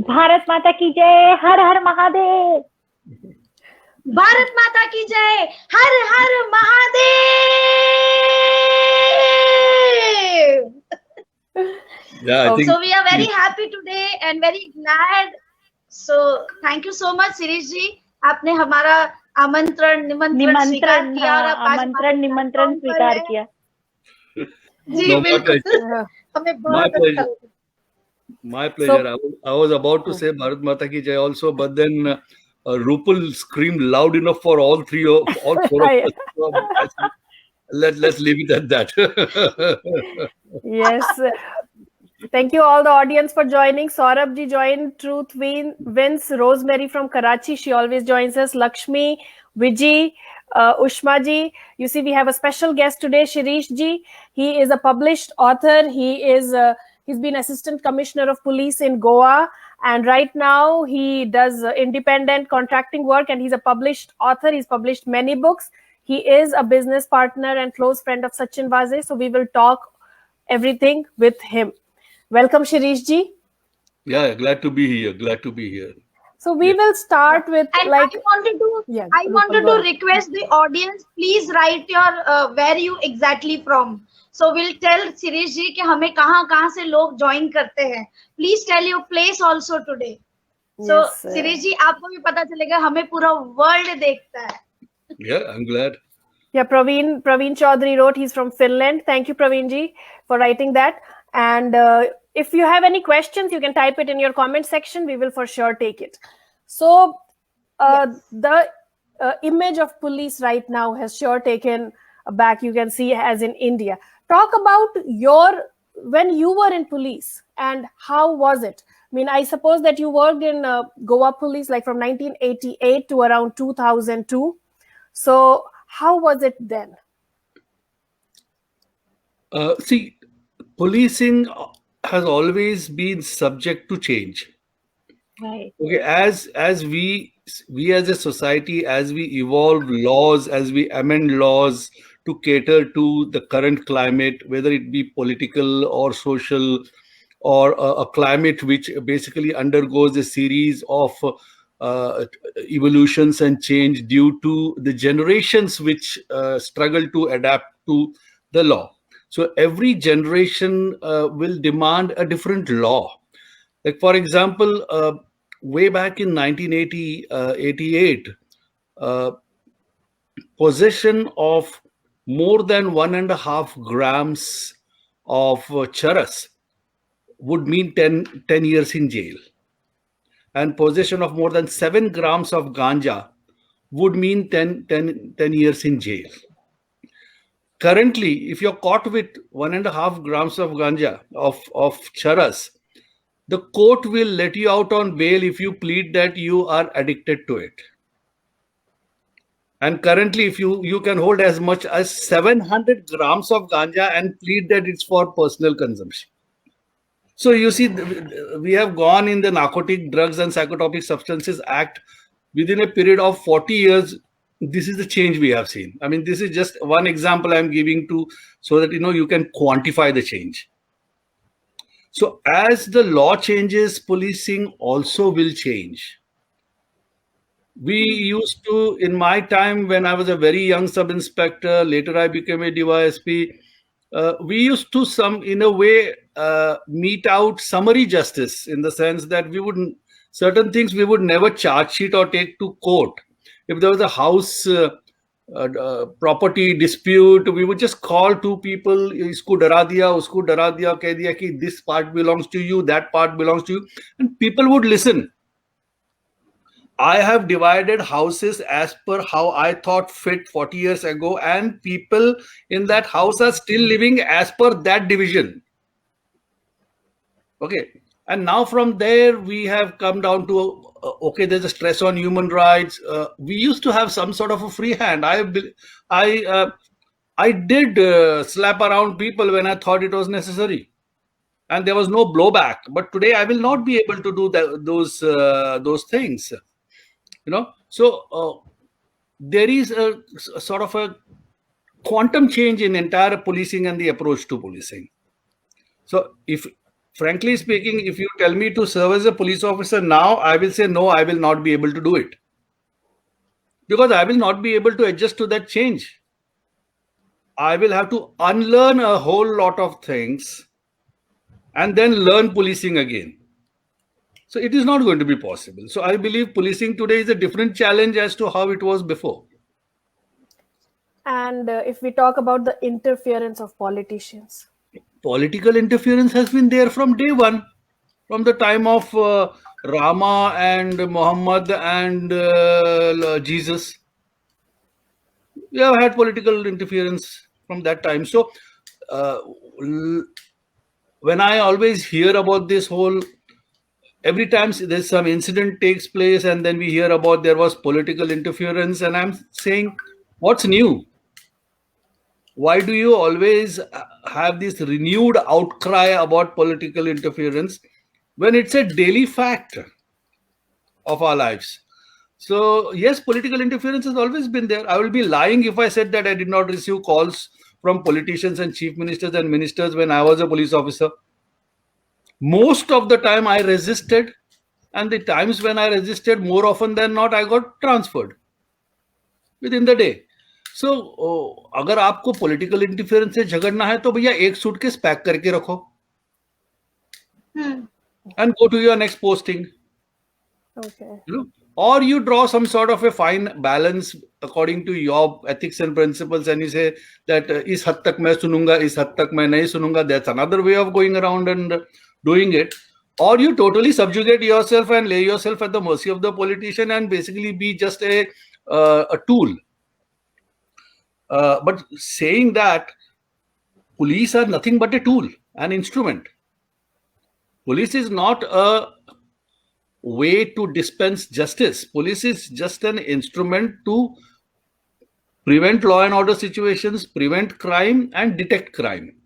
भारत माता की जय, हर हर महादेव। भारत माता की जय, हर हर Mahadev. Yeah, I think So we are very happy today and very glad. So thank you so much, Sirish जी. आपने हमारा आमंत्रण स्वीकार किया और आप आज हमारे निमंत्रण platform पर स्वीकार हैं. किया। जी No, my बिल्कुल, pleasure. हमें My बहुत अच्छा pleasure. लगा. My pleasure. I was about to say Bharat Mata ki Jai also, but then Rupal screamed loud enough for all four of us. So I said, let's leave it at that. Yes. Thank you all the audience for joining. Saurabh ji joined, Truth Wins, Rosemary from Karachi. She always joins us. Lakshmi, Vijay, Ushma ji. You see, we have a special guest today, Shirish ji. He is a published author. He's been Assistant Commissioner of Police in Goa. And right now he does independent contracting work, and he's a published author. He's published many books. He is a business partner and close friend of Sachin Vaze. So we will talk everything with him. Welcome, Shirish ji. Yeah, glad to be here. Glad to be here. So we will start with And I wanted to request the audience, please write your where you exactly from. So we'll tell Sirish ji कि हमें कहाँ से लोग join करते हैं. Please tell your place also today. So Yes, Sirish ji, आपको भी पता चलेगा हमें पूरा world देखता है. Yeah, I'm glad. Yeah, Praveen Chaudhary wrote, he's from Finland. Thank you, Praveen ji, for writing that. And if you have any questions, you can type it in your comment section. We will for sure take it. So the image of police right now has sure taken back, you can see, as in India. Talk about when you were in police and how was it? I mean, I suppose that you worked in Goa police like from 1988 to around 2002. So how was it then? See, policing has always been subject to change. Right. Okay, as we as a society, as we evolve laws, as we amend laws to cater to the current climate, whether it be political or social, or a climate which basically undergoes a series of evolutions and change due to the generations which struggle to adapt to the law. So every generation will demand a different law. Like, for example, way back in 1988, possession of more than 1.5 grams of charas would mean 10 years in jail. And possession of more than 7 grams of ganja would mean 10 years in jail. Currently, if you're caught with 1.5 grams of ganja, of charas, the court will let you out on bail if you plead that you are addicted to it. And currently, if you can hold as much as 700 grams of ganja and plead that it's for personal consumption. So you see, we have gone in the Narcotic Drugs and Psychotropic Substances Act within a period of 40 years. This is the change we have seen. I mean, this is just one example I'm giving to so that you can quantify the change. So as the law changes, policing also will change. We used to, in my time when I was a very young sub-inspector, later I became a DYSP, we used to in a way mete out summary justice, in the sense that certain things we would never charge sheet or take to court. If there was a house property dispute, we would just call two people, isko dara diya, usko dara diya, keh diya ki this part belongs to you, that part belongs to you, and people would listen. I have divided houses as per how I thought fit 40 years ago, and people in that house are still living as per that division. Okay. And now from there, we have come down to, okay, there's a stress on human rights. We used to have some sort of a free hand. I did slap around people when I thought it was necessary, and there was no blowback. But today, I will not be able to do those things. So there is a sort of a quantum change in entire policing and the approach to policing. So if frankly speaking, if you tell me to serve as a police officer now, I will say no, I will not be able to do it. Because I will not be able to adjust to that change. I will have to unlearn a whole lot of things and then learn policing again. So it is not going to be possible. So I believe policing today is a different challenge as to how it was before. And if we talk about the interference of politicians. Political interference has been there from day one, from the time of Rama and Muhammad and Jesus. We have had political interference from that time. So when I always hear about this whole, every time there's some incident takes place and then we hear about there was political interference, and I'm saying, what's new? Why do you always have this renewed outcry about political interference when it's a daily fact of our lives? So yes, political interference has always been there. I will be lying if I said that I did not receive calls from politicians and chief ministers and ministers when I was a police officer. Most of the time I resisted, and the times when I resisted, more often than not, I got transferred within the day. So अगर आपको political interference से झगड़ना है तो भैया एक suitcase pack करके रखो and go to your next posting. Okay. You know? Or you draw some sort of a fine balance according to your ethics and principles, and you say that is had tak main sununga, is had tak main nahi sununga. That's another way of going around and doing it. Or you totally subjugate yourself and lay yourself at the mercy of the politician and basically be just a tool. But saying that police are nothing but a tool, an instrument. Police is not a way to dispense justice. Police is just an instrument to prevent law and order situations, prevent crime, and detect crime.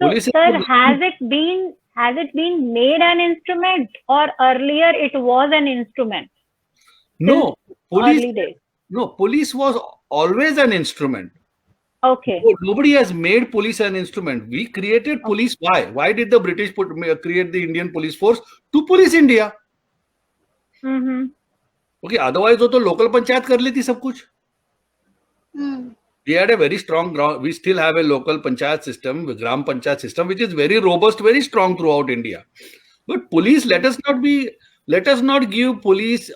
So, Police sir, has it been made an instrument, or earlier it was an instrument? No, Early days. Police was always an instrument. Okay. Nobody has made police an instrument. We created police. Why? Why did the British create the Indian police force? To police India. Mm-hmm. Okay, otherwise वो तो local panchayat कर लेती सब कुछ. We had a very strong ground. We still have a local panchayat system, gram panchayat system, which is very robust, very strong throughout India. But police, let us not give police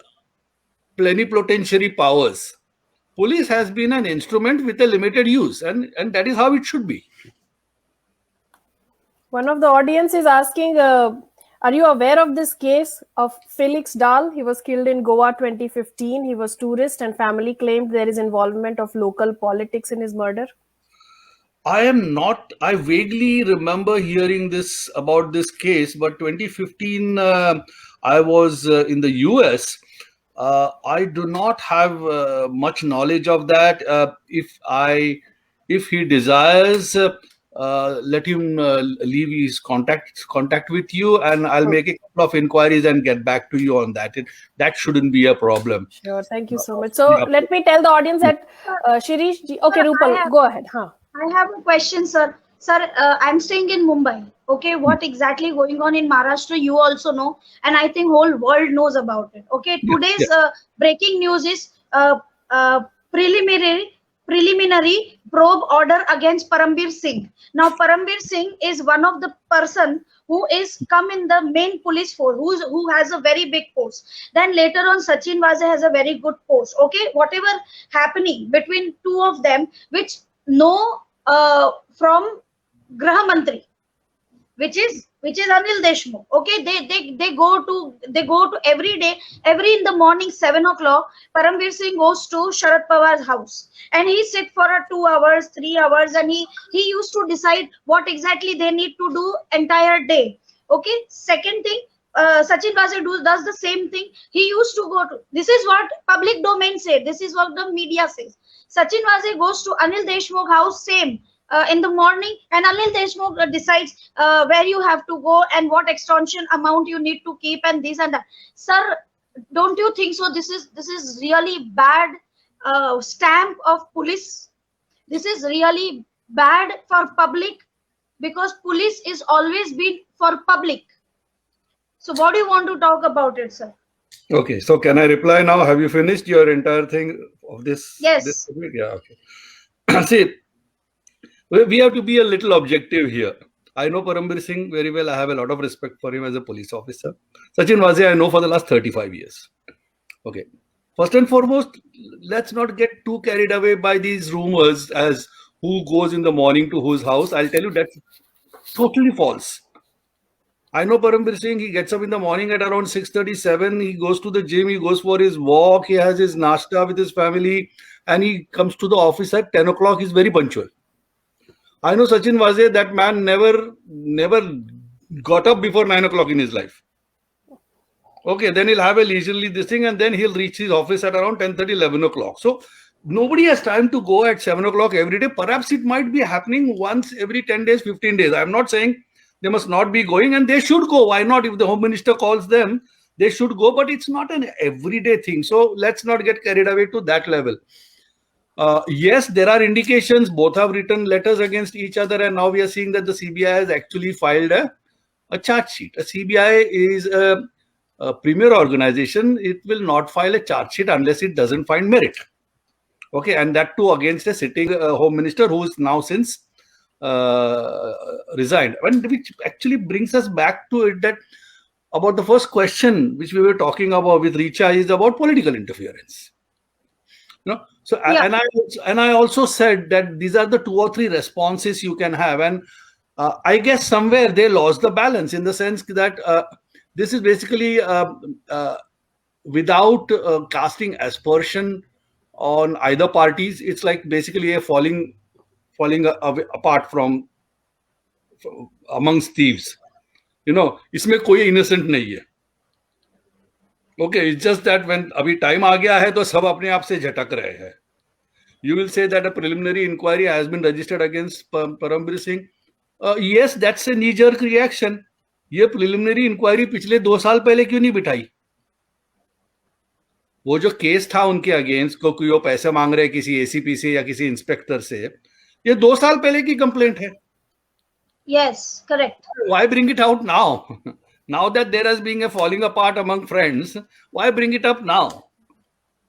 plenipotentiary powers. Police has been an instrument with a limited use, and that is how it should be. One of the audience is asking, are you aware of this case of Felix Dahl? He was killed in Goa 2015. He was tourist and family claimed there is involvement of local politics in his murder. I am not. I vaguely remember hearing about this case, but 2015, I was in the US. I do not have much knowledge of that. If he desires, let him leave his contact with you, and I'll make a couple of inquiries and get back to you on that. That shouldn't be a problem. Sure, thank you so much. So let me tell the audience that Shirish ji, okay, Rupal, go ahead. I have a question, sir. Sir, I'm staying in Mumbai. Okay, what exactly going on in Maharashtra, you also know, and I think whole world knows about it. Okay, today's breaking news is preliminary probe order against Parambir Singh. Now, Parambir Singh is one of the person who is come in the main police force, who has a very big post. Then later on, Sachin Waze has a very good post. Okay, whatever happening between two of them, which know from Graha Mantri, which is Anil Deshmukh. Okay, they go to every day, in the morning 7 o'clock. Parambir Singh goes to Sharad Pawar's house and he sit for 2 hours, 3 hours, and he used to decide what exactly they need to do entire day. Okay, second thing, Sachin Waze does the same thing. He used to go to, this is what public domain said, this is what the media says. Sachin Waze goes to Anil Deshmukh house same in the morning, and Anil Deshmukh decides where you have to go and what extortion amount you need to keep and this and that. Sir, don't you think so? This is really bad stamp of police. This is really bad for public. because police is always been for public. So what do you want to talk about it, sir? Okay, so can I reply now? Have you finished your entire thing of this? Yes. This, yeah, okay. See, we have to be a little objective here. I know Parambir Singh very well. I have a lot of respect for him as a police officer. Sachin Waze, I know for the last 35 years. Okay. First and foremost, let's not get too carried away by these rumors as who goes in the morning to whose house. I'll tell you that's totally false. I know Parambir Singh, he gets up in the morning at around 6:37. He goes to the gym, he goes for his walk, he has his nashta with his family, and he comes to the office at 10 o'clock. He's very punctual. I know Sachin Waze, that man never got up before 9 o'clock in his life. Okay, then he'll have a leisurely this thing, and then he'll reach his office at around 10:30, 11 o'clock. So nobody has time to go at 7 o'clock every day. Perhaps it might be happening once every 10 days, 15 days. I'm not saying they must not be going, and they should go. Why not? If the Home Minister calls them, they should go, but it's not an everyday thing. So let's not get carried away to that level. Yes, there are indications. Both have written letters against each other, and now we are seeing that the CBI has actually filed a charge sheet. A CBI is a premier organization. It will not file a charge sheet unless it doesn't find merit. Okay, and that too against a sitting Home Minister who is now since resigned. And which actually brings us back to it that about the first question which we were talking about with Richa is about political interference. You know, so yeah. and I also said that these are the 2 or 3 responses you can have, and I guess somewhere they lost the balance in the sense that this is basically without casting aspersion on either parties. It's like basically a falling apart from amongst thieves. You know, इसमें कोई innocent नहीं है. Okay, it's just that when अभी time आ गया है तो सब अपने आप से झटक रहे हैं. You will say that a preliminary inquiry has been registered against Parambir Singh. Yes, that's a knee-jerk reaction. ये preliminary inquiry पिछले 2 साल पहले क्यों नहीं बिठाई? वो जो केस था उनके अगेंस्ट को कोई वो पैसे मांग रहे किसी एसीपी से या किसी इंस्पेक्टर से, ये 2 साल पहले की कंप्लेंट है. Yes, correct. Why bring it out now? Now that there has been a falling apart among friends, why bring it up now?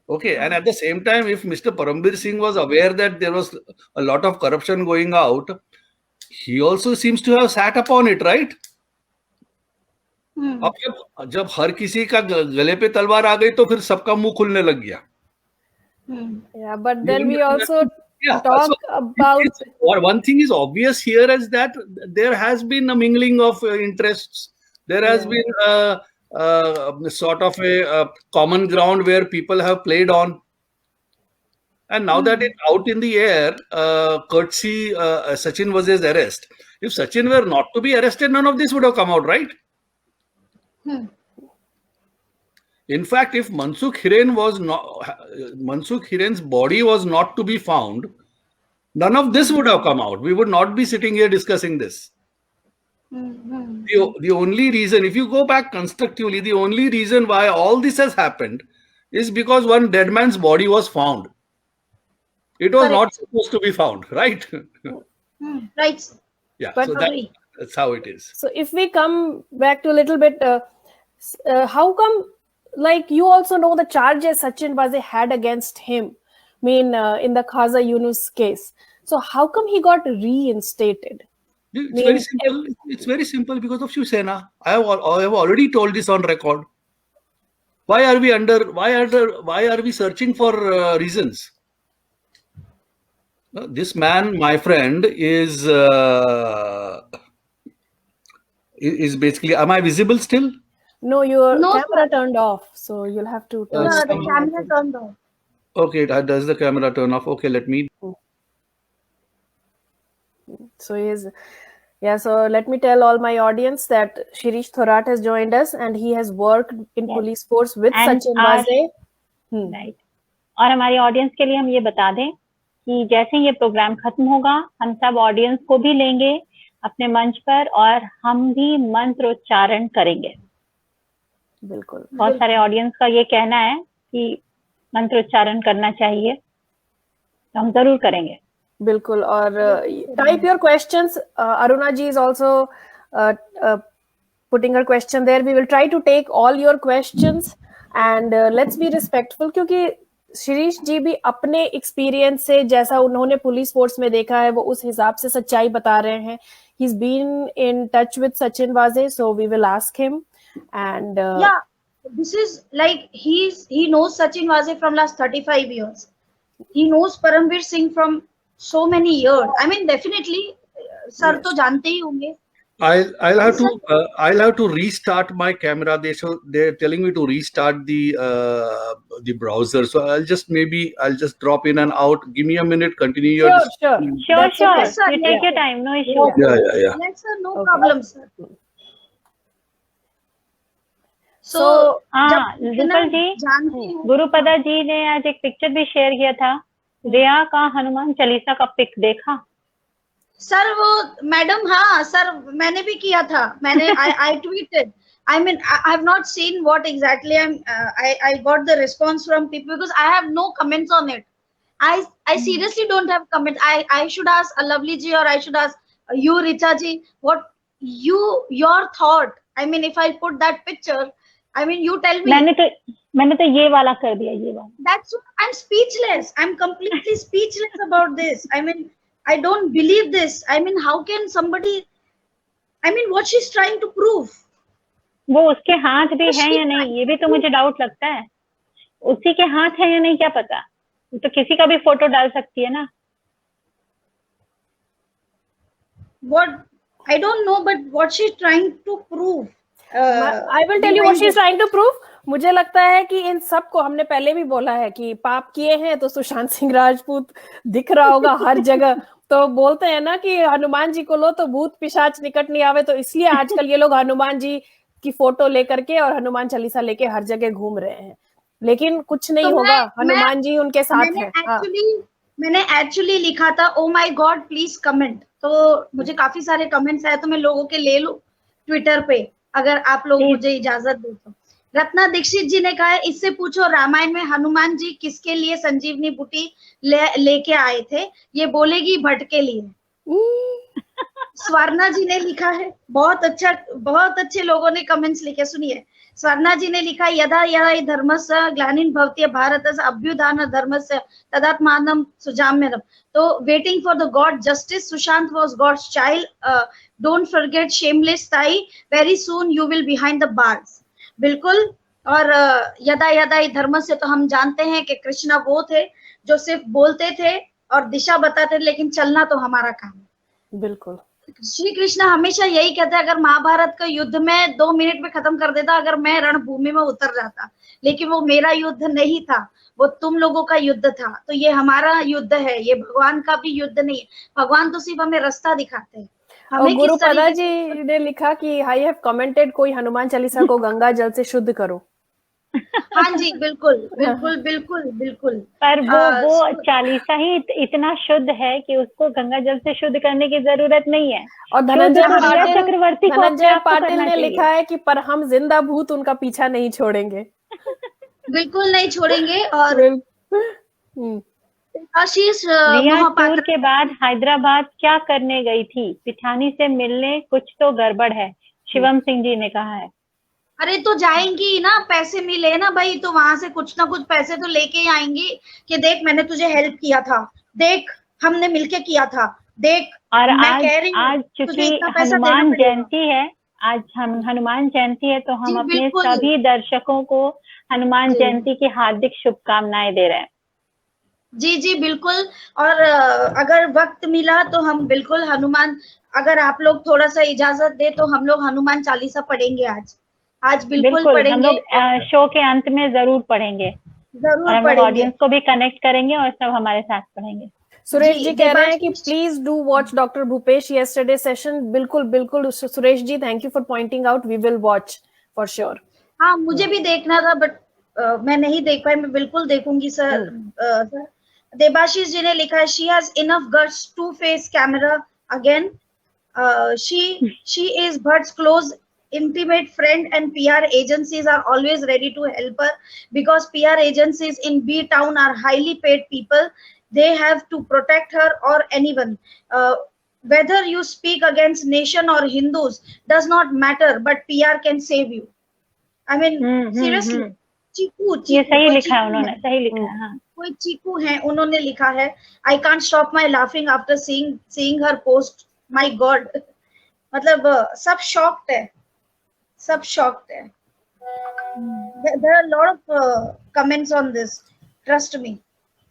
Okay, and at the same time, if Mr. Parambir Singh was aware that there was a lot of corruption going out, he also seems to have sat upon it, right? अब जब हर किसी का गले पे तलवार आ गई तो फिर सबका मुंह खुलने लग गया. Yeah, but then we also talk about one thing is obvious here is that there has been a mingling of interests. There has been sort of a common ground where people have played on. And now that it's out in the air, courtesy Sachin Waze's arrest. If Sachin were not to be arrested, none of this would have come out, right? In fact, if Mansukh Hiren's body was not to be found, none of this would have come out. We would not be sitting here discussing this. The only reason, if you go back constructively, the only reason why all this has happened is because one dead man's body was found. It was not supposed to be found, right? Right. Yeah, but so that's how it is. So if we come back to a little bit, how come, like you also know the charges Sachin Waze had against him, I mean, in the Khaza Yunus case. So how come he got reinstated? It's very simple. It's very simple because of Shiv Sena. I have already told this on record. Why are we searching for reasons? This man, my friend, is basically. Am I visible still? No, your camera turned off, so you'll have to turn the camera turned off. Okay, does the camera turn off? Okay, let me. So so let me tell all my audience that Shirish Thorat has joined us and he has worked in police force with Sachin Waze. Right. और हमारी audience के लिए हम ये बता दें कि जैसे ये प्रोग्राम खत्म होगा हम सब ऑडियंस को भी लेंगे अपने मंच पर और हम भी मंत्रोच्चारण करेंगे. बिल्कुल. बहुत सारे ऑडियंस का ये कहना है कि मंत्रोच्चारण करना चाहिए, तो हम जरूर करेंगे. बिल्कुल. और type your questions. Aruna ji is also putting her question there. We will try to take all your questions and let's be respectful, क्योंकि शिरीष जी भी अपने एक्सपीरियंस से, जैसा उन्होंने पुलिस फोर्स में देखा है, वो उस हिसाब से सच्चाई बता रहे हैं. He's been in touch with Sachin Waze, so we will ask him. And yeah, this is like he knows Sachin Waze from last 35 years. He knows Paramveer Singh from so many years. I mean, definitely, sir तो जानते ही होंगे. I'll have to restart my camera. They're telling me to restart the browser. So I'll just drop in and out. Give me a minute. Continue your discussion. Sure. Yes, sir. You take your time. No issue. Yeah. Yes, sir. No problem, sir. So विपुल जी, गुरुपदा जी ने आज एक picture भी share किया था. रिया का हनुमान चालीसा का pick देखा? Sir वो मैडम, हाँ सर, मैंने भी किया था. मैंने I tweeted. I mean, I have not seen what exactly I got the response from people because I have no comments on it. I seriously don't have comments. I should ask a Lovely ji or I should ask you, Richa ji, what your thought. I mean, if I put that picture, I mean, you tell me. मैंने तो ये वाला कर दिया, ये वाला. That's, I'm speechless. I'm completely speechless about this. I mean, I don't believe this. I mean, how can somebody, I mean, what she's trying to prove? वो उसके हाथ भी है या नहीं, ये भी तो मुझे डाउट लगता है. उसी के हाथ है या नहीं क्या पता. तो किसी का भी फोटो डाल सकती है ना. What, I don't know, but what she's trying to prove. I will tell you what she's trying to prove. मुझे लगता है कि इन सब को हमने पहले भी बोला है कि पाप किए हैं तो सुशांत सिंह राजपूत दिख रहा होगा हर जगह. तो बोलते हैं ना कि हनुमान जी को लो तो भूत पिशाच निकट नहीं आवे, तो इसलिए आजकल ये लोग हनुमान जी की फोटो लेकर के और हनुमान चालीसा लेके हर जगह घूम रहे हैं. लेकिन कुछ नहीं होगा, हनुमान जी उनके साथ है. मैंने एक्चुअली लिखा था, oh my God please comment. तो मुझे काफी सारे कमेंट्स आए, तो मैं लोगों के ले लूं ट्विटर पे, अगर आप लोग मुझे इजाजत दे तो. रत्ना दीक्षित जी ने कहा है, इससे पूछो रामायण में हनुमान जी किसके लिए संजीवनी बूटी लेके आए थे, ये बोलेगी भट्ट के लिए. स्वर्णा जी ने लिखा है, बहुत अच्छे लोगों ने कमेंट्स लिखे. सुनिए, स्वर्णा जी ने लिखा, यदा यदा धर्मस्य ग्लानिर् भवति भारतस्य अभ्युत्थान धर्मस्य तदात्मानं सुजाम्यहम्. तो waiting for the god justice, Sushant was god's child, don't forget shameless ताई, very soon you will behind the bars. बिल्कुल. और यदा यदा धर्म से तो हम जानते हैं कि कृष्णा वो थे जो सिर्फ बोलते थे और दिशा बताते थे, लेकिन चलना तो हमारा काम है. बिल्कुल. श्री कृष्ण हमेशा यही कहते हैं, अगर महाभारत का युद्ध में 2 मिनट में खत्म कर देता, अगर मैं रणभूमि में उतर जाता, लेकिन वो मेरा युद्ध नहीं था, वो तुम लोगों का युद्ध था. तो ये हमारा युद्ध है, ये भगवान का भी युद्ध नहीं है. भगवान तो सिर्फ हमें रास्ता दिखाते हैं. गुरुपदा जी ने लिखा कि आई हैव कमेंटेड, कोई हनुमान चालीसा को गंगा जल से शुद्ध करो. हाँ जी, बिल्कुल. पर वो चालीसा ही इतना शुद्ध है कि उसको गंगा जल से शुद्ध करने की जरूरत नहीं है. और धनंजय पाटिल ने लिखा है कि पर हम जिंदा भूत उनका पीछा नहीं छोड़ेंगे. बिल्कुल नहीं छोड़ेंगे. और आशीष, रिया टूर के बाद हैदराबाद क्या करने गई थी? पिठानी से मिलने, कुछ तो गड़बड़ है, शिवम सिंह जी ने कहा है. अरे तो जाएंगी ना, पैसे मिले ना भाई, तो वहां से कुछ ना कुछ पैसे तो लेके ही आएंगी कि देख मैंने तुझे हेल्प किया था, देख हमने मिलके किया था, देख. और आज चूंकि हनुमान जयंती है, आज हम हनुमान जयंती है, तो हम अपने सभी दर्शकों को हनुमान जयंती की हार्दिक शुभकामनाएं दे रहे हैं. जी बिल्कुल. और अगर वक्त मिला तो हम बिल्कुल हनुमान, अगर आप लोग थोड़ा सा इजाजत दे तो हम लोग हनुमान चालीसा पढ़ेंगे आज बिल्कुल पढ़ेंगे. हम लोग शो के अंत में जरूर पढ़ेंगे. ऑडियंस को भी कनेक्ट करेंगे और सब हमारे साथ पढ़ेंगे. सुरेश जी कह रहे हैं कि please do watch doctor Bhupesh yesterday session. बिल्कुल Suresh ji, thank you for pointing out. We will watch for sure. हाँ, मुझे भी देखना था बट मैं नहीं देख पाई. मैं बिल्कुल देखूंगी सर. देबाशीष जी ने लिखा है, she has enough guts to face camera again. She is Bhatt's close intimate friend, and PR agencies are always ready to help her because PR agencies in B town are highly paid people. they have to protect her or anyone. Whether you speak against nation or Hindus does not matter, but PR can save you. I mean, seriously. चीकू, ये सही लिखा है उन्होंने, सही लिखा है. हाँ. कोई चीकू है, उन्होंने लिखा है, I can't stop my laughing after seeing her post. My God. मतलब सब shocked है, सब shocked है. There are a lot of comments on this. Trust me.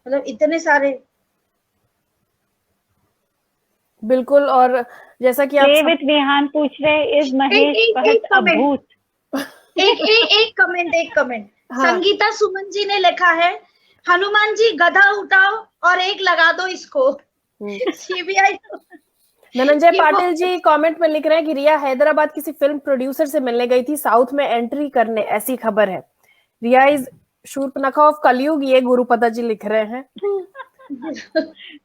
मतलब इतने सारे. बिल्कुल. और जैसा कि आप विद विहान पूछ रहे, इज महेश बहुत अभूत. एक कमेंट. संगीता सुमन जी ने लिखा है, हनुमान जी गधा उठाओ और एक लगा दो इसको. सीबीआई. धनंजय पाटिल जी कमेंट में लिख रहे हैं कि रिया हैदराबाद किसी फिल्म प्रोड्यूसर से मिलने गई थी साउथ में एंट्री करने, ऐसी खबर है. रिया इज शूर्पणखा ऑफ कलयुग, ये गुरुपदा जी लिख रहे हैं.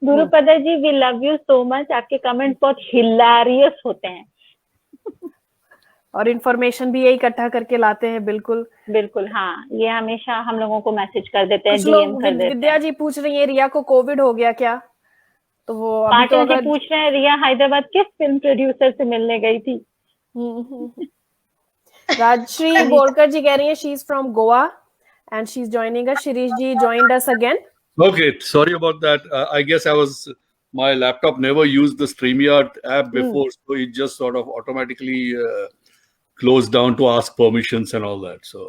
Gurupada ji, we love you so much. आपके कमेंट्स बहुत हिलेरियस होते हैं और इंफॉर्मेशन भी यही इकट्ठा करके लाते हैं. बिल्कुल बिल्कुल. हाँ, ये हमेशा हम लोगों को मैसेज कर देते हैं, डीएम कर देते हैं. विद्या जी पूछ रही है रिया को कोविड हो गया क्या, तो वो पाटिल जी पूछ रहे हैं रिया हैदराबाद किस फिल्म प्रोड्यूसर से मिलने गई थी. राजश्री बोलकर जी कह रही है she is from Goa and she is joining us. Shirish ji joined us again. Okay, sorry about that. I guess my laptop never used the StreamYard app before, so it just sort of automatically closed down to ask permissions and all that. So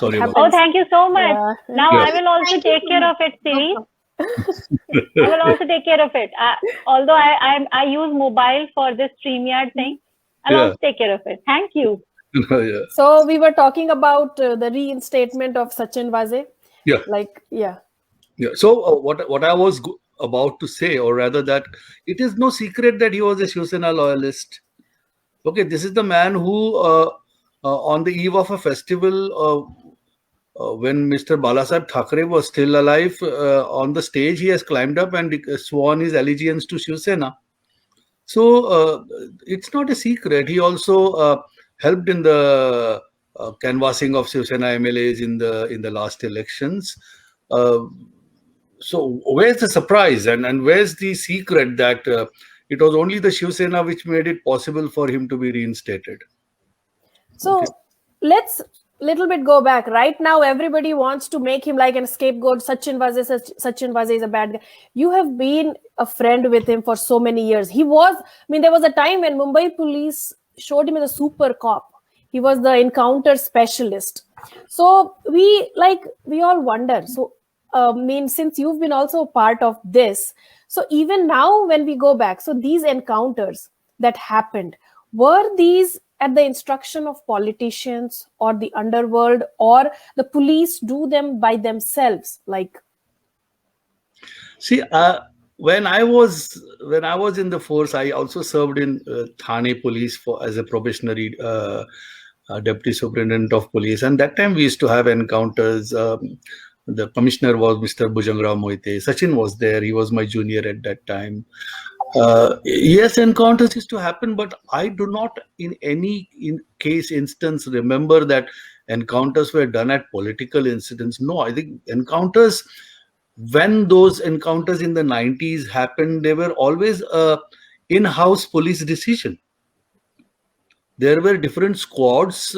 sorry about that. Oh, thank you so much. Now I will also take care of it, Siri. I will also take care of it. Although I use mobile for this StreamYard thing, I'll also take care of it. Thank you. Yeah. So we were talking about the reinstatement of Sachin Waze. Yeah. Yeah. So what I was about to say, or rather that it is no secret that he was a Shiv Sena loyalist. Okay, this is the man who, on the eve of a festival, when Mr. Balasaheb Thackeray was still alive, on the stage he has climbed up and sworn his allegiance to Shiv Sena. So it's not a secret. He also helped in the canvassing of Shiv Sena MLAs in the last elections. So where's the surprise and where's the secret that it was only the Shiv Sena which made it possible for him to be reinstated? So let's little bit go back. Right now, everybody wants to make him like a scapegoat. Sachin Waze is a bad guy. You have been a friend with him for so many years. There was a time when Mumbai police showed him as a super cop. He was the encounter specialist. So we all wonder. So since you've been also part of this, so even now when we go back, so these encounters that happened, were these at the instruction of politicians or the underworld, or the police do them by themselves? See, when I was in the force, I also served in Thane police as a probationary deputy superintendent of police, and that time we used to have encounters. The commissioner was Mr. Bhujangrao Moite. Sachin was there. He was my junior at that time. Yes, encounters used to happen, but I do not in any instance remember that encounters were done at political incidents. No, I think encounters, when those encounters in the 90s happened, they were always in-house police decision. There were different squads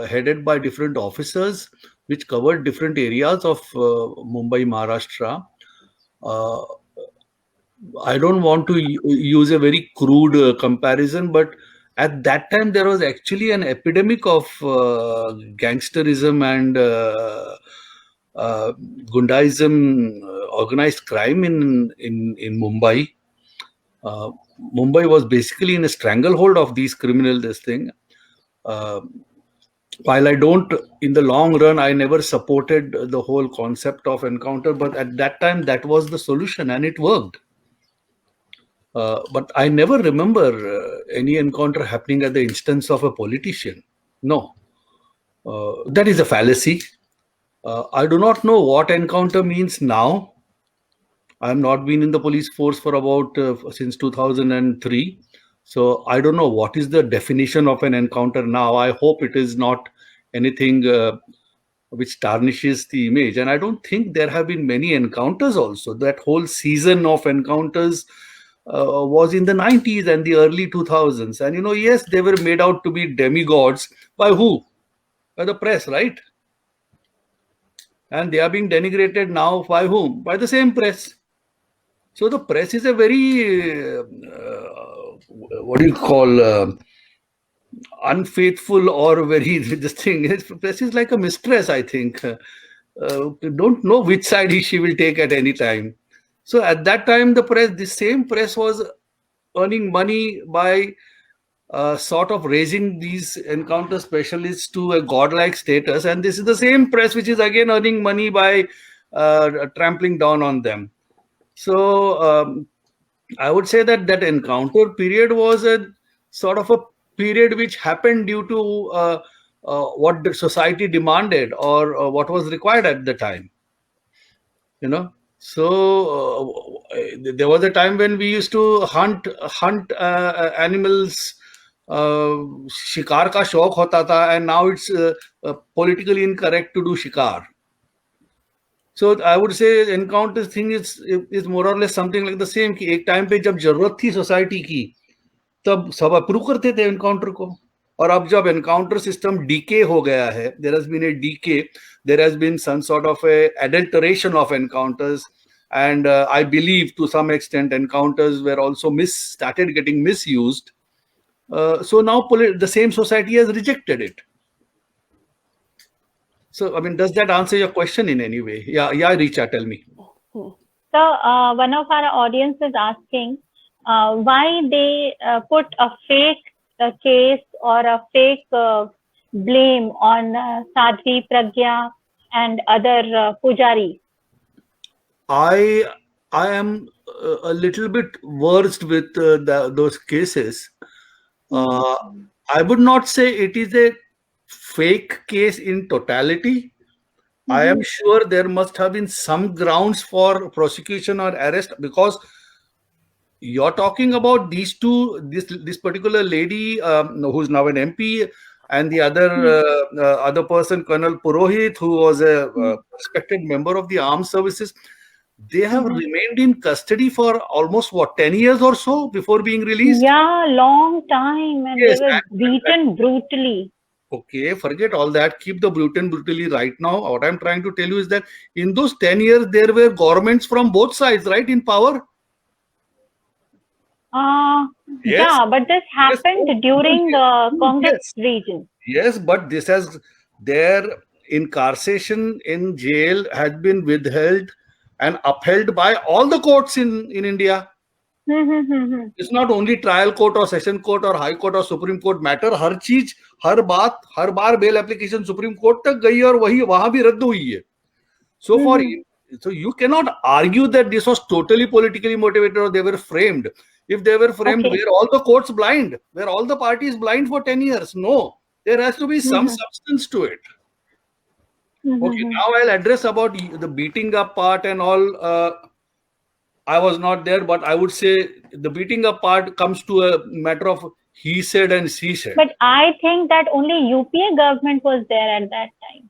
headed by different officers which covered different areas of Mumbai, Maharashtra. I don't want to use a very crude comparison, but at that time there was actually an epidemic of gangsterism and Gundaism, organized crime in Mumbai. Mumbai was basically in a stranglehold of these criminals. While I don't, in the long run, I never supported the whole concept of encounter, but at that time, that was the solution and it worked. But I never remember any encounter happening at the instance of a politician. No, that is a fallacy. I do not know what encounter means now. I have not been in the police force for about since 2003. So I don't know what is the definition of an encounter now. I hope it is not anything which tarnishes the image. And I don't think there have been many encounters also. That whole season of encounters was in the 90s and the early 2000s. And, yes, they were made out to be demigods. By who? By the press, right? And they are being denigrated now by whom? By the same press. So the press is a very, what do you call, unfaithful or very, this thing. Press is like a mistress, I think. Don't know which side she will take at any time. So at that time, the same press was earning money by sort of raising these encounter specialists to a godlike status. And this is the same press which is again earning money by trampling down on them. So I would say that encounter period was a sort of a period which happened due to what the society demanded or what was required at the time. So there was a time when we used to hunt animals. शिकार का शौक होता था, and now it's politically incorrect to do शिकार. So I would say encounter thing is more or less something like the same. कि एक time पे जब जरूरत थी सोसाइटी की तब सब अप्रूव करते थे एनकाउंटर को, और अब जब एनकाउंटर सिस्टम डीके हो गया है, there has been a decay, there has been some sort of a adulteration of encounters, and I believe to some extent encounters were also started getting misused. So now the same society has rejected it. So I mean, does that answer your question in any way? Yeah, Richa, tell me. So one of our audience is asking why they put a fake case or a fake blame on Sadhvi Pragya and other pujaris. I am a little bit versed with those cases. I would not say it is a fake case in totality. I am sure there must have been some grounds for prosecution or arrest, because you're talking about these two, this particular lady who's now an MP, and the other person, Colonel Purohit, who was a respected member of the armed services. They have remained in custody for almost 10 years or so before being released? Yeah, long time, and yes, they were beaten brutally. Okay, forget all that. Keep the brutally right now. What I'm trying to tell you is that in those 10 years, there were governments from both sides, right, in power? Yes. Yeah, but this happened during the Congress region. Yes, but their incarceration in jail had been withheld and upheld by all the courts in India. It's not only trial court or session court or high court or supreme court matter. हर चीज, हर बार bail application supreme court तक गई और वहां भी रद्द हुई है. So you cannot argue that this was totally politically motivated or they were framed. If they were framed, were all the courts blind? Were all the parties blind for 10 years? No, there has to be some substance to it. Okay, now I'll address about the beating up part and all. I was not there, but I would say the beating up part comes to a matter of he said and she said. But I think that only UPA government was there at that time.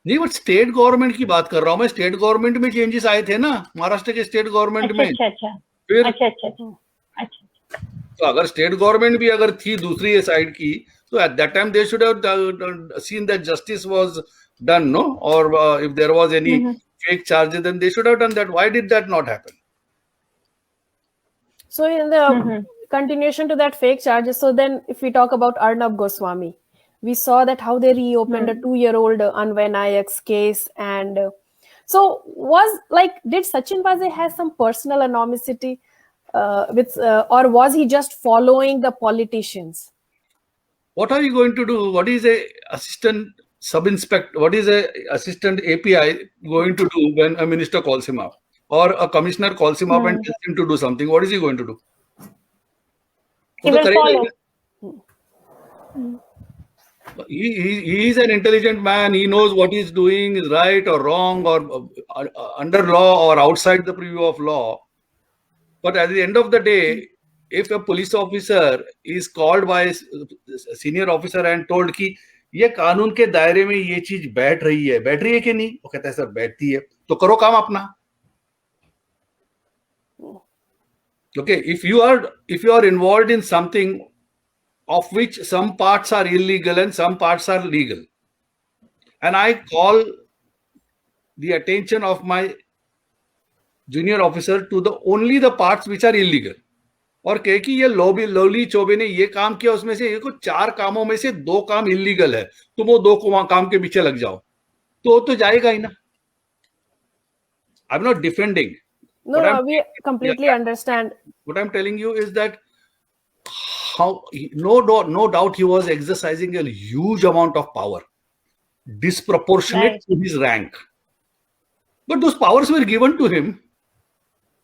नहीं, but state government की बात कर रहा हूँ मैं. State government में changes आए थे ना, महाराष्ट्र के स्टेट गवर्नमेंट में. अच्छा. तो अगर स्टेट गवर्नमेंट भी अगर थी दूसरी साइड की, तो at that time they should have seen that justice was done, no? Or if there was any fake charges, then they should have done that. Why did that not happen? So in the continuation to that fake charges, so then if we talk about Arnab Goswami, we saw that how they reopened a 2-year-old Anvay Nayak's case, and so did Sachin Waze have some personal animosity or was he just following the politicians? What are you going to do? What is a assistant sub-inspector, what is a assistant API going to do when a minister calls him up or a commissioner calls him up and tells him to do something? What is he going to do? He will follow. He is an intelligent man. He knows what he's doing is right or wrong or under law or outside the preview of law. But at the end of the day, if a police officer is called by a senior officer and told ki ये कानून के दायरे में ये चीज बैठ रही है कि नहीं? वो कहता है सर बैठती है, तो करो काम अपना. Okay, if you are involved in something of which some parts are illegal and some parts are legal, and I call the attention of my junior officer to only the parts which are illegal, और कहे कि ये lolly Choubey ने ये काम किया, उसमें से ये कुछ 4 कामों में से 2 काम इलीगल है, तुम वो 2 काम के पीछे लग जाओ, तो जाएगा ही ना. I'm not defending. No, we completely understand. What I'm telling you is that no doubt he was exercising a huge amount of power, disproportionate to his rank. But those powers were given to him.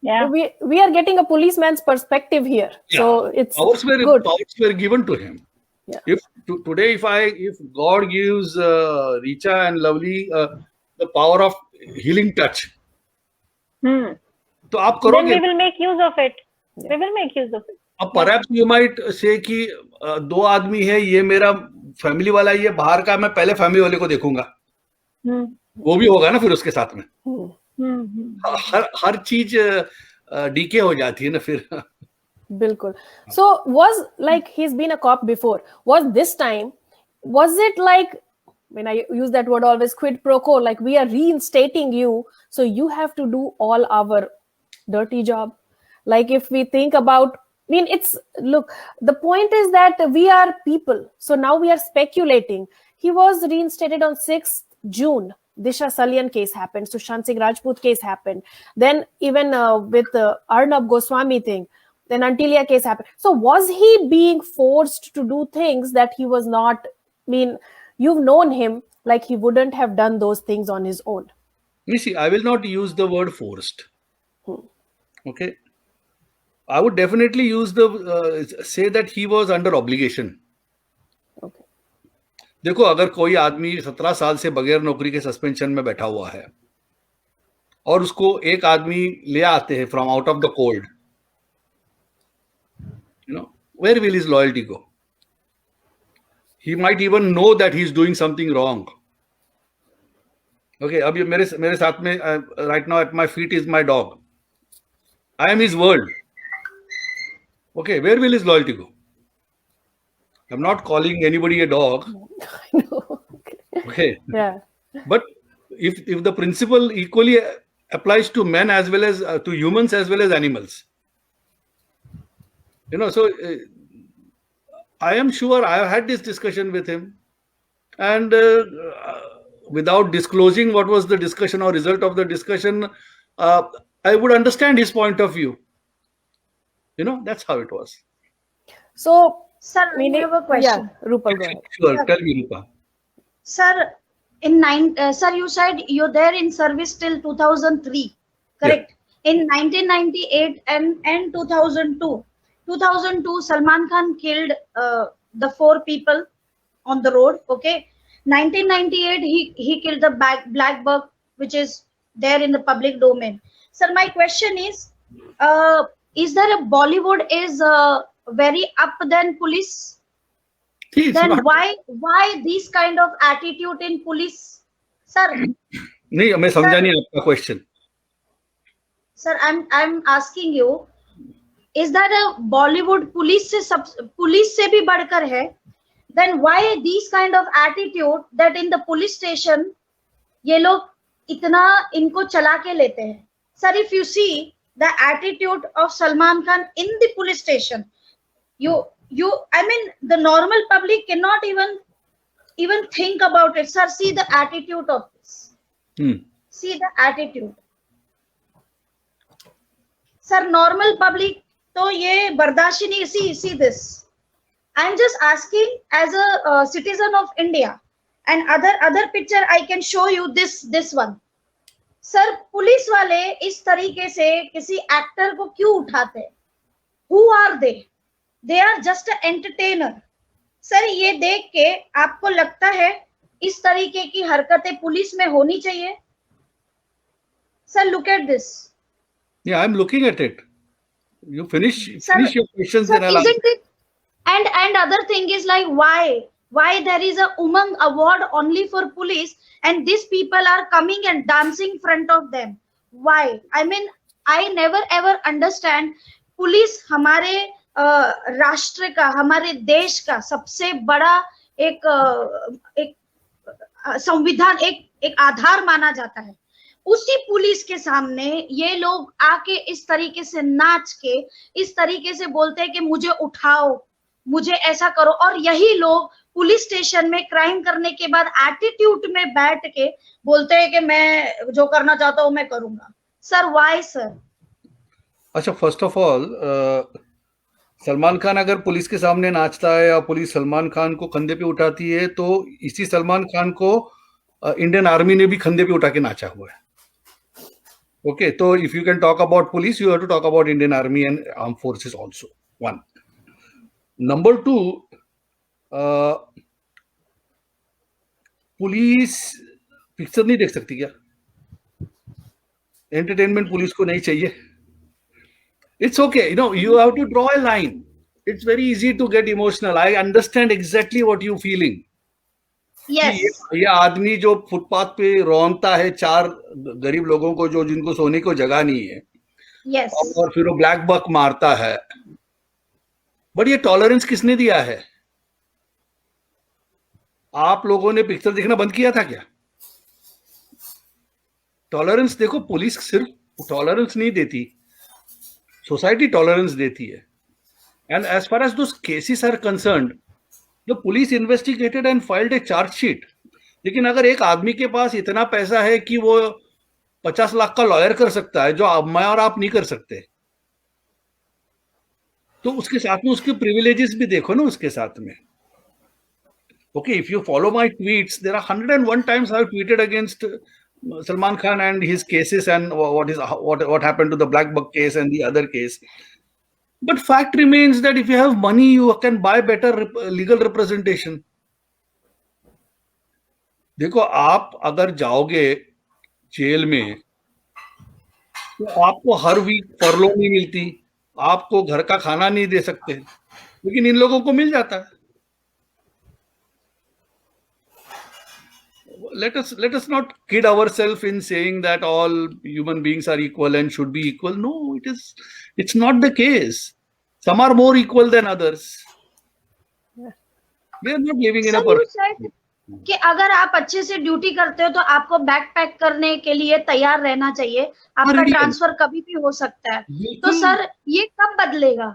Yeah. We are getting a policeman's perspective here. Yeah. So it's powers were given to him. Yeah. If today if God gives Richa and Lovely the power of healing touch, तो आप करोगे. Then we will make use of it. We will make use of it. अब perhaps you might say कि 2 आदमी है, ये मेरा family वाला, ये बाहर का, मैं पहले फैमिली वाले को देखूंगा. वो भी होगा ना फिर उसके साथ में. हर चीज डीके हो जाती है ना फिर. बिल्कुल. So was like he's been a cop before. Was this time, was it like, when I use that word always, quid pro quo, like we are reinstating you, so you have to do all our dirty job? Like if we think about, I mean, look, the point is that we are people. So now we are speculating. He was reinstated on 6th June. Disha Salyan case happened. Sushant Singh Rajput case happened. Then even with the Arnab Goswami thing, then Antilia case happened. So was he being forced to do things that he was not, I mean, you've known him, like he wouldn't have done those things on his own. You see, I will not use the word forced. Okay. I would definitely use say that he was under obligation. Okay. देखो, अगर कोई आदमी 17 साल से बगैर नौकरी के suspension में बैठा हुआ है और उसको एक आदमी ले आते हैं from out of the cold, where will his loyalty go? He might even know that he's doing something wrong. Okay, अब ये मेरे साथ में right now at my feet is my dog. I am his world. Okay, where will his loyalty go? I'm not calling anybody a dog. I know. Okay. Yeah. But if the principle equally applies to men as well as to humans as well as animals, so I am sure I have had this discussion with him, and without disclosing what was the discussion or result of the discussion, I would understand his point of view. That's how it was. So, sir, we have a question. Yeah, Rupal, go ahead. Sure, tell me, Rupa. Sir, sir, you said you're there in service till 2003, correct? Yeah. In 1998 and 2002. 2002, Salman Khan killed the 4 people on the road. Okay. 1998, he killed the black buck, which is there in the public domain. Sir, my question is there a Bollywood is very up than police? Then why this kind of attitude in police, sir? नहीं, मैं समझा नहीं आपका question. Sir, I'm asking you, is that a Bollywood police से भी बढ़कर है? Then why these kind of attitude that in the police station ये लोग इतना इनको चला के लेते हैं? Sir, if you see the attitude of Salman Khan in the police station, I mean, the normal public cannot even think about it. Sir, see the attitude of this. See the attitude. Sir, normal public तो ये बर्दाश्त नहीं. See this. I'm just asking as a citizen of India, and other picture I can show you this one. Sir, police वाले इस तरीके से किसी actor को क्यों उठाते हैं? Who are they? They are just an entertainer. Sir, ये देख के आपको लगता है इस तरीके की हरकतें पुलिस में होनी चाहिए? Sir, look at this. Yeah, I'm looking at it. You finish your questions, sir, and I'll isn't it? And other thing is like, why Why there is a Umang award only for police and these people are coming and dancing in front of them? Why? I mean, I never ever understand. Police हमारे राष्ट्र का, हमारे देश का सबसे बड़ा एक संविधान, एक आधार माना जाता है. उसी पुलिस के सामने ये लोग आके इस तरीके से नाच के, इस तरीके से बोलते हैं कि मुझे उठाओ, मुझे ऐसा करो, और यही लोग पुलिस स्टेशन में क्राइम करने के बाद एटीट्यूड में बैठ के बोलते हैं कि मैं जो करना चाहता हूं मैं करूंगा. Sir, why sir? अच्छा, first of all, Salman Khan अगर पुलिस के सामने नाचता है या पुलिस सलमान खान को कंधे पे उठाती है, तो इसी सलमान खान को इंडियन आर्मी ने भी कंधे पे उठा के नाचा हुआ है. ओके, तो if you can talk about police, you have to talk about Indian army and arm forces also. 1. Number 2, police picture नहीं देख सकती क्या? एंटरटेनमेंट पुलिस को नहीं चाहिए? It's okay, you have to draw a line. It's very easy to get emotional. I understand exactly what you're feeling. Yes. ये आदमी जो फुटपाथ पे रोनता है 4 गरीब लोगों को, जो जिनको सोने को जगह नहीं है, yes. और फिर वो ब्लैक बक मारता है. बट ये टॉलरेंस किसने दिया है? आप लोगों ने पिक्चर देखना बंद किया था क्या? टॉलरेंस देखो, पुलिस सिर्फ टॉलरेंस नहीं देती, सोसाइटी टॉलरेंस देती है. And as far as those cases are concerned, the police investigated and filed a chargesheet. लेकिन अगर एक आदमी के पास इतना पैसा है कि वो 50 लाख का लॉयर कर सकता है, जो मैं और आप नहीं कर सकते, तो उसके साथ में उसके प्रिविलेजेस भी देखो ना उसके साथ में. Okay, if you follow my tweets, there are 101 times I have tweeted against Salman Khan and his cases and what happened to the Black Buck case and the other case. But fact remains that if you have money, you can buy better legal representation. देखो, आप अगर जाओगे jail में तो आपको हर week फरलो नहीं मिलती, आपको घर का खाना नहीं दे सकते, लेकिन इन लोगों को मिल जाता है. Let us not kid ourselves in saying that all human beings are equal and should be equal. No, it's not the case. Some are more equal than others. We are not living in a perfect. कि अगर आप अच्छे से duty करते हो तो आपको back pack करने के लिए तैयार रहना चाहिए. आपका ट्रांसफर कभी भी हो सकता है. तो सर, ये कब बदलेगा?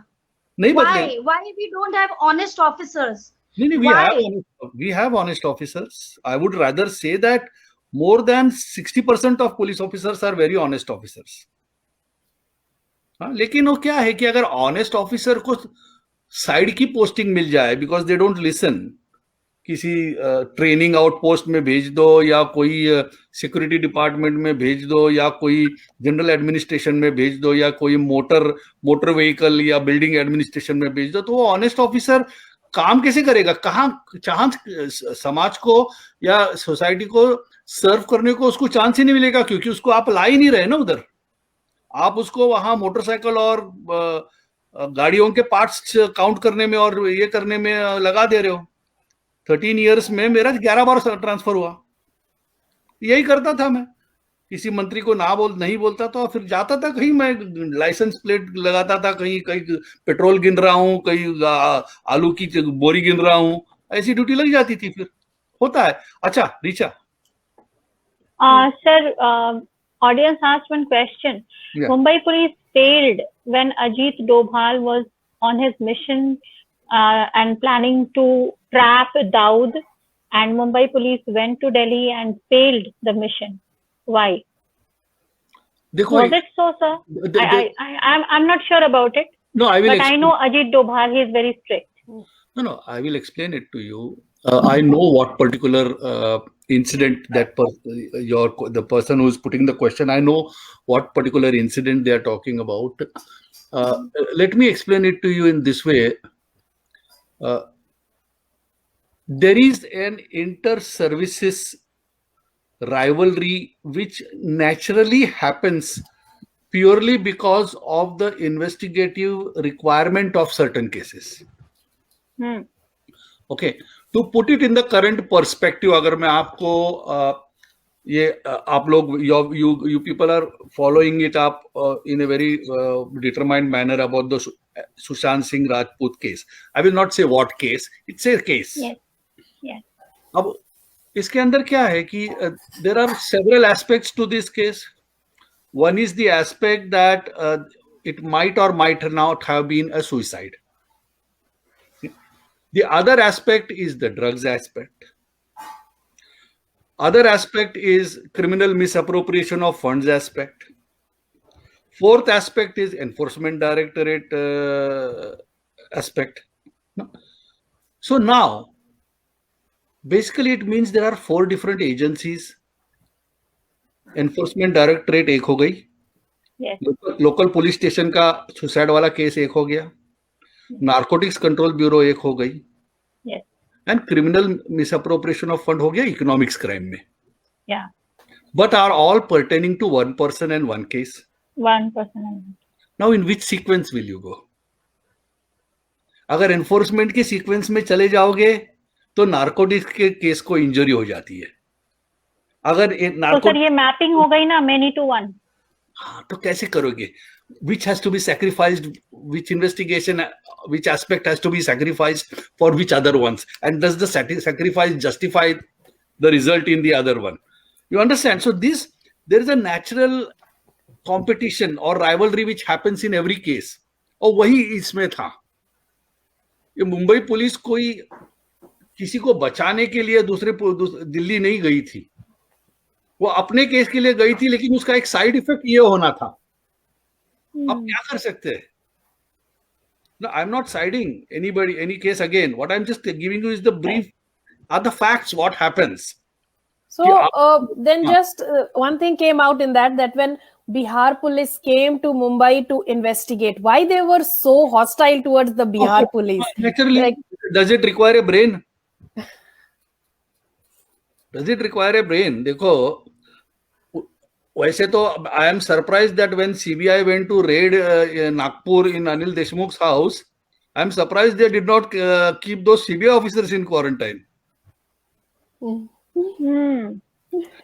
नहीं बदलेगा. Why we don't have honest officers? We have honest officers. I would rather say that more than 60% of police officers are very honest officers. लेकिन वो क्या है कि अगर honest officer को साइड की पोस्टिंग मिल जाए, because they don't listen, किसी ट्रेनिंग आउटपोस्ट में भेज दो, या कोई सिक्योरिटी डिपार्टमेंट में भेज दो, या कोई जनरल एडमिनिस्ट्रेशन में भेज दो, या कोई मोटर व्हीकल या बिल्डिंग एडमिनिस्ट्रेशन में भेज दो, तो वो ऑनेस्ट ऑफिसर काम कैसे करेगा? कहाँ समाज को या सोसाइटी को सर्व करने को उसको चांस ही नहीं मिलेगा, क्योंकि उसको आप ला ही नहीं रहे ना उधर. आप उसको वहां मोटरसाइकिल और गाड़ियों के पार्ट्स काउंट करने में और ये करने में लगा दे रहे हो. 13 years में मेरा 11 बार ट्रांसफर हुआ. यही करता था मैं. किसी मंत्री को नहीं बोलता था, फिर जाता था कहीं, मैं लाइसेंस प्लेट लगाता था, कहीं पेट्रोल गिन रहा हूँ, कहीं आलू की बोरी गिन रहा हूँ, ऐसी ड्यूटी लग जाती थी. फिर होता है. अच्छा Richa. Sir, audience asked one question. Yeah. Mumbai police failed when Ajit Dobhal was on his mission and planning to trap Daud, and Mumbai police went to Delhi and failed the mission. Why? Was it so, sir? I'm not sure about it. No, I will. But I know Ajit Dobhal, he is very strict. No, I will explain it to you. I know what particular incident that the person who is putting the question, I know what particular incident they are talking about. Let me explain it to you in this way. There is an inter-services rivalry which naturally happens purely because of the investigative requirement of certain cases. Okay, To put it in the current perspective, अगर मैं आपको ये आप लोग you people are following it up in a very determined manner about the Sushant Singh Rajput case. I will not say what case. It's a case. Yes. Yes. अब इसके अंदर क्या है कि there are several aspects to this case. One is the aspect that it might or might not have been a suicide. The other aspect is the drugs aspect. Other aspect is criminal misappropriation of funds aspect. Fourth aspect is enforcement directorate aspect. So now, basically it means there are 4 different agencies. Enforcement directorate एक हो गई. Yes. Local police station का suicide वाला case एक हो गया. Narcotics control bureau एक हो गई. Yes. And criminal misappropriation of fund हो गया इकोनॉमिक्स क्राइम में. Yeah. But are all pertaining to one person and one case. One person. Now in which sequence will you go? अगर enforcement के sequence में चले जाओगे तो नार्कोटिक्स के केस को इंजरी हो जाती है. अगर तो सर ये मैपिंग हो गई ना many to one. हाँ, तो कैसे करोगे? Which has to be sacrificed, which investigation, which aspect has to be sacrificed for which other ones, and does the sacrifice justify the result in the other one? You understand? So there is a natural competition or rivalry which happens in every case. और वही इसमें था. ये Mumbai police कोई किसी को बचाने के लिए दूसरे दिल्ली नहीं गई थी. वो अपने केस के लिए गई थी, लेकिन उसका एक साइड इफेक्ट ये होना था. अब क्या कर सकते हैं? No, I'm not siding anybody, any case again. What I'm just giving you is the brief, are the facts, what happens. So then just one thing came out in that when Bihar police came to Mumbai to investigate, why they were so hostile towards the Bihar police? Naturally, like, does it require a brain? Does it require a brain? देखो, वैसे तो I am surprised that when CBI went to raid Nagpur in Anil Deshmukh's house, I am surprised they did not keep those CBI officers in quarantine.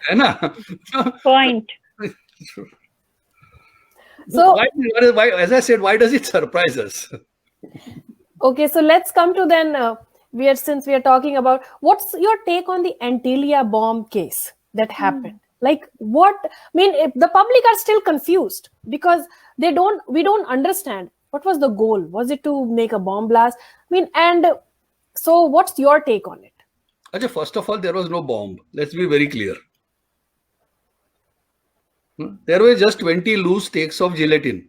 है ना? Point. So why, as I said, why does it surprise us? Okay, so let's come to then since we are talking about, what's your take on the Antilia bomb case that happened? Like if the public are still confused because we don't understand what was the goal. Was it to make a bomb blast? And so what's your take on it? Ajay, first of all, there was no bomb. Let's be very clear. There were just 20 loose stakes of gelatin,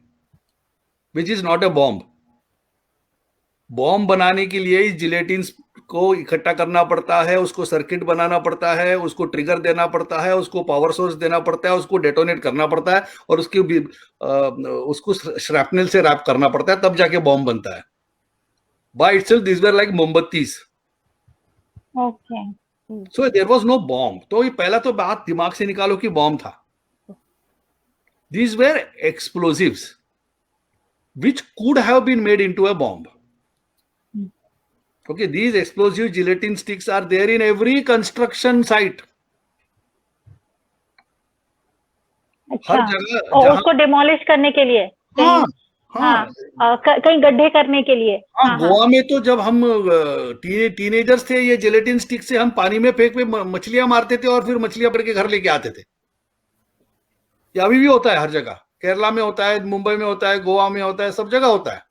which is not a bomb. Bomb बनाने के लिए इस जिलेटिन्स को इकट्ठा करना पड़ता है, उसको सर्किट बनाना पड़ता है, उसको ट्रिगर देना पड़ता है, उसको पावर सोर्स देना पड़ता है, उसको डेटोनेट करना पड़ता है और उसको श्रैपनेल से रैप करना पड़ता है, तब जाके बॉम्ब बनता है. By itself, these were like मोमबत्तीस. Okay. So there was no bomb. तो ये पहला तो बात दिमाग से निकालो कि बॉम्ब था. These were explosives which could have been made into a bomb. Okay, these explosive gelatin sticks are there in every construction site. अच्छा, और उसको डिमोलिश करने के लिए, कहीं गड्ढे करने के लिए. गोवा में तो जब हम टीनेजर्स थे, ये जेलेटिन स्टिक से हम पानी में फेंक पे मछलियां मारते थे और फिर मछलियां पकड़ के घर लेके आते थे. ये अभी भी होता है हर जगह. केरला में होता है, मुंबई में होता है, गोवा में होता है, सब जगह होता है.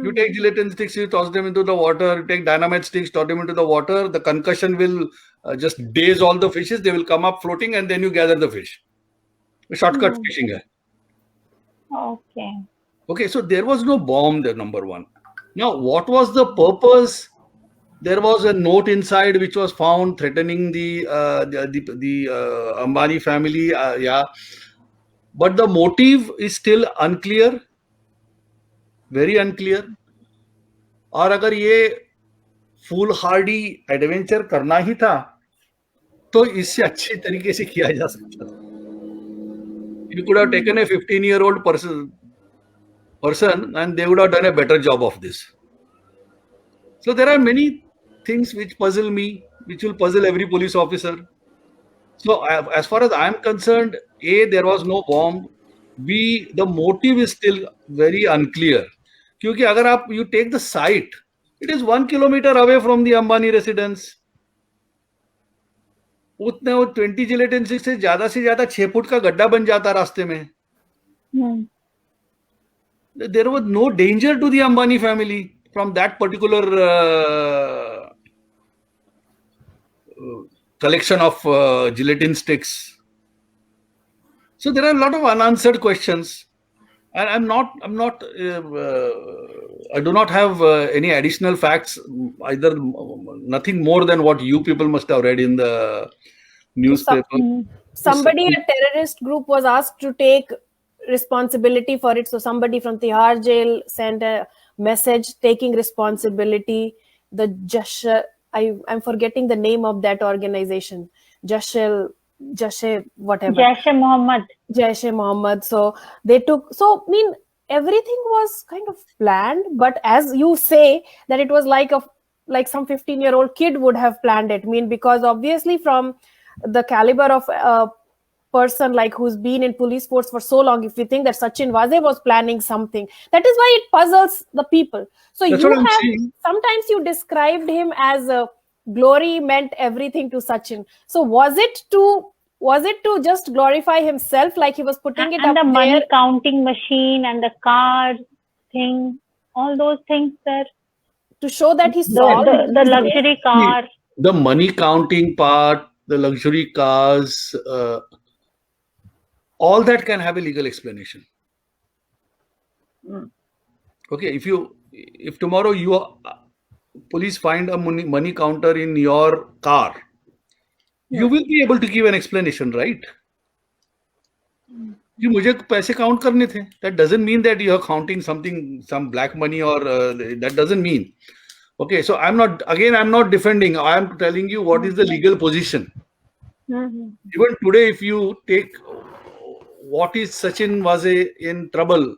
You take gelatin sticks, you toss them into the water. You take dynamite sticks, toss them into the water. The concussion will just daze all the fishes. They will come up floating, and then you gather the fish. Shortcut fishing hai. Okay. Okay, so there was no bomb there, number one. Now, what was the purpose? There was a note inside which was found threatening the Ambani family. Yeah, but the motive is still unclear. Very unclear. और अगर ये full Hardy adventure करना ही था तो इससे अच्छे तरीके से किया जा सकता था. You could have taken a 15-year-old person and they would have done a better job of this. So there are many things which puzzle me, which will puzzle every police officer. So as far as I am concerned, A, there was no bomb. B, the motive is still very unclear. क्योंकि अगर आप you take the site, it is 1 kilometer away from the Ambani residence. उतने वो 20 gelatin से ज्यादा 6 foot का गड्ढा बन जाता रास्ते में. There was no danger to the Ambani family from that particular collection of gelatin sticks. So there are a lot of unanswered questions, and I do not have any additional facts, either nothing more than what you people must have read in the newspaper. Somebody, a terrorist group, was asked to take responsibility for it. So somebody from Tihar jail sent a message taking responsibility. The I'm forgetting the name of that organization. Whatever. Jaish-e-Mohammed. So they took, everything was kind of planned, but as you say that it was like some 15-year-old kid would have planned it. Because obviously from the caliber of a person like who's been in police force for so long, if you think that Sachin Waze was planning something, that is why it puzzles the people. So sometimes you described him as glory meant everything to Sachin. So was it to just glorify himself, like he was putting it and up the there? Money counting machine and the car thing, all those things, sir. To show that he saw the luxury car. The money counting part, the luxury cars, all that can have a legal explanation. Okay, if tomorrow police find a money counter in your car, you will be able to give an explanation, right? मुझे पैसे count करने थे. That doesn't mean that you are counting some black money, or that doesn't mean. Okay, so I'm not defending. I am telling you what is the legal position. Even today, if you take what is Sachin Waze in trouble,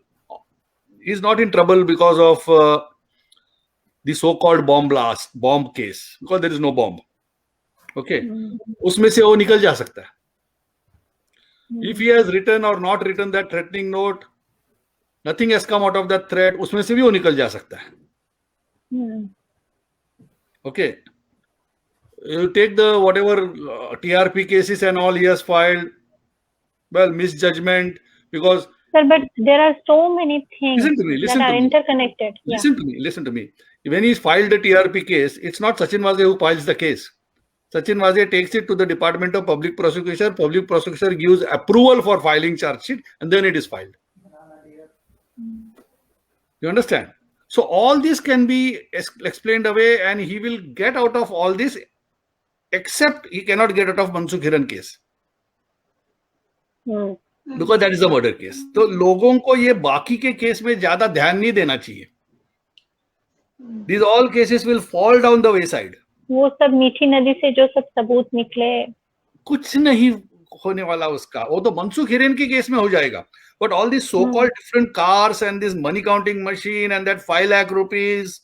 he's not in trouble because of the so-called bomb case, because there is no bomb. Okay, उसमें से वो निकल जा सकता है. If he has written or not written that threatening note, nothing has come out of that threat, उसमें से भी वो निकल जा सकता है. Okay, you take the whatever TRP cases and all he has filed, well, misjudgment, because sir, but there are so many things that are interconnected. Listen to me. When he filed the TRP case, it's not Sachin Waze who files the case. Sachin Waze takes it to the Department of Public Prosecution. Public Prosecutor gives approval for filing charge sheet, and then it is filed. You understand? So all this can be explained away, and he will get out of all this, except he cannot get out of Mansukh Hiran case. Because that is a murder case. तो लोगों को ये बाकी के case में ज्यादा ध्यान नहीं देना चाहिए. These all cases will fall down the wayside. वो सब मीठी नदी से जो सब सबूत निकले, कुछ नहीं होने वाला उसका. वो तो मनसुख हिरेन के केस में हो जाएगा. But all these so-called different cars and this money counting machine and that 5 lakh rupees,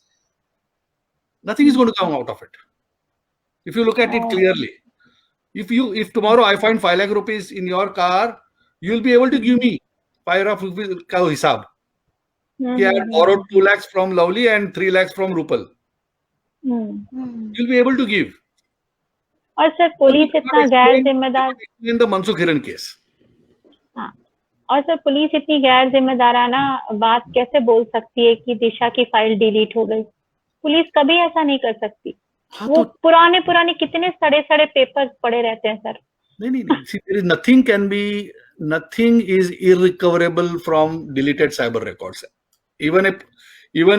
nothing is going to come out of it. If you look at it clearly, if tomorrow I find 5 lakh rupees in your car, you will be able to give me 5 lakh rupees ka hisab. I had borrowed 2 lakhs from Lovely and 3 lakhs from Rupal. You'll be able to give. और sir police इतना गैर जिम्मेदार in the Mansukh Hiran case. हाँ, और sir police इतनी गैर जिम्मेदाराना बात कैसे बोल सकती है कि दिशा की फाइल डिलीट हो गई? पुलिस कभी ऐसा नहीं कर सकती. वो पुराने कितने सड़े पेपर्स पड़े रहते हैं सर. नहीं. See, there is nothing is irrecoverable from deleted cyber records. Even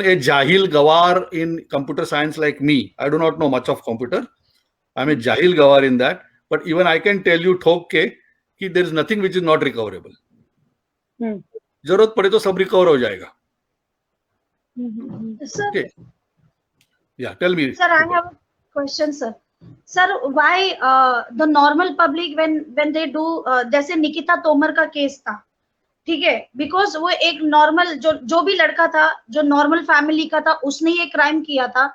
a jahil gawar in computer science like me, I do not know much of computer. I'm a jahil gawar in that, but even I can tell you ठोक के कि there is nothing which is not recoverable. जरूरत पड़े तो सब recover हो जाएगा. Okay. Yeah, tell me. Sir, I have a question, sir. Sir, why the normal public when they do जैसे निकिता तोमर का केस था, ठीक है, बिकॉज वो एक नॉर्मल जो भी लड़का था जो नॉर्मल फैमिली का था, उसने ये क्राइम किया था,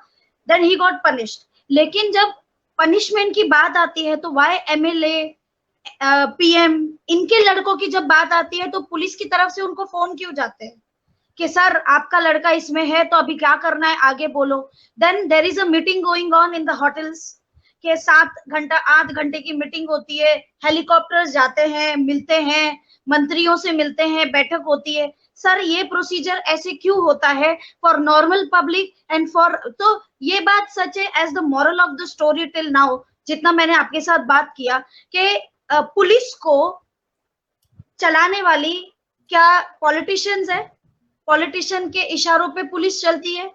देन ही गॉट पनिश्ड. लेकिन जब पनिशमेंट की बात आती है तो वाई MLA PM इनके लड़कों की जब बात आती है तो पुलिस की तरफ से उनको फोन क्यों जाते हैं कि सर आपका लड़का इसमें है तो अभी क्या करना है आगे बोलो. Then there is a meeting going on in the hotels के 8 घंटे की मीटिंग होती है, हेलीकॉप्टर्स जाते हैं, मिलते हैं, मंत्रियों से मिलते हैं, बैठक होती है. सर ये प्रोसीजर ऐसे क्यों होता है for normal public and for, तो ये बात सच है as the moral of the story till now जितना मैंने आपके साथ बात किया कि पुलिस को चलाने वाली क्या पॉलिटिशियंस है, पॉलिटिशियन के इशारों पे पुलिस चलती है,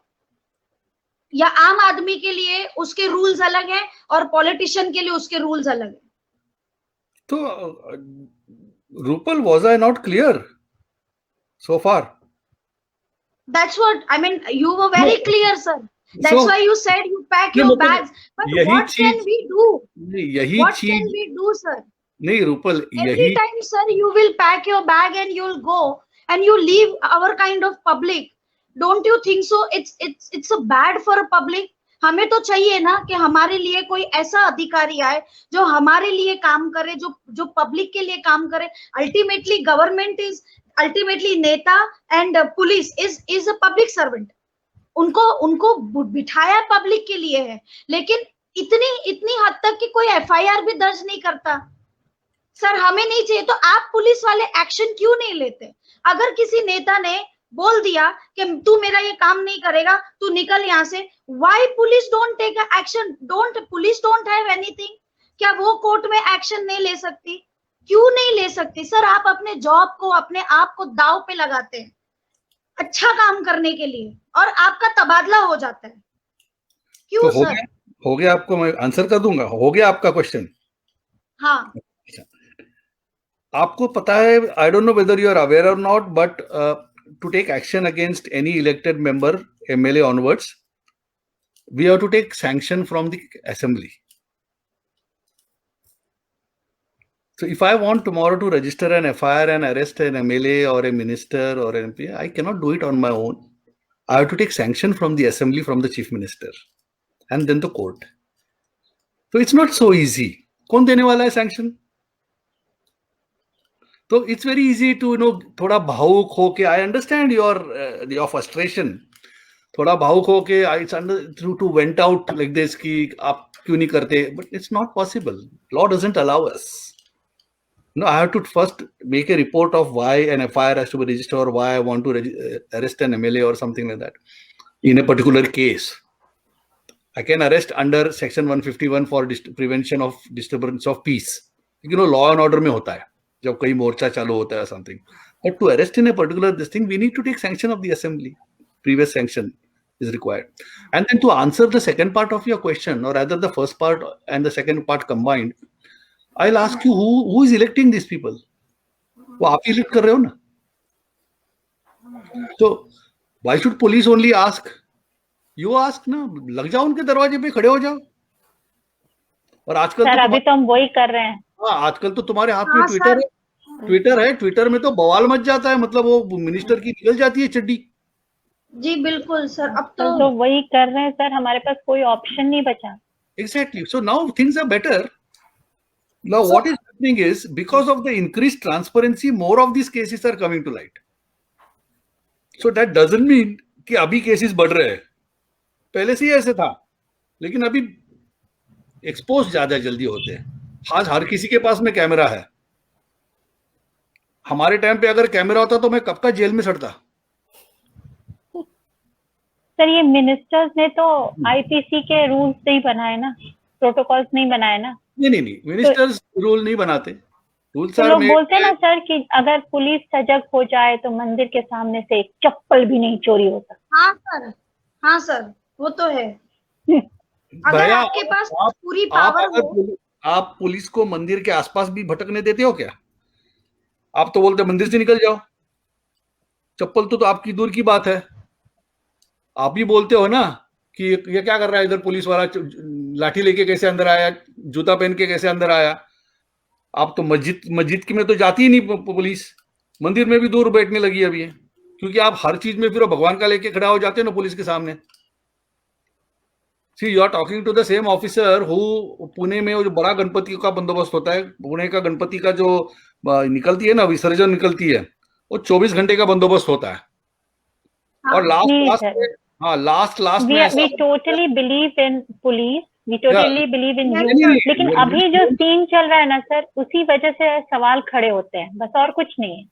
या आम आदमी के लिए उसके रूल्स अलग हैं और पॉलिटिशियन के लिए उसके रूल्स अलग हैं. तो Rupal, was I not clear so far? That's what I mean. You were very clear, sir. That's why you said you pack your bags. But what can we do? What can we do, sir? नहीं Rupal, every time, sir, you will pack your bag and you'll go and you leave our kind of public. Don't you think so? It's a bad for a public. हमें तो चाहिए ना कि हमारे लिए कोई ऐसा अधिकारी आए जो हमारे लिए काम करे, जो पब्लिक के लिए काम करे. अल्टीमेटली गवर्नमेंट इज, अल्टीमेटली नेता and police is a public servant. उनको बिठाया पब्लिक के लिए है, लेकिन इतनी हद तक कि कोई FIR भी दर्ज नहीं करता. सर हमें नहीं चाहिए. तो आप पुलिस वाले एक्शन क्यों नहीं लेते? अगर किसी नेता ने बोल दिया कि तू मेरा ये काम नहीं करेगा, तू निकल यहाँ से, why police don't take action? Police don't have anything? क्या वो कोर्ट में एक्शन नहीं ले सकती? क्यों नहीं ले सकती? सर आप अपने जॉब को, अपने आप को दाव पे लगाते हैं अच्छा काम करने के लिए और आपका तबादला हो जाता है. क्यों तो सर? हो गया आपको, मैं आंसर कर दूंगा. हो गया आपका क्वेश्चन? हाँ. आपको पता है, I don't know whether you are aware और not, but to take action against any elected member, MLA onwards, we have to take sanction from the assembly. So if I want tomorrow to register an FIR and arrest an MLA or a minister or an MP, I cannot do it on my own. I have to take sanction from the assembly, from the chief minister, and then the court. So it's not so easy. कौन देने वाला है sanction? तो it's very easy to थोड़ा भावुक हो के, I understand your frustration, थोड़ा भावुक हो के it's under to vent out like this कि आप क्यों नहीं करते, but it's not possible. Law doesn't allow us. No, I have to first make a report of why an FIR has to be registered और why I want to arrest an MLA और something like that in a particular case. I can arrest under section 151 for prevention of disturbance of peace. Law and order में होता है जब कहीं मोर्चा चालू होता है something. But to arrest in a particular this thing we need to take sanction of the assembly. Previous sanction is required. And then to answer the second part of your question, or rather the first part and the second part combined, I'll ask you who is electing these people? वो आप ही elect कर रहे हो ना. So why should police only ask? You ask ना, लग जाओ उनके दरवाजे पे, खड़े हो जाओ. और आजकल सर अभी तो हम वही कर रहे हैं. हाँ, आजकल तो तुम्हारे हाथ में ट्विटर है. ट्विटर में तो बवाल मच जाता है, मतलब वो मिनिस्टर की निकल जाती है चड्डी. जी बिल्कुल सर. अब तो वही कर रहे हैं सर, हमारे पास कोई ऑप्शन नहीं बचा. Exactly. So now things are better. Now what is happening is, because of the increased transparency, more of these cases are coming to light. So that doesn't mean कि अभी केसेस बढ़ रहे हैं. पहले से ही ऐसे था, लेकिन अभी एक्सपोज ज्यादा जल्दी होते हैं. आज हर किसी के पास में कैमरा है. हमारे टाइम पे अगर कैमरा होता तो मैं कब का जेल में सड़ता. सर ये मिनिस्टर्स ने तो IPC के रूल्स नहीं बनाए ना, प्रोटोकॉल्स नहीं बनाए ना. नहीं, मिनिस्टर्स रूल नहीं बनाते. रूल्स लोग बोलते हैं ना सर कि अगर पुलिस सजग हो जाए तो मंदिर के सामने से एक चप्पल भी नहीं चोरी होता. हाँ सर वो तो है. अगर आपके पास पूरी पावर हो, आप पुलिस को मंदिर के आसपास भी भटकने देते हो क्या? आप तो बोलते मंदिर से निकल जाओ. चप्पल तो आपकी दूर की बात है. आप भी बोलते हो ना कि ये क्या कर रहा है इधर, पुलिस वाला लाठी लेके कैसे अंदर आया, जूता पहन के कैसे अंदर आया. आप तो मस्जिद की में तो जाती ही नहीं पुलिस. मंदिर में भी दूर बैठने लगी अभी है, क्योंकि आप हर चीज में फिर भगवान का लेके खड़ा हो जाते हो ना पुलिस के सामने. See, you are talking to the same officer who Pune में वो जो बड़ा गणपति का बंदोबस्त होता है, पुणे का गणपति का जो निकलती है ना, विसर्जन निकलती है, वो 24 घंटे का बंदोबस्त होता है. और लास्ट में we totally believe in police, we totally believe in you. लेकिन अभी जो सीन चल रहा है ना सर, उसी वजह से सवाल खड़े होते हैं, बस और कुछ नहीं है.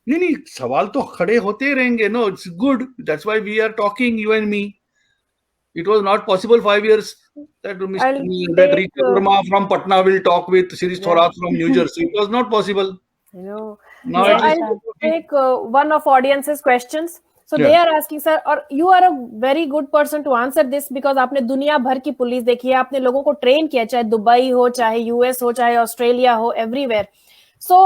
नहीं, सवाल तो खड़े होते ही रहेंगे. No, it's good. That's why we are talking, you and me. It was not possible 5 years that Richa Verma from Patna will talk with Shirish Thorat from New Jersey. It was not possible. No. Now I'll take one of audience's questions. So they are asking, sir, or you are a very good person to answer this because आपने दुनिया भर की police देखी है, आपने लोगों को train किया, चाहे दुबई हो, चाहे यूएस हो, चाहे ऑस्ट्रेलिया हो, एवरीवेयर. So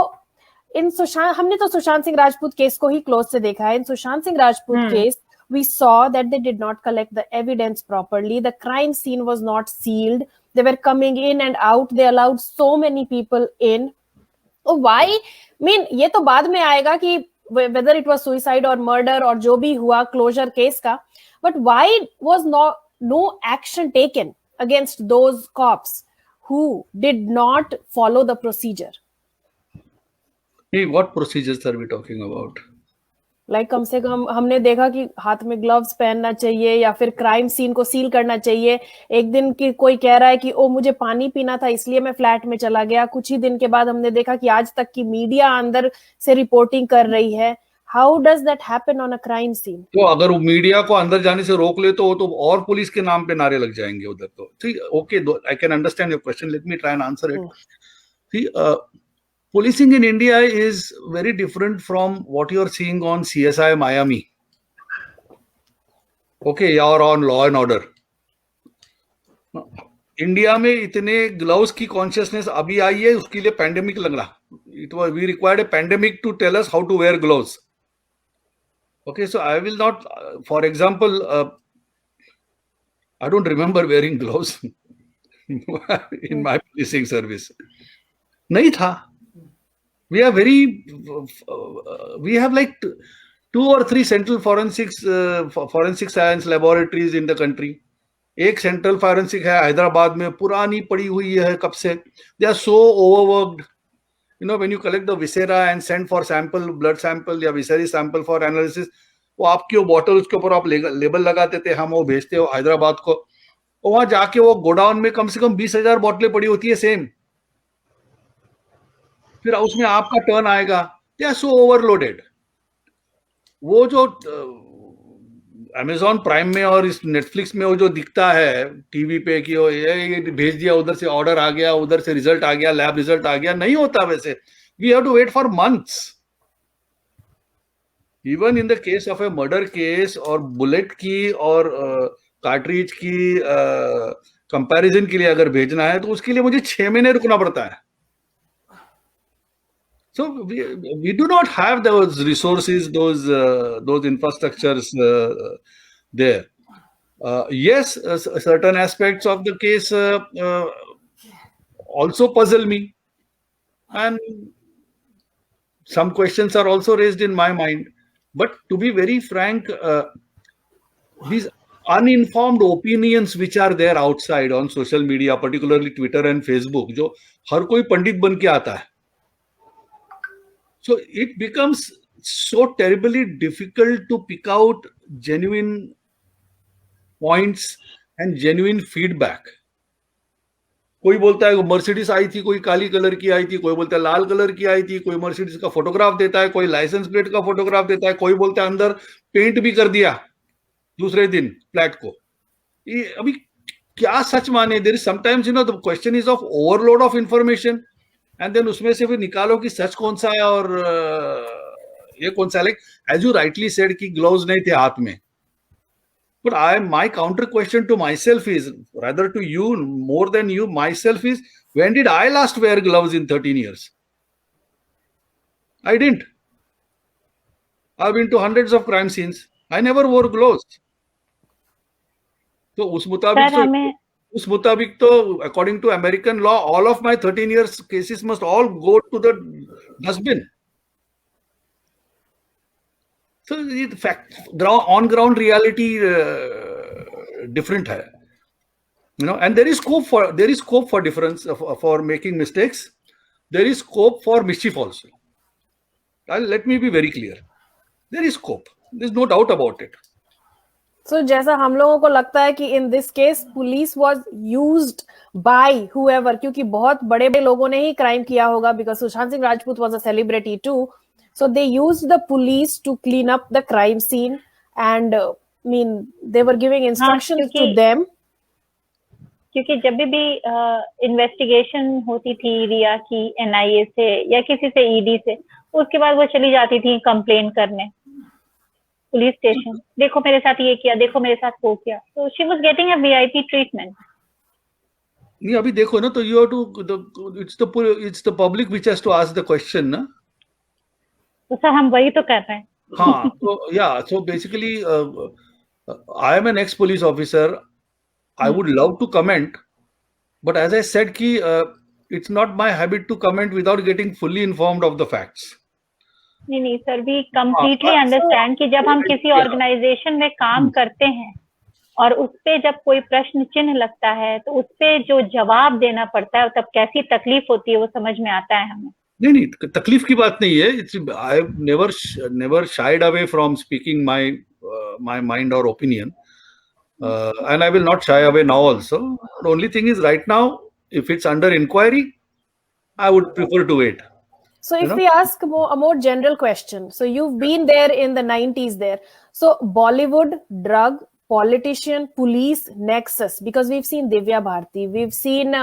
इन हमने तो सुशांत सिंह राजपूत केस को ही क्लोज से देखा है. In Sushant Singh Rajput case we saw that they did not collect the evidence properly. The crime scene was not sealed. They were coming in and out. They allowed so many people in. So why? I mean, ये तो बाद में आएगा कि whether it was suicide or murder or जो भी हुआ closure case का. But why was no action taken against those cops who did not follow the procedure? Hey, what procedures are we talking about? Like कम से कम हमने देखा कि हाथ में ग्लव्स पहनना चाहिए या फिर क्राइम सीन को सील करना चाहिए. एक दिन की कोई कह रहा है कि ओ मुझे पानी पीना था इसलिए मैं फ्लैट में चला गया. कुछ ही दिन के बाद हमने देखा कि आज तक की मीडिया अंदर से रिपोर्टिंग कर रही है. How does that happen on a crime scene? तो अगर मीडिया को अंदर जाने से रोक ले तो और पुलिस के नाम पे नारे लग जाएंगे उधर. तो ठीक, okay, I can understand your question. Let me try and answer it. Policing in India is very different from what you are seeing on CSI Miami. Okay, or on Law and Order. India में इतने gloves की consciousness अभी आई है, उसके लिए pandemic लग रहा. It was we required a pandemic to tell us how to wear gloves. Okay, so I will not, for example, I don't remember wearing gloves in my policing service. नहीं था. We have like 2 or 3 central forensic science laboratories in the country. एक central forensic है हैदराबाद में, पुरानी पड़ी हुई है कब से. They are so overworked. You know, when you collect the viscera and send for sample, blood sample या viscera sample for analysis, वो आपकी वो बॉटल, उसके ऊपर आप लेबल लगाते थे, हम वो भेजते हो हैदराबाद को. वहां जाके वो गोडाउन में कम से कम 20,000 बोतलें पड़ी होती है सेम. फिर उसमें आपका टर्न आएगा. They are so overloaded. वो जो अमेजॉन प्राइम में और इस नेटफ्लिक्स में वो जो दिखता है टीवी पे कि ये भेज दिया, उधर से ऑर्डर आ गया, उधर से रिजल्ट आ गया, लैब रिजल्ट आ गया, नहीं होता वैसे. We have to wait for months. Even in the case of a murder case और बुलेट की और कार्ट्रिज की कंपैरिजन के लिए अगर भेजना है तो उसके लिए मुझे 6 महीने रुकना पड़ता है. So we do not have those resources, those infrastructures there. Yes, certain aspects of the case also puzzle me, and some questions are also raised in my mind. But to be very frank, these uninformed opinions which are there outside on social media, particularly Twitter and Facebook, जो हर कोई पंडित बन के आता है. So it becomes so terribly difficult to pick out genuine points and genuine feedback. कोई बोलता है Mercedes I थी, कोई काली कलर की आई थी, कोई बोलता है लाल कलर की आई थी, कोई मर्सिडीज का फोटोग्राफ देता है, कोई लाइसेंस प्लेट का फोटोग्राफ देता है, कोई बोलता है अंदर पेंट भी कर दिया दूसरे दिन फ्लैट को. ये अभी क्या सच माने? There is sometimes, you know, the question is of overload of information. And then उसमें से फिर निकालो कि सच कौन सा है और ये कौन सा. Like as you rightly said कि ग्लोव्स नहीं थे हाथ में. But my counter question to myself is, rather to you more than you, myself is, when did I last wear gloves in 13 years? I didn't. I've been to hundreds of crime scenes. I never wore gloves. तो उस मुताबिक तो according to American law, all of my 13 years cases must all go to the dustbin. So the fact, on ground reality different है. And there is scope for difference, for making mistakes. There is scope for mischief also. Let me be very clear. There is scope. There's no doubt about it. So जैसा हम लोगों को लगता है कि in this case police was used by whoever, क्योंकि बहुत बड़े लोगों ने ही crime किया होगा, because Sushant Singh Rajput was a celebrity too. So they used the police to clean up the crime scene, and they were giving instructions to them. क्योंकि जब भी इन्वेस्टिगेशन होती थी रिया की NIA से या किसी से ED से, उसके बाद वो चली जाती थी कंप्लेन करने पुलिस स्टेशन, देखो मेरे साथ ये किया, देखो मेरे साथ वो किया. तो she was getting a VIP treatment. नहीं, अभी देखो ना, तो you have to, it's the public which has to ask the question ना. तो सर हम वही तो कर रहे हैं. हाँ, तो yeah, so basically I am an ex police officer. I would love to comment, but as I said, it's not my habit to comment without getting fully informed of the facts. नहीं sir, we completely understand कि जब हम किसी organisation में काम करते हैं और उस पे जब कोई प्रश्न चिन्ह लगता है तो उस पे जो जवाब देना पड़ता है तब कैसी तकलीफ होती है वो समझ में आता है हमें. नहीं, तकलीफ की बात नहीं है. I have never shied away from speaking my mind or opinion. And I will not shy away now also. The only thing is, right now, if it's under inquiry, I would prefer to wait. So if we ask a more general question, so you've been there in the 90s there. So Bollywood, drug, politician, police, nexus, because we've seen Divya Bharti, we've seen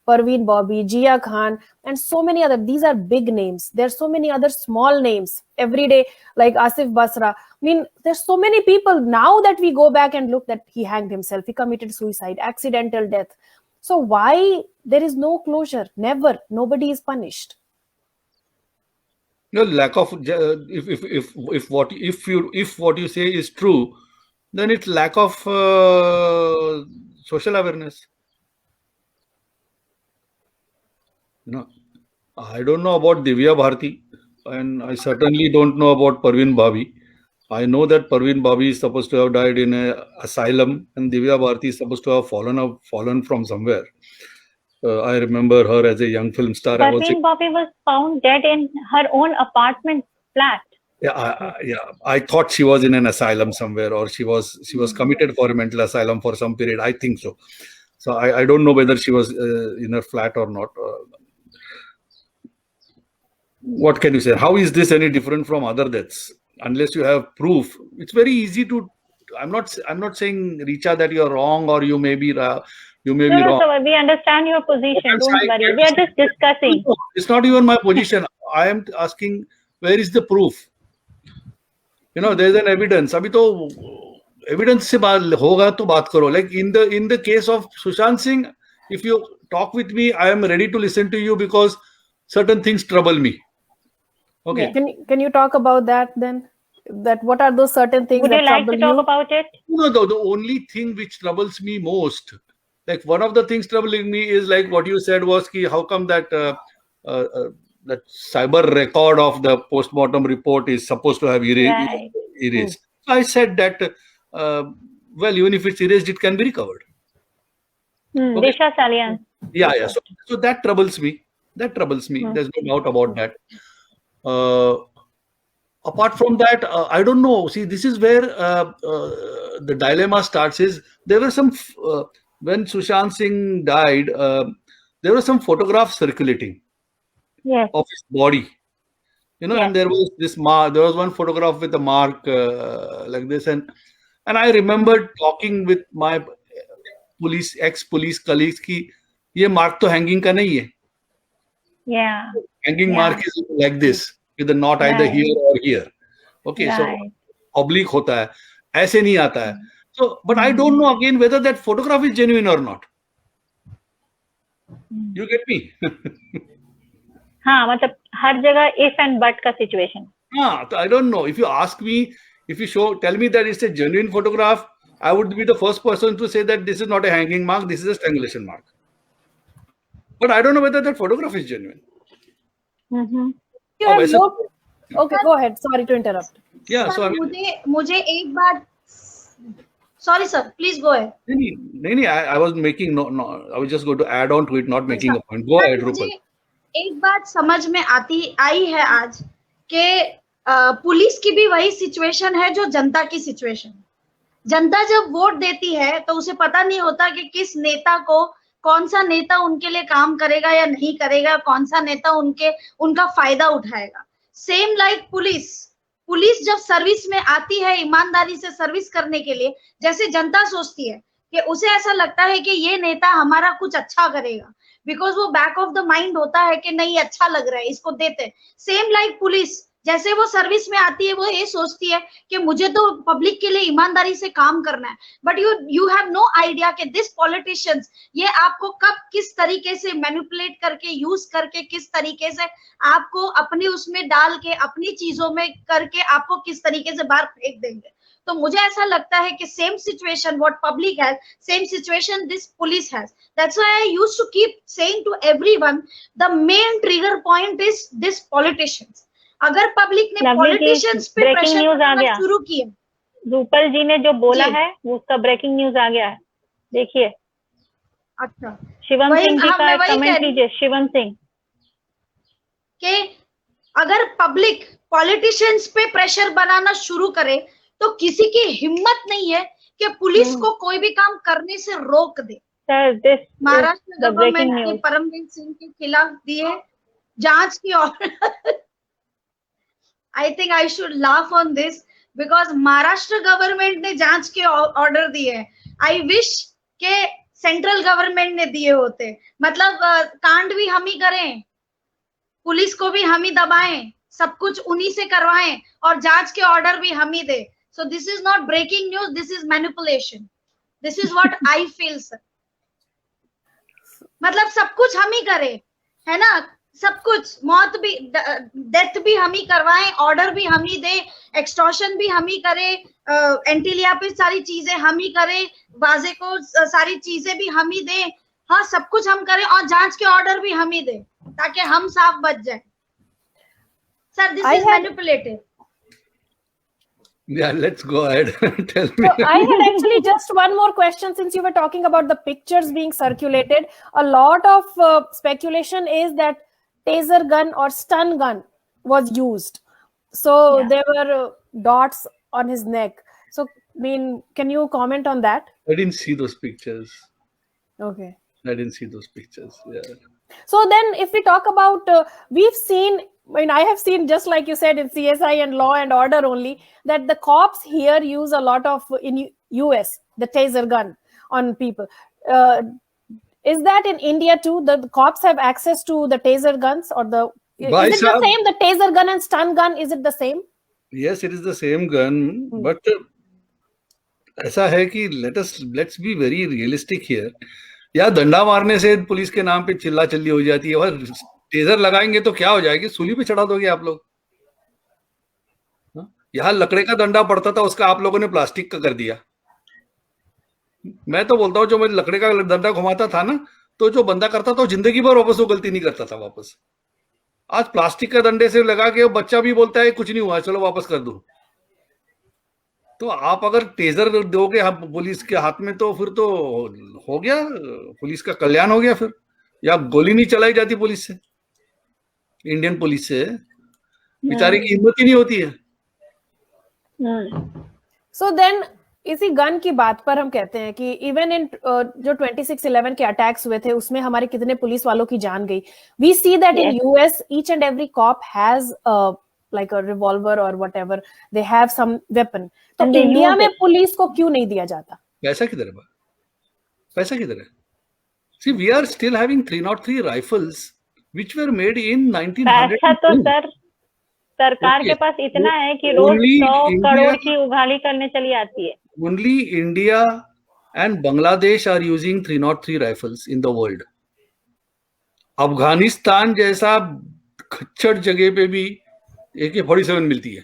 Parveen Bobby, Jia Khan, and so many other. These are big names. There's so many other small names every day, like Asif Basra. There's so many people now that we go back and look that he hanged himself, he committed suicide, accidental death. So why there is no closure? Never. Nobody is punished. No, lack of, if what you say is true, then it's lack of social awareness. I don't know about Divya Bharti, and I certainly don't know about Parveen Bobby. I know that Parveen Bobby is supposed to have died in an asylum, and Divya Bharti is supposed to have fallen from somewhere. I remember her as a young film star. Parveen Bobby was found dead in her own apartment flat. Yeah, I thought she was in an asylum somewhere, or she was committed for a mental asylum for some period. I think so. So I don't know whether she was in her flat or not. What can you say? How is this any different from other deaths? Unless you have proof, it's very easy to. I'm not saying, Richa, that you're wrong or you may be wrong. No, so we understand your position. Don't worry. We are just discussing. No, it's not even my position. I am asking, where is the proof? There's an evidence. Abhi to evidence se hoga to baat karo. Like in the case of Sushant Singh, if you talk with me, I am ready to listen to you because certain things trouble me. Okay. Can you talk about that then? That what are those certain things that trouble you? Would you like to talk about it? No, the only thing which troubles me most, like one of the things troubling me is like what you said was ki how come that that cyber record of the post-mortem report is supposed to have erased. I said that well, even if it's erased, it can be recovered. Okay. Disha Salian. Yeah. So that troubles me. There's no doubt about that. Apart from that, I don't know. See, this is where the dilemma starts. Is there were some when Sushant Singh died, there were some photographs circulating of his body, and there was this mark. There was one photograph with a mark like this, and I remember talking with my ex-police colleagues ki ye mark to hanging ka nahi hai. Yeah. Hanging mark is like this, with the knot either here or here. Okay, so oblique hota hai, aise nahi aata hai. So, but I don't know again whether that photograph is genuine or not. You get me? हाँ, मतलब हर जगह if and but का situation. हाँ, I don't know. If you ask me, tell me that it's a genuine photograph, I would be the first person to say that this is not a hanging mark, this is a strangulation mark. But I don't know whether that photograph is genuine. Okay, go ahead. Sorry to interrupt. Yeah, so I mean, मुझे एक बात Sorry, sir. Please go ahead. नहीं, I was making I was just going to add on to it, not making a point. Go ahead, Rupal. एक बात समझ में आई है आज कि पुलिस की भी वही सिचुएशन है जो जनता की सिचुएशन। जनता जब वोट देती है तो उसे पता नहीं होता कि किस नेता को, कौन सा नेता उनके लिए काम करेगा या नहीं करेगा, कौन सा नेता उनका फायदा उठाएगा। सेम लाइक पुलिस जब सर्विस में आती है ईमानदारी से सर्विस करने के लिए, जैसे जनता सोचती है कि उसे ऐसा लगता है कि ये नेता हमारा कुछ अच्छा करेगा, बिकॉज वो बैक ऑफ द माइंड होता है कि नहीं अच्छा लग रहा है इसको देते। सेम लाइक पुलिस जैसे वो सर्विस में आती है वो ये सोचती है कि मुझे तो पब्लिक के लिए ईमानदारी से काम करना है, but you have no idea कि दिस पॉलिटिशियंस ये आपको कब किस तरीके से मैनिपुलेट करके, यूज करके, किस तरीके से आपको अपनी उसमें डाल के, अपनी चीजों में करके आपको किस तरीके से बाहर फेंक देंगे। तो मुझे ऐसा लगता है कि same situation what public has, same situation this police has. That's why I used to keep saying to everyone the main trigger point is this politicians. अगर पब्लिक ने पॉलिटिशियंस पे प्रेशर करना शुरू किया, रूपल जी ने जो बोला है वो उसका ब्रेकिंग न्यूज आ गया है, देखिए। अच्छा, शिवम सिंह जी का कमेंट कीजिए। शिवम सिंह के अगर पब्लिक पॉलिटिशियंस पे प्रेशर बनाना शुरू करे तो किसी की हिम्मत नहीं है कि पुलिस को कोई भी काम करने से रोक दे। महाराष्ट्र गवर्नमेंट ने परमवीर सिंह के खिलाफ दिए जांच की order. I think I should laugh on this because Maharashtra government ने जांच के ऑर्डर दिए हैं। I wish के सेंट्रल गवर्नमेंट ने दिए होते, मतलब कांड भी हम ही करें, पुलिस को भी हम ही दबाएं, सब कुछ उन्हीं से करवाएं और जांच के ऑर्डर भी हम ही दे। So this is not breaking news, this is manipulation. This is what I feel, sir. मतलब सब कुछ हम ही करें, है ना, सब कुछ, मौत भी, डेथ भी हम ही करवाएं, ऑर्डर भी हम ही दे, एक्सटॉर्शन भी हम ही करें, एंटीलिया पे सारी चीजें हम ही करें, वाजे को सारी चीजें भी हम ही दें, हाँ सब कुछ हम करें और जांच के ऑर्डर भी हम ही दें ताकि हम साफ बच जाए। Sir this is manipulative. Yeah, let's go ahead. Tell me. So I had actually just one more question, since you were talking about the pictures being circulated. A lot of speculation is that taser gun or stun gun was used. So there were dots on his neck. So, I mean, can you comment on that? I didn't see those pictures. Okay. I didn't see those pictures. Yeah. So then if we talk about, we've seen, I mean, I have seen, just like you said, in CSI and Law and Order only, that the cops here use a lot of, in US, the taser gun on people. Is that in India too? The cops have access to the taser guns, or the is it the same? The taser gun and stun gun, is it the same? Yes, it is the same gun, but ऐसा है कि let's be very realistic here. या डंडा मारने से police के नाम पे चिल्ला चिल्ली हो जाती है, और टेजर लगाएंगे तो क्या हो जाएगी, सूली पे चढ़ा दोगे आप लोग। यहाँ लकड़े का डंडा पड़ता था, उसका आप लोगों ने प्लास्टिक का कर दिया। मैं तो बोलता हूँ जो मैं लकड़े का डंडा घुमाता था ना, तो जो बंदा करता था वो जिंदगी भर वापस वो गलती नहीं करता था वापस। आज प्लास्टिक का डंडे से लगा के बच्चा भी बोलता है कुछ नहीं हुआ, चलो वापस कर दो। तो आप अगर टेजर दोगे पुलिस के हाथ में तो फिर तो हो गया, पुलिस का कल्याण हो गया। फिर या गोली नहीं चलाई जाती पुलिस से, इंडियन पुलिस से, बेचारे की हिम्मत ही नहीं होती है। सो देन इसी गन की बात पर हम कहते हैं कि इवन इन जो 26/11 के अटैक्स हुए थे उसमें हमारे कितने पुलिस वालों की जान गई। We see that in US each and every cop has like a revolver or whatever, they have some weapon. तो इंडिया में पुलिस को क्यों नहीं दिया जाता? पैसा किधर है? पैसा किधर है? See, we are still having 303 rifles which were made in 1900. पैसा तो सर सरकार के पास इतना है कि रोज 100 करोड़ की उघाली करने चली आती है। Only India and Bangladesh are using 303 rifles in the world. Afghanistan जैसा खच्चर जगह पे भी AK-47 मिलती है।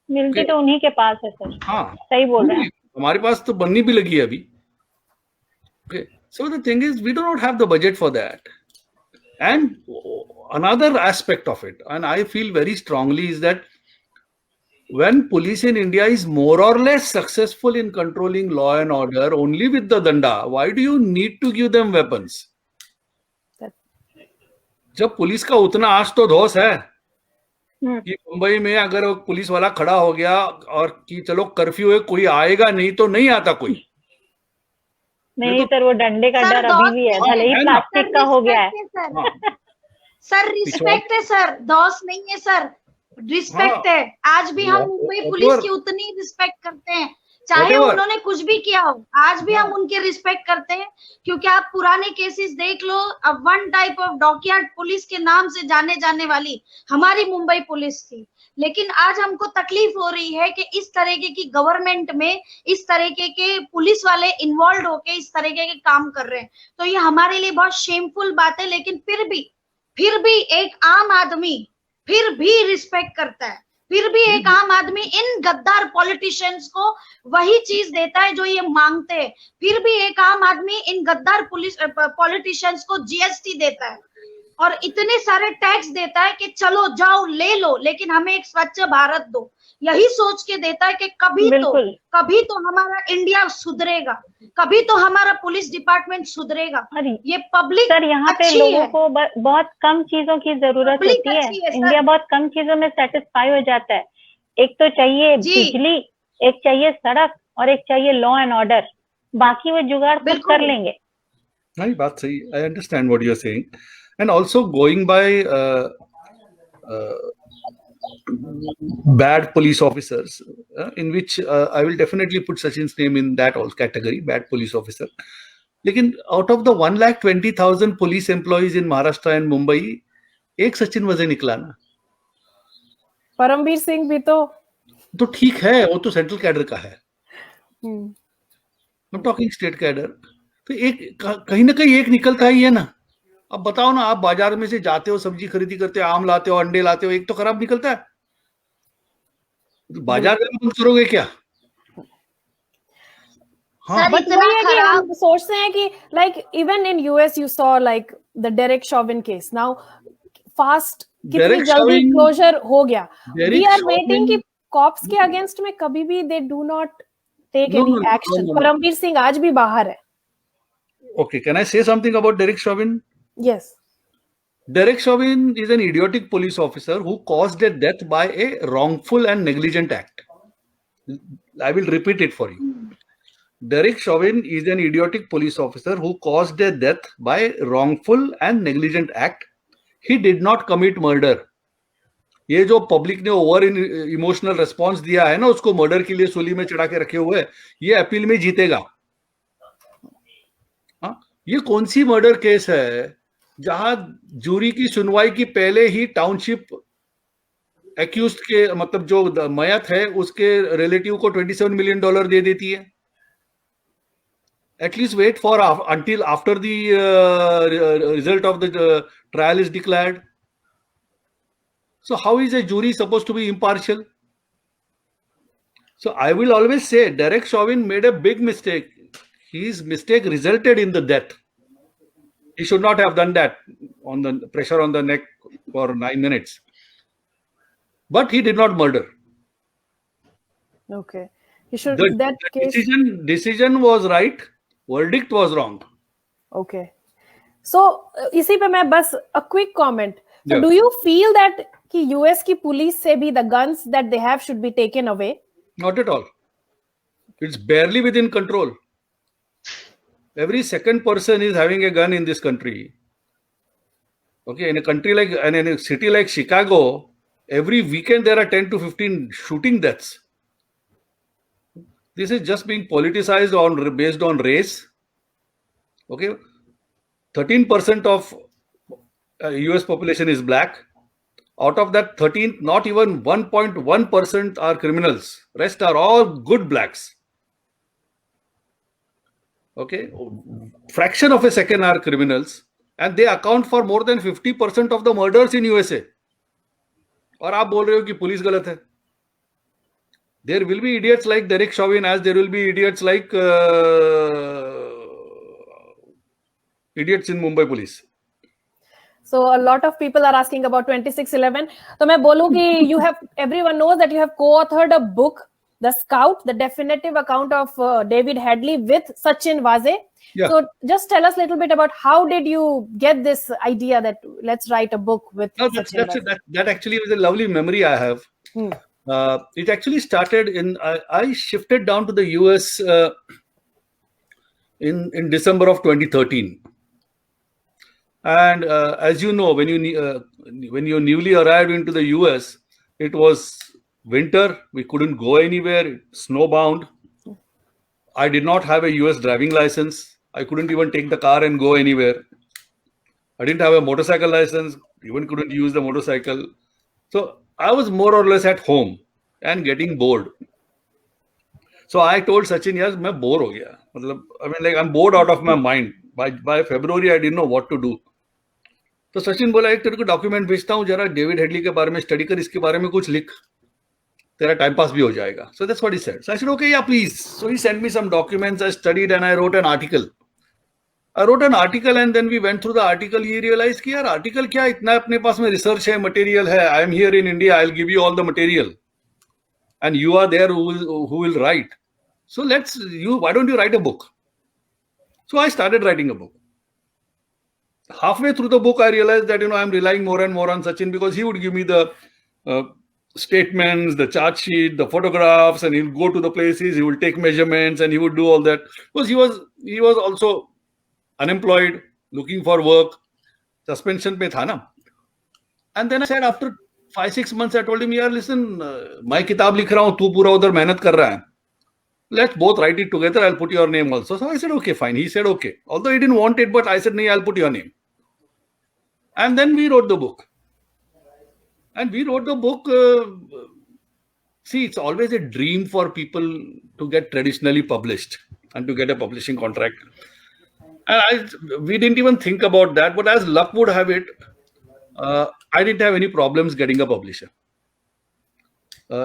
मिलती तो उन्हीं के पास है सर। हाँ सही बोल रहे हैं। हमारे पास तो बननी भी लगी है अभी। Okay, so the thing is we do not have the budget for that. And another aspect of it, and I feel very strongly, is that when police in India is more or less successful in controlling law and order only with the danda, why do you need to give them weapons? जब police का उतना आश तो धौस है कि मुंबई में अगर police वाला खड़ा हो गया और कि चलो कर्फ्यू है, कोई आएगा नहीं तो नहीं आता कोई नहीं सर, वो डंडे का डर अभी भी है, भले ही प्लास्टिक का हो गया है। सर रिस्पेक्ट है सर, दोस्त नहीं है सर, रिस्पेक्ट है। आज भी हम मुंबई पुलिस की उतनी रिस्पेक्ट करते हैं, चाहे उन्होंने कुछ भी किया हो, आज भी हम उनके रिस्पेक्ट करते हैं। क्योंकि आप पुराने केसेस देख लो, अब one type of dockyard police के नाम से जाने जाने वाली हमारी मुंबई पुलिस थी। लेकिन आज हमको तकलीफ हो रही है कि इस तरीके की गवर्नमेंट में इस तरीके के पुलिस वाले इन्वॉल्व होके इस तरीके के काम कर रहे हैं, तो ये हमारे लिए बहुत शेमफुल बात है। लेकिन फिर भी एक आम आदमी फिर भी रिस्पेक्ट करता है, फिर भी एक आम आदमी इन गद्दार पॉलिटिशियंस को वही चीज देता है जो ये मांगते हैं। फिर भी एक आम आदमी इन गद्दार पॉलिटिशियंस को जीएसटी देता है और इतने सारे टैक्स देता है कि चलो जाओ ले लो, लेकिन हमें एक स्वच्छ भारत दो, यही सोच के देता है कि कभी तो हमारा इंडिया सुधरेगा, कभी तो हमारा पुलिस डिपार्टमेंट सुधरेगा। ये पब्लिक सर, यहाँ पे लोगों को बहुत कम चीजों की जरूरत होती है। इंडिया बहुत कम चीजों में सेटिस्फाई हो जाता है। एक तो चाहिए बिजली, एक चाहिए सड़क और एक चाहिए लॉ एंड ऑर्डर, बाकी वो जुगाड़ खुद कर लेंगे। नहीं, बात सही, I understand what you are saying, and also going by bad police officers, in which I will definitely put Sachin's name in that also category, bad police officer. लेकिन out of the 1,20,000 police employees in Maharashtra and Mumbai, एक सचिन वजे निकला ना। परमवीर सिंह भी तो ठीक है, वो तो सेंट्रल कैडर का है। I'm talking state cadre. तो एक कहीं ना कहीं एक निकलता ही है ना। अब बताओ ना, आप बाजार में से जाते हो, सब्जी खरीदी करते हो, आम लाते हो, अंडे लाते हो, एक तो खराब निकलता है। बाजार में बंद करोगे क्या? हाँ, बट वही है कि हम सोचते हैं कि like even in US you saw like the Derek Chauvin case, now fast कितनी जल्दी क्लोजर हो गया। वी आर वेटिंग कि कॉप्स के अगेंस्ट में कभी भी they do not take any action. Paramvir Singh आज भी बाहर है। Okay, can I say something about Derek Chauvin? Yes. Derek Chauvin is an idiotic police officer who caused a death by a wrongful and negligent act. I will repeat it for you. Derek Chauvin is an idiotic police officer who caused a death by wrongful and negligent act. He did not commit murder. ये जो public ने over emotional response दिया है ना, उसको murder के लिए सूली में चढ़ा के रखे हुए, ये अपील में जीतेगा। ये कौन सी मर्डर केस है जहां जूरी की सुनवाई की पहले ही टाउनशिप एक्यूज्ड के मतलब जो मयत है उसके रिलेटिव को $27 मिलियन दे देती है? At least wait for until after the result of the trial is declared. So how is a jury supposed to be impartial? So I will always say Derek Chauvin made a big mistake. His mistake resulted in the death. He should not have done that, on the pressure on the neck for 9 minutes. But he did not murder. Okay. He should. The decision was right. Verdict was wrong. Okay. So इसी पे मैं बस a quick comment. So do you feel that कि US की police से भी the guns that they have should be taken away? Not at all. It's barely within control. Every second person is having a gun in this country. Okay, in a country like, and in a city like Chicago, every weekend there are 10 to 15 shooting deaths. This is just being politicized based on race. Okay, 13% of US population is black. Out of that 13, not even 1.1% are criminals. Rest are all good blacks. Okay, fraction of a second are criminals, and they account for more than 50% of the murders in USA. और आप बोल रहे हो कि police गलत है? There will be idiots like Derek Chauvin, as there will be idiots like idiots in Mumbai police. So a lot of people are asking about 2611. तो मैं बोलूँ कि you have, everyone knows that you have co-authored a book, The Scout, the definitive account of David Hadley with Sachin Waze. Yeah. So just tell us a little bit about how did you get this idea that let's write a book with Sachin Waze? That actually was a lovely memory I have. It actually started in, I shifted down to the US in December of 2013. And as you know, when you newly arrived into the US, it was winter. We couldn't go anywhere, snowbound. I did not have a US driving license. I couldn't even take the car and go anywhere. I didn't have a motorcycle license, even couldn't use the motorcycle. So I was more or less at home and getting bored. So I told Sachin, yes, I'm bored ho gaya. I mean, like, I'm bored out of my mind. By February, I didn't know what to do. तो सचिन बोला, एक तेरे को document भेजता हूँ, जरा David Headley के बारे में स्टडी कर, इसके बारे में कुछ लिख, तेरा टाइम पास भी हो जाएगा. So that's what he said. So I said, okay, yeah, please. So he sent me some documents. I studied and I wrote an article. And then we went through the article. He realized कि यार article क्या, इतना अपने पास में research है, material है. I am here in India. I'll give you all the material, and you are there who will write. So why don't you write a book? So I started writing a book. Halfway through the book, I realized that, I'm relying more and more on Sachin, because he would give me the statements, the chart sheet, the photographs, and he'll go to the places, he will take measurements, and he would do all that. Because he was also unemployed, looking for work, suspension pe tha na. And then I said, after 5-6 months, I told him, yeah, listen, मैं किताब लिख रहा हूँ, तू पूरा उधर मेहनत कर रहा है. Let's both write it together. I'll put your name also. So I said, okay, fine. He said, okay. Although he didn't want it, but I said, no, I'll put your name. And then we wrote the book. And we wrote the book. See, it's always a dream for people to get traditionally published and to get a publishing contract. And we didn't even think about that. But as luck would have it, I didn't have any problems getting a publisher.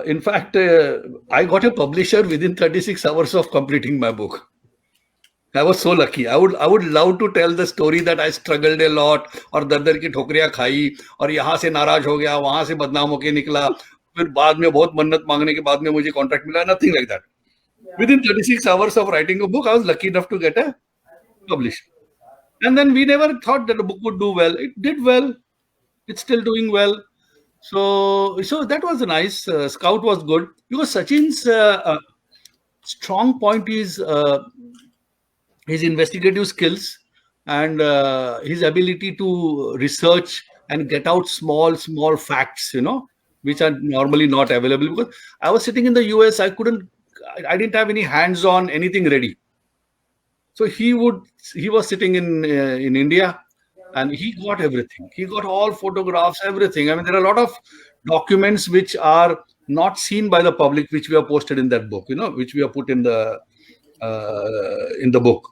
In fact, I got a publisher within 36 hours of completing my book. I was so lucky. I would love to tell the story that I struggled a lot और दर की ठोकरियां खाई और यहाँ से नाराज हो गया, वहां से बदनाम होके निकला, फिर बाद में बहुत मन्नत मांगने के बाद में मुझे कॉन्ट्रैक्ट मिला. Nothing like that. Within 36 hours of writing a book, I was lucky enough to get a publisher. And then we never thought that the book would do well. It did well. It's still doing well. So that was nice. Scout was good because Sachin's strong point is his investigative skills and his ability to research and get out small facts, which are normally not available. Because I was sitting in the US, I didn't have any hands-on anything ready. So he was sitting in India. And he got everything. He got all photographs, everything. I mean, there are a lot of documents which are not seen by the public, which we have posted in that book, which we have put in the book.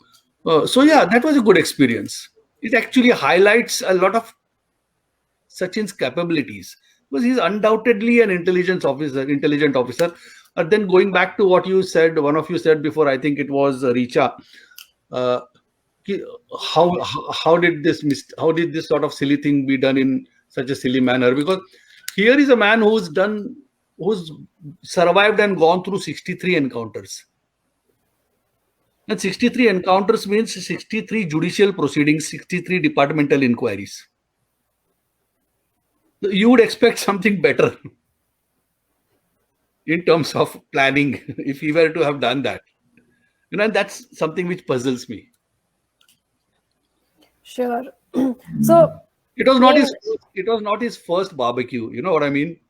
So yeah, that was a good experience. It actually highlights a lot of Sachin's capabilities, because he's undoubtedly an intelligent officer. And then going back to what you said, one of you said before, I think it was Richa. How did this sort of silly thing be done in such a silly manner? Because here is a man who's survived and gone through 63 encounters. And 63 encounters means 63 judicial proceedings, 63 departmental inquiries. You would expect something better in terms of planning if he were to have done that. And that's something which puzzles me. Sure. So it was not his first barbecue. You know what I mean?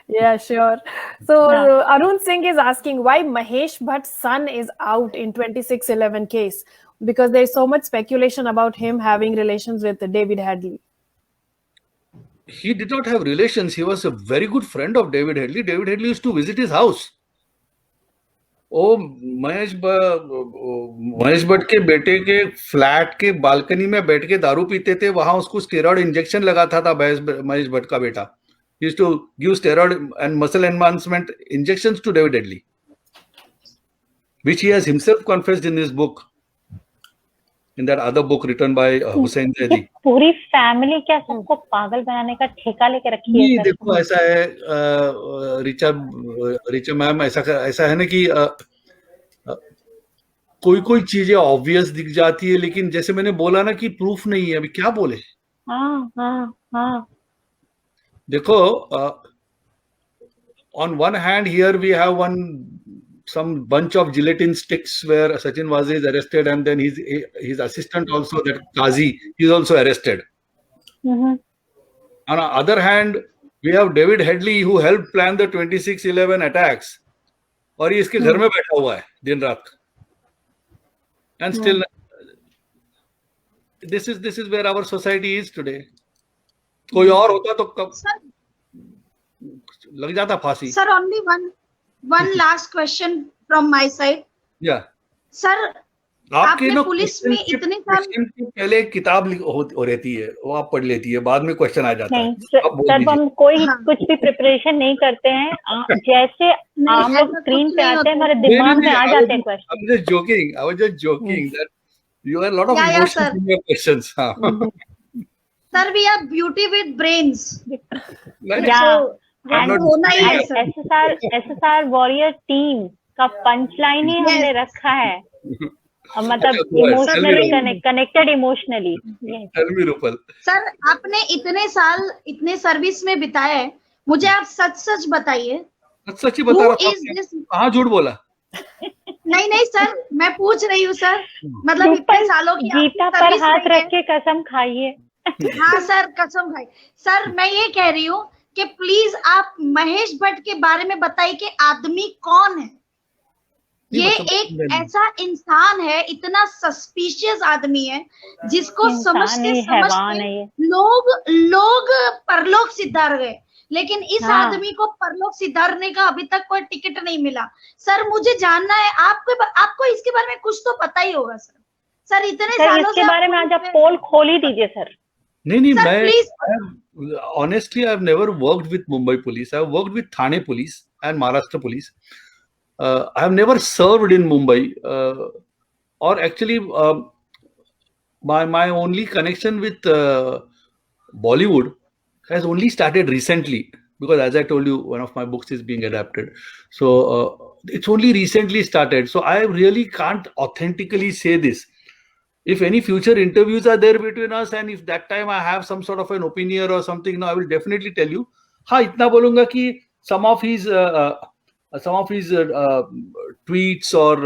Yeah, sure. So Arun Singh is asking why Mahesh Bhatt's son is out in 2611 case, because there is so much speculation about him having relations with David Hadley. He did not have relations. He was a very good friend of David Hadley. David Hadley used to visit his house. Mahesh Bhatt के बेटे के flat के balcony में बैठ के दारू पीते थे, वहां उसको स्टेरॉइड इंजेक्शन लगाता था महेश भट्ट का बेटा. He used to give steroid and muscle enhancement injections to David Hadley, which he has himself confessed in his book. in that other book written by Hussain Zaidi. पूरी फैमिली क्या सबको पागल बनाने का ठेका लेके रखी है? नहीं, देखो ऐसा है रिचा मैम, ऐसा है ना कि कोई चीजें ऑब्वियस दिख जाती है, लेकिन जैसे मैंने बोला ना कि प्रूफ नहीं है, अभी क्या बोले। हाँ। देखो, on one hand here we have some bunch of gelatin sticks where Sachin Waze is arrested, and then his assistant also, that Qazi, is also arrested. On the other hand, we have David Headley who helped plan the 26/11 attacks, और ये इसके घर में बैठा हुआ है दिन रात, and still this is where our society is today. कोई और होता तो कब लग जाता फांसी। Sir, only one last question from my side. Yeah. Sir, आपके आपने पुलिस में इतने साल पहले किताब हो रहती है, वो आप पढ़ लेती है, बाद में क्वेश्चन आ जाता है। जब हम कुछ भी प्रिपरेशन नहीं करते हैं, जैसे हम लोग स्क्रीन पे आते हैं, हमारे दिमाग में आ जाते हैं question. I was just joking that you have a lot of emotions in your questions. Sir, we are beauty with brains. SSR warrior team का पंचलाइन ही हमने रखा है, मतलब इमोशनली कनेक्टेड इमोशनली। सर, आपने इतने सर्विस में बिताया है, मुझे आप सच बताइए। सच ही बता रहा हूँ, कहाँ झूठ बोला? नहीं सर, मैं पूछ रही हूँ सर, मतलब इतने सालों की गीता पर हाथ रख के कसम खाइए। हाँ सर, कसम खाई। सर, मैं ये कह रही हूँ कि प्लीज आप महेश भट्ट के बारे में बताइए कि आदमी कौन है। ये एक ऐसा इंसान है, इतना सस्पिशियस आदमी है, जिसको समझते लोग परलोक सिधार गए, लेकिन इस आदमी को परलोक सिधारने का अभी तक कोई टिकट नहीं मिला। सर, मुझे जानना है, आपको इसके बारे में कुछ तो पता ही होगा सर। सर, इतने सालों से इसके बारे में आज आप पोल खोल ही दीजिए सर। नहीं, मैं honestly I've never worked with Mumbai police. I've worked with Thane police and Maharashtra police. I have never served in Mumbai, or actually my only connection with Bollywood has only started recently, because as I told you, one of my books is being adapted, so it's only recently started, so I really can't authentically say this. If any future interviews are there between us, and if that time I have some sort of an opinion or something, now I will definitely tell you. हाँ, इतना बोलूंगा कि some of his tweets or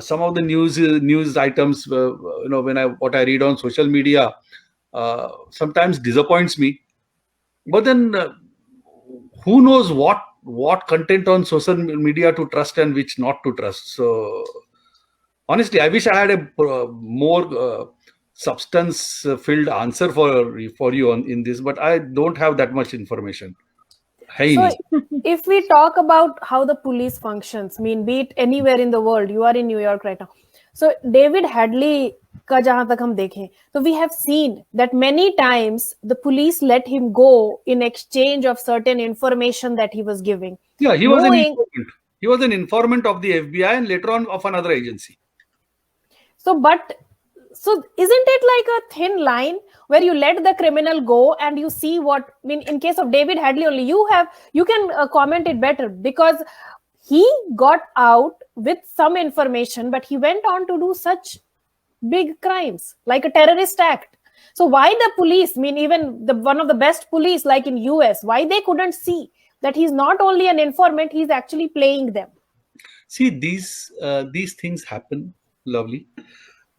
some of the news items, what I read on social media, sometimes disappoints me. But then who knows what content on social media to trust and which not to trust. So honestly, I wish I had a more substance-filled answer for you in this, but I don't have that much information. So, if we talk about how the police functions, be it anywhere in the world, you are in New York right now. So, David Headley ka jahan tak hum dekhen, so we have seen that many times the police let him go in exchange of certain information that he was giving. Yeah, he was an informant. He was an informant of the FBI and later on of another agency. So isn't it like a thin line where you let the criminal go and you see what, in case of David Headley only, you can comment it better, because he got out with some information, but he went on to do such big crimes like a terrorist act. So why the police, even one of the best police like in US, why they couldn't see that he's not only an informant, he's actually playing them? See, these things happen. Lovely.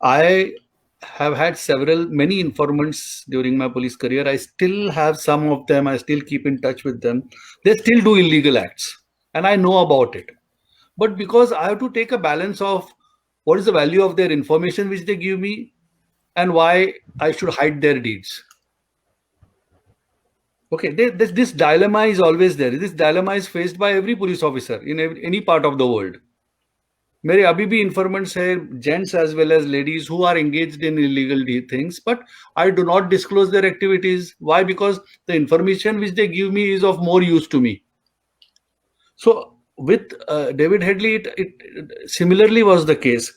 I have had many informants during my police career. I still have some of them. I still keep in touch with them. They still do illegal acts, and I know about it. But because I have to take a balance of what is the value of their information which they give me and why I should hide their deeds. Okay, this dilemma is always there. This dilemma is faced by every police officer in any part of the world. मेरे अभी भी informants हैं, gents as well as ladies, who are engaged in illegal things, but I do not disclose their activities. Why? Because the information which they give me is of more use to me. So with David Headley, it similarly was the case.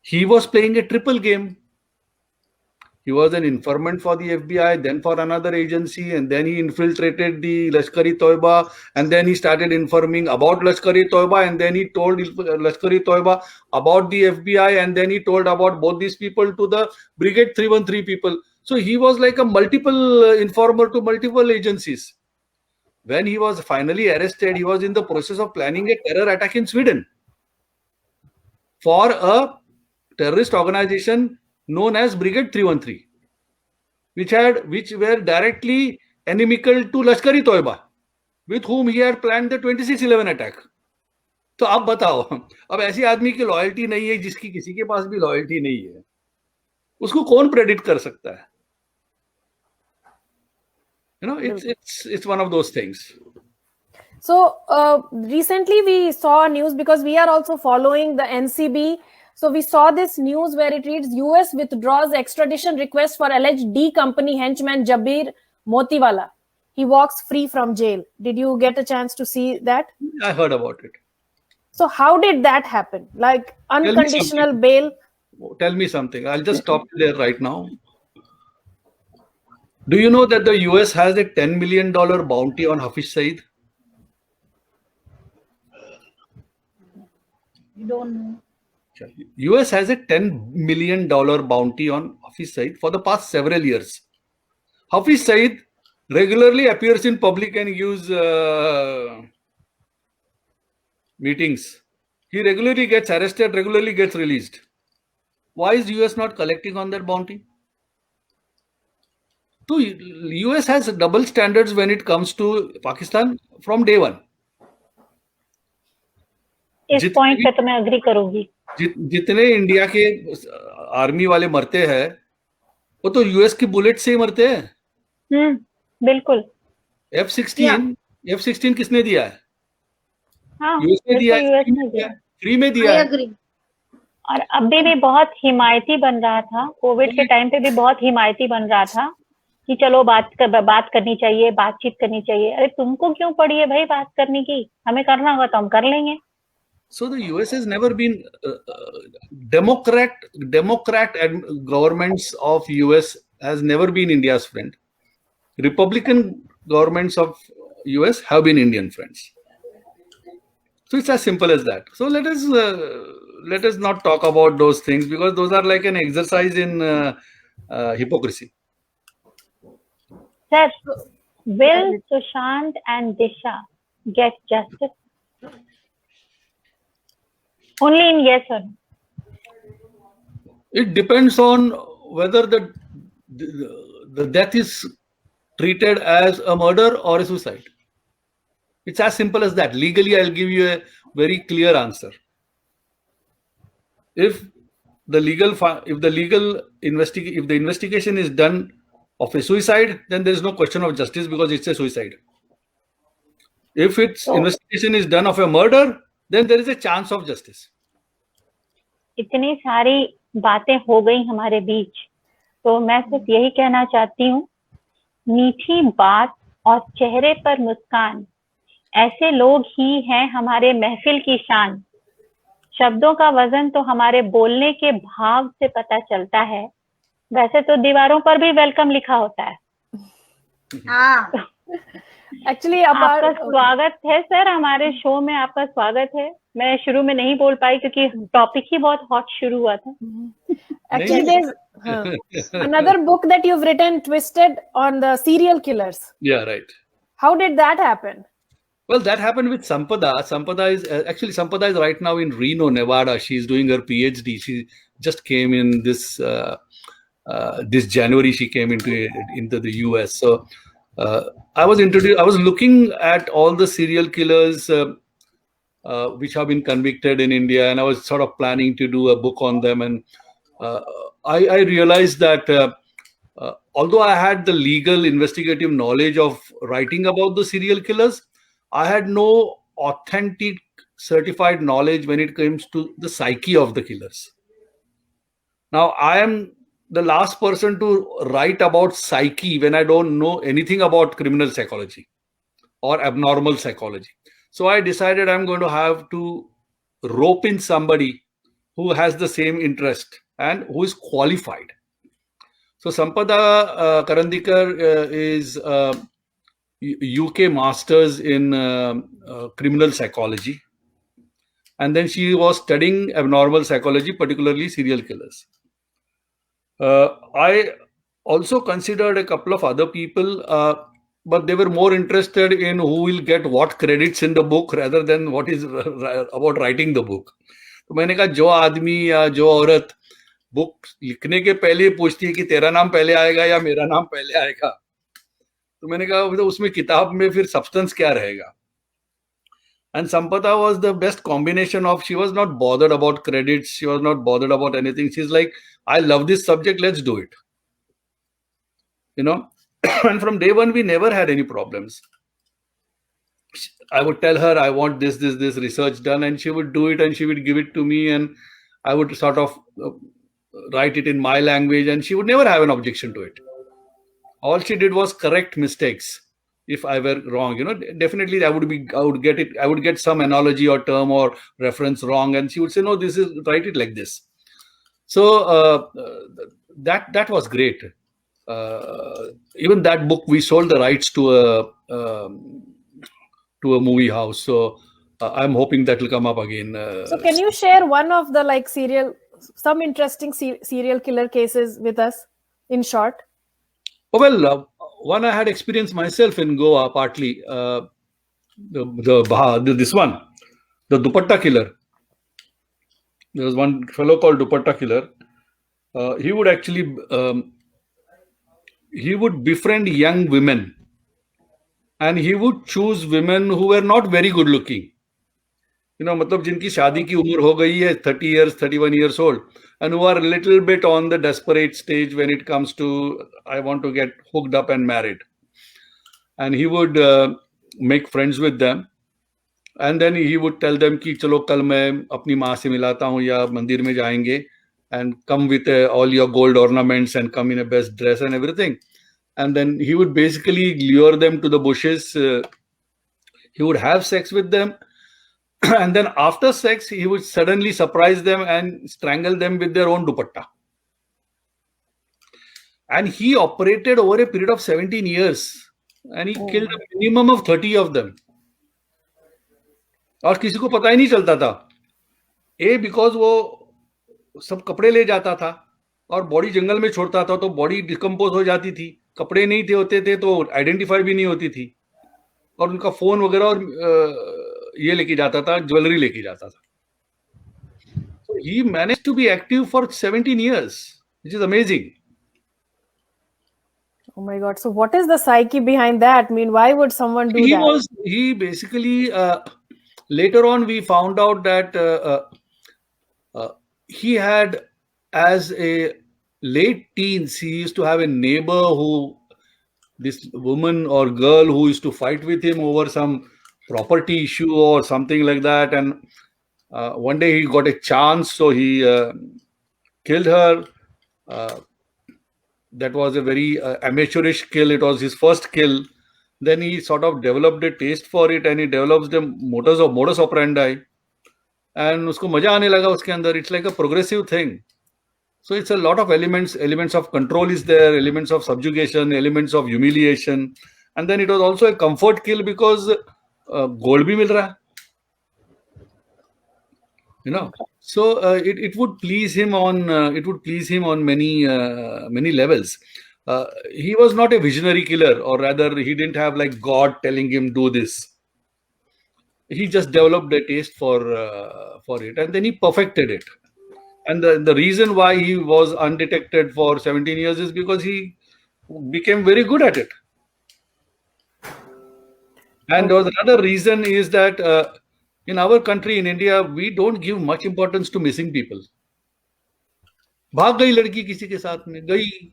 he was playing a triple game. He was an informant for the FBI, then for another agency, and then he infiltrated the Lashkar-e-Toiba, and then he started informing about Lashkar-e-Toiba, and then he told Lashkar-e-Toiba about the FBI, and then he told about both these people to the Brigade 313 people. So he was like a multiple informer to multiple agencies. When he was finally arrested, he was in the process of planning a terror attack in Sweden for a terrorist organization known as Brigade 313, which were directly inimical to Lashkar-e-Toiba, with whom he had planned the 26/11 attack. तो आप बताओ, अब ऐसी आदमी की loyalty नहीं है जिसकी किसी के पास भी लॉयल्टी नहीं है, उसको कौन प्रेडिक्ट कर सकता है? You know, it's one of those things. So recently we saw news, because we are also following the NCB. So we saw this news where it reads, US withdraws extradition request for alleged D Company henchman Jabir Motiwala. He walks free from jail. Did you get a chance to see that? I heard about it. So how did that happen? Like unconditional bail? Tell me something. I'll just stop there right now. Do you know that the US has a $10 million bounty on Hafiz Saeed? You don't know. US has a $10 million bounty on Hafiz Saeed for the past several years. Hafiz Saeed regularly appears in public and gives meetings. He regularly gets arrested, regularly gets released. Why is US not collecting on that bounty? So US has double standards when it comes to Pakistan from day one. इस point पे तो मैं agree करूंगी. जितने India के army वाले मरते हैं वो तो यूएस की बुलेट से ही मरते हैं. बिल्कुल. F-16 किसने दिया है? यूएस ने दिया है, फ्री में दिया है. और अभी भी बहुत हिमायती बन रहा था, कोविड के टाइम पे भी बहुत हिमायती बन रहा था कि चलो बात करनी चाहिए, बातचीत करनी चाहिए. अरे तुमको क्यों पड़ी है भाई बात करने की? हमें करना होगा तो हम कर लेंगे. So the US has never been Democrat governments of US has never been India's friend. Republican governments of US have been Indian friends. So it's as simple as that. So let us not talk about those things, because those are like an exercise in hypocrisy. Sir, will Sushant and Disha get justice? Only in yes or no? It depends on whether the death is treated as a murder or a suicide. It's as simple as that. Legally, I'll give you a very clear answer. If the investigation is done of a suicide, then there is no question of justice because it's a suicide. If investigation is done of a murder, then there is a chance of justice. इतनी सारी बातें हो गई हमारे बीच, तो मैं सिर्फ यही कहना चाहती हूँ, मीठी बात और चेहरे पर मुस्कान, ऐसे लोग ही हैं हमारे महफिल की शान. शब्दों का वजन तो हमारे बोलने के भाव से पता चलता है. वैसे तो दीवारों पर भी वेलकम लिखा होता है. हाँ. एक्चुअली आपका स्वागत है सर, हमारे शो में आपका स्वागत है. मैं शुरू में नहीं बोल पाई क्योंकि टॉपिक ही बहुत हॉट शुरू हुआ था. Actually, there's another book that you've written, Twisted, on the serial killers. Yeah, right. How did that happen? Well, that happened with Sampada. Sampada is right now in Reno, Nevada. She's doing her PhD. She just came in this January. She came into the US. So I was looking at all the serial killers which have been convicted in India, and I was sort of planning to do a book on them. And I realized that although I had the legal investigative knowledge of writing about the serial killers, I had no authentic certified knowledge when it comes to the psyche of the killers. Now, I am the last person to write about psyche when I don't know anything about criminal psychology or abnormal psychology. So I decided I'm going to have to rope in somebody who has the same interest and who is qualified. So Sampada Karandikar is UK Masters in criminal psychology. And then she was studying abnormal psychology, particularly serial killers. I also considered a couple of other people, but they were more interested in who will get what credits in the book rather than what is about writing the book. तो मैंने कहा जो आदमी या जो औरत book लिखने के पहले पूछती है कि तेरा नाम पहले आएगा या मेरा नाम पहले आएगा, तो मैंने कहा तो उसमें किताब में फिर सब्सटेंस क्या रहेगा. And Sampada was the best combination of, she was not bothered about credits, she was not bothered about anything. She's like, I love this subject, let's do it. You know, and from day one, we never had any problems. I would tell her, I want this research done, and she would do it and she would give it to me, and I would sort of write it in my language, and she would never have an objection to it. All she did was correct mistakes. If I were wrong, you know, definitely I would get some analogy or term or reference wrong, and she would say, no, this is, write it like this. So that was great. Even that book, we sold the rights to a movie house. So I'm hoping that will come up again. So can you share one of the some interesting serial killer cases with us in short? Oh, well, one I had experienced myself in Goa, partly. This one, the Dupatta killer. There was one fellow called Dupatta killer. He would actually he would befriend young women, and he would choose women who were not very good looking. You know, मतलब जिनकी शादी की उम्र हो गई है, 30 years, 31 years old, and who are a little bit on the desperate stage when it comes to, I want to get hooked up and married. And he would make friends with them, and then he would tell them कि चलो कल मैं अपनी माँ से मिलाता हूँ या मंदिर में जाएंगे, and come with all your gold ornaments and come in a best dress and everything. And then he would basically lure them to the bushes. He would have sex with them. And then after sex, he would suddenly surprise them and strangle them with their own dupatta. And he operated over a period of 17 years. And he killed a minimum of 30 of them. और किसी को पता ही नहीं चलता था. Because वो सब कपड़े ले जाता था और बॉडी जंगल में छोड़ता था, तो बॉडी डिकम्पोज हो जाती थी. कपड़े नहीं थे होते थे तो आइडेंटिफाई भी नहीं होती थी. और उनका फोन वगैरह और ये लेके जाता था, ज्वेलरी लेके जाता था. So he managed to be active for 17 years, which is amazing. Oh my God. So what is the psyche behind that? I mean, why would someone do that? He basically, later on we found out that he had, as a late teens, he used to have a neighbor this woman or girl who used to fight with him over some property issue or something like that. And one day he got a chance, so he killed her. That was a very amateurish kill. It was his first kill. Then he sort of developed a taste for it, and he develops the modus operandi. And usko maja aane laga uske andar. It's like a progressive thing. So it's a lot of elements of control is there, elements of subjugation, elements of humiliation. And then it was also a comfort kill because gold bhi mil raha. You know, so it would please him on many levels. He was not a visionary killer, or rather he didn't have like God telling him do this. He just developed a taste for it, and then he perfected it. And the reason why he was undetected for 17 years is because he became very good at it. And there was another reason is that in our country, in India, we don't give much importance to missing people. भाग गई लड़की किसी के साथ में गई.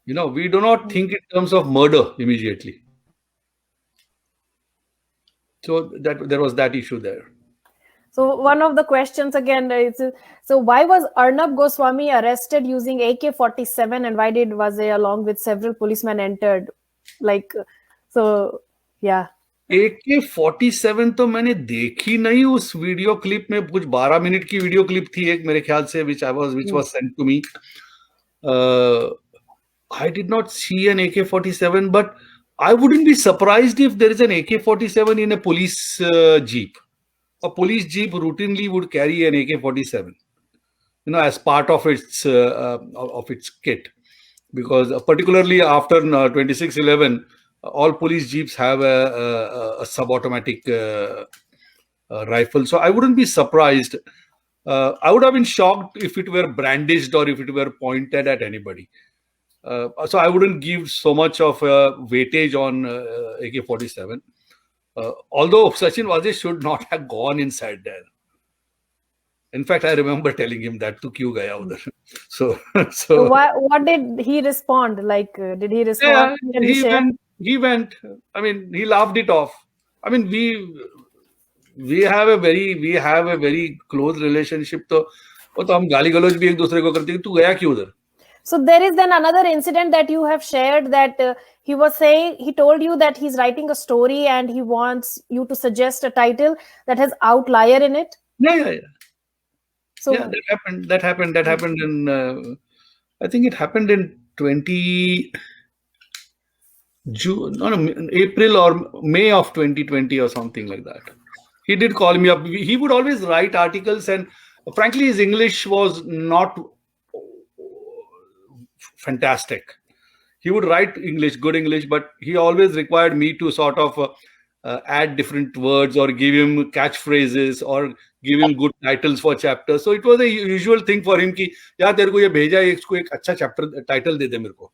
You know, we do not think in terms of murder immediately. So there was that issue there. So one of the questions again is, so why was Arnab Goswami arrested using AK-47, and why did Vazay along with several policemen entered? Yeah. AK-47 तो मैंने देखी नहीं उस video clip में, कुछ 12 minute की video clip थी एक मेरे ख्याल से, which was sent to me. I did not see an AK-47, but I wouldn't be surprised if there is an AK-47 in a police jeep. A police jeep routinely would carry an AK-47, as part of its kit, because particularly after 26/11, all police jeeps have a sub-automatic rifle. So I wouldn't be surprised. I would have been shocked if it were brandished or if it were pointed at anybody. So I wouldn't give so much of weightage on AK-47. Although Sachin Waze should not have gone inside there. In fact, I remember telling him that to kyun gaya udhar. So what did he respond? Like, did he respond? Yeah, he went. I mean, he laughed it off. I mean, we have a very close relationship. तो हम गाली गलौज भी एक दूसरे को करते हैं. तू गया क्यों उधर? So there is then another incident that you have shared that he told you that he's writing a story and he wants you to suggest a title that has outlier in it. Yeah. So yeah, that happened in I think it happened in April or May of 2020 or something like that. He did call me up. He would always write articles, and frankly his English was not fantastic. He would write good English, but he always required me to sort of add different words or give him catchphrases or give him good titles for chapters. So it was a usual thing for him कि यार तेरे को ये भेजा है, इसको एक अच्छा chapter title दे दे मेरे को,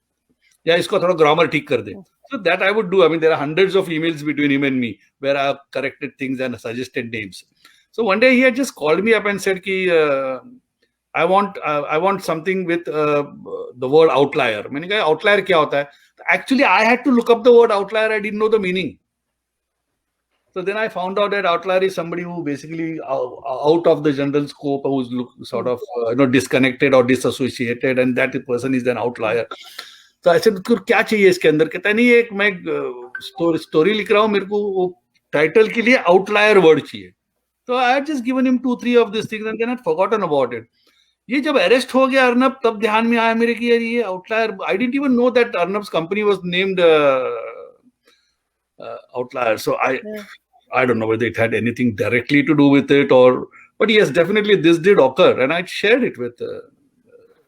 या इसको थोड़ा grammar ठीक कर दे. So that I would do. I mean, there are hundreds of emails between him and me where I have corrected things and suggested names. So one day he had just called me up and said कि I want something with the word outlier. मैंने कहा outlier क्या होता है? Actually, I had to look up the word outlier. I didn't know the meaning. So then I found out that outlier is somebody who basically out of the general scope, who's sort of disconnected or disassociated, and that person is an outlier. So I said, क्या चाहिए इसके अंदर? कहता नहीं, एक मैं story लिख रहा हूँ, मेरे को वो टाइटल के लिए आउटलायर वर्ड चाहिए. So I had just given him 2-3 of these things and then had forgotten about it. ये जब अरेस्ट हो गया अर्नब, तब ध्यान में आया मेरे कि यार ये outlier. I didn't even know that Arnab's company was named Outlier. So I don't know whether it had anything directly to do with it, but yes, definitely this did occur, and I shared it with.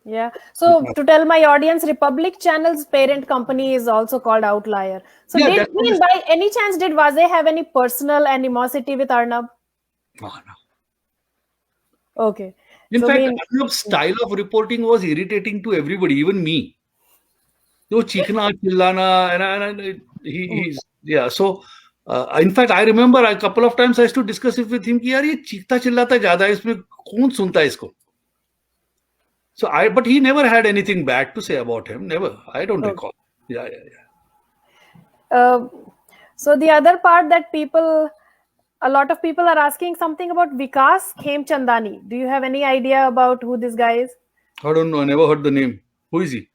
Yeah. So to tell my audience, Republic Channel's parent company is also called Outlier. So by any chance did Waze have any personal animosity with Arnab? No. Okay. In fact, Arnab's style of reporting was irritating to everybody, even me. So chikna, chillana, and he's yeah. So in fact, I remember a couple of times I used to discuss it with him कि यार ये चीखता चिल्लाता ज्यादा है, इसमें कौन सुनता है इसको? So but he never had anything bad to say about him. Never. I don't recall. Yeah. So the other part that a lot of people are asking something about Vikas Khemchandani. Do you have any idea about who this guy is? I don't know. I never heard the name. Who is he?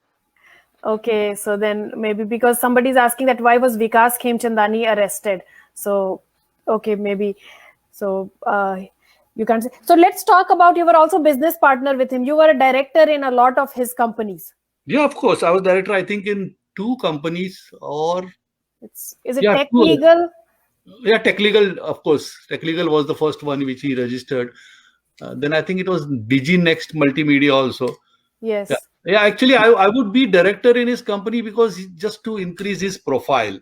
Okay, so then maybe because somebody is asking that why was Vikas Khemchandani arrested? So, okay, maybe. So, you can't say. So let's talk about, you were also business partner with him. You were a director in a lot of his companies. Yeah, of course. I was director, I think, in 2 companies or... Is it Tech Legal? Yeah, Tech Legal, of course. Tech Legal was the first one which he registered. Then I think it was DigiNext Multimedia also. Yes. Yeah, actually, I would be director in his company because just to increase his profile.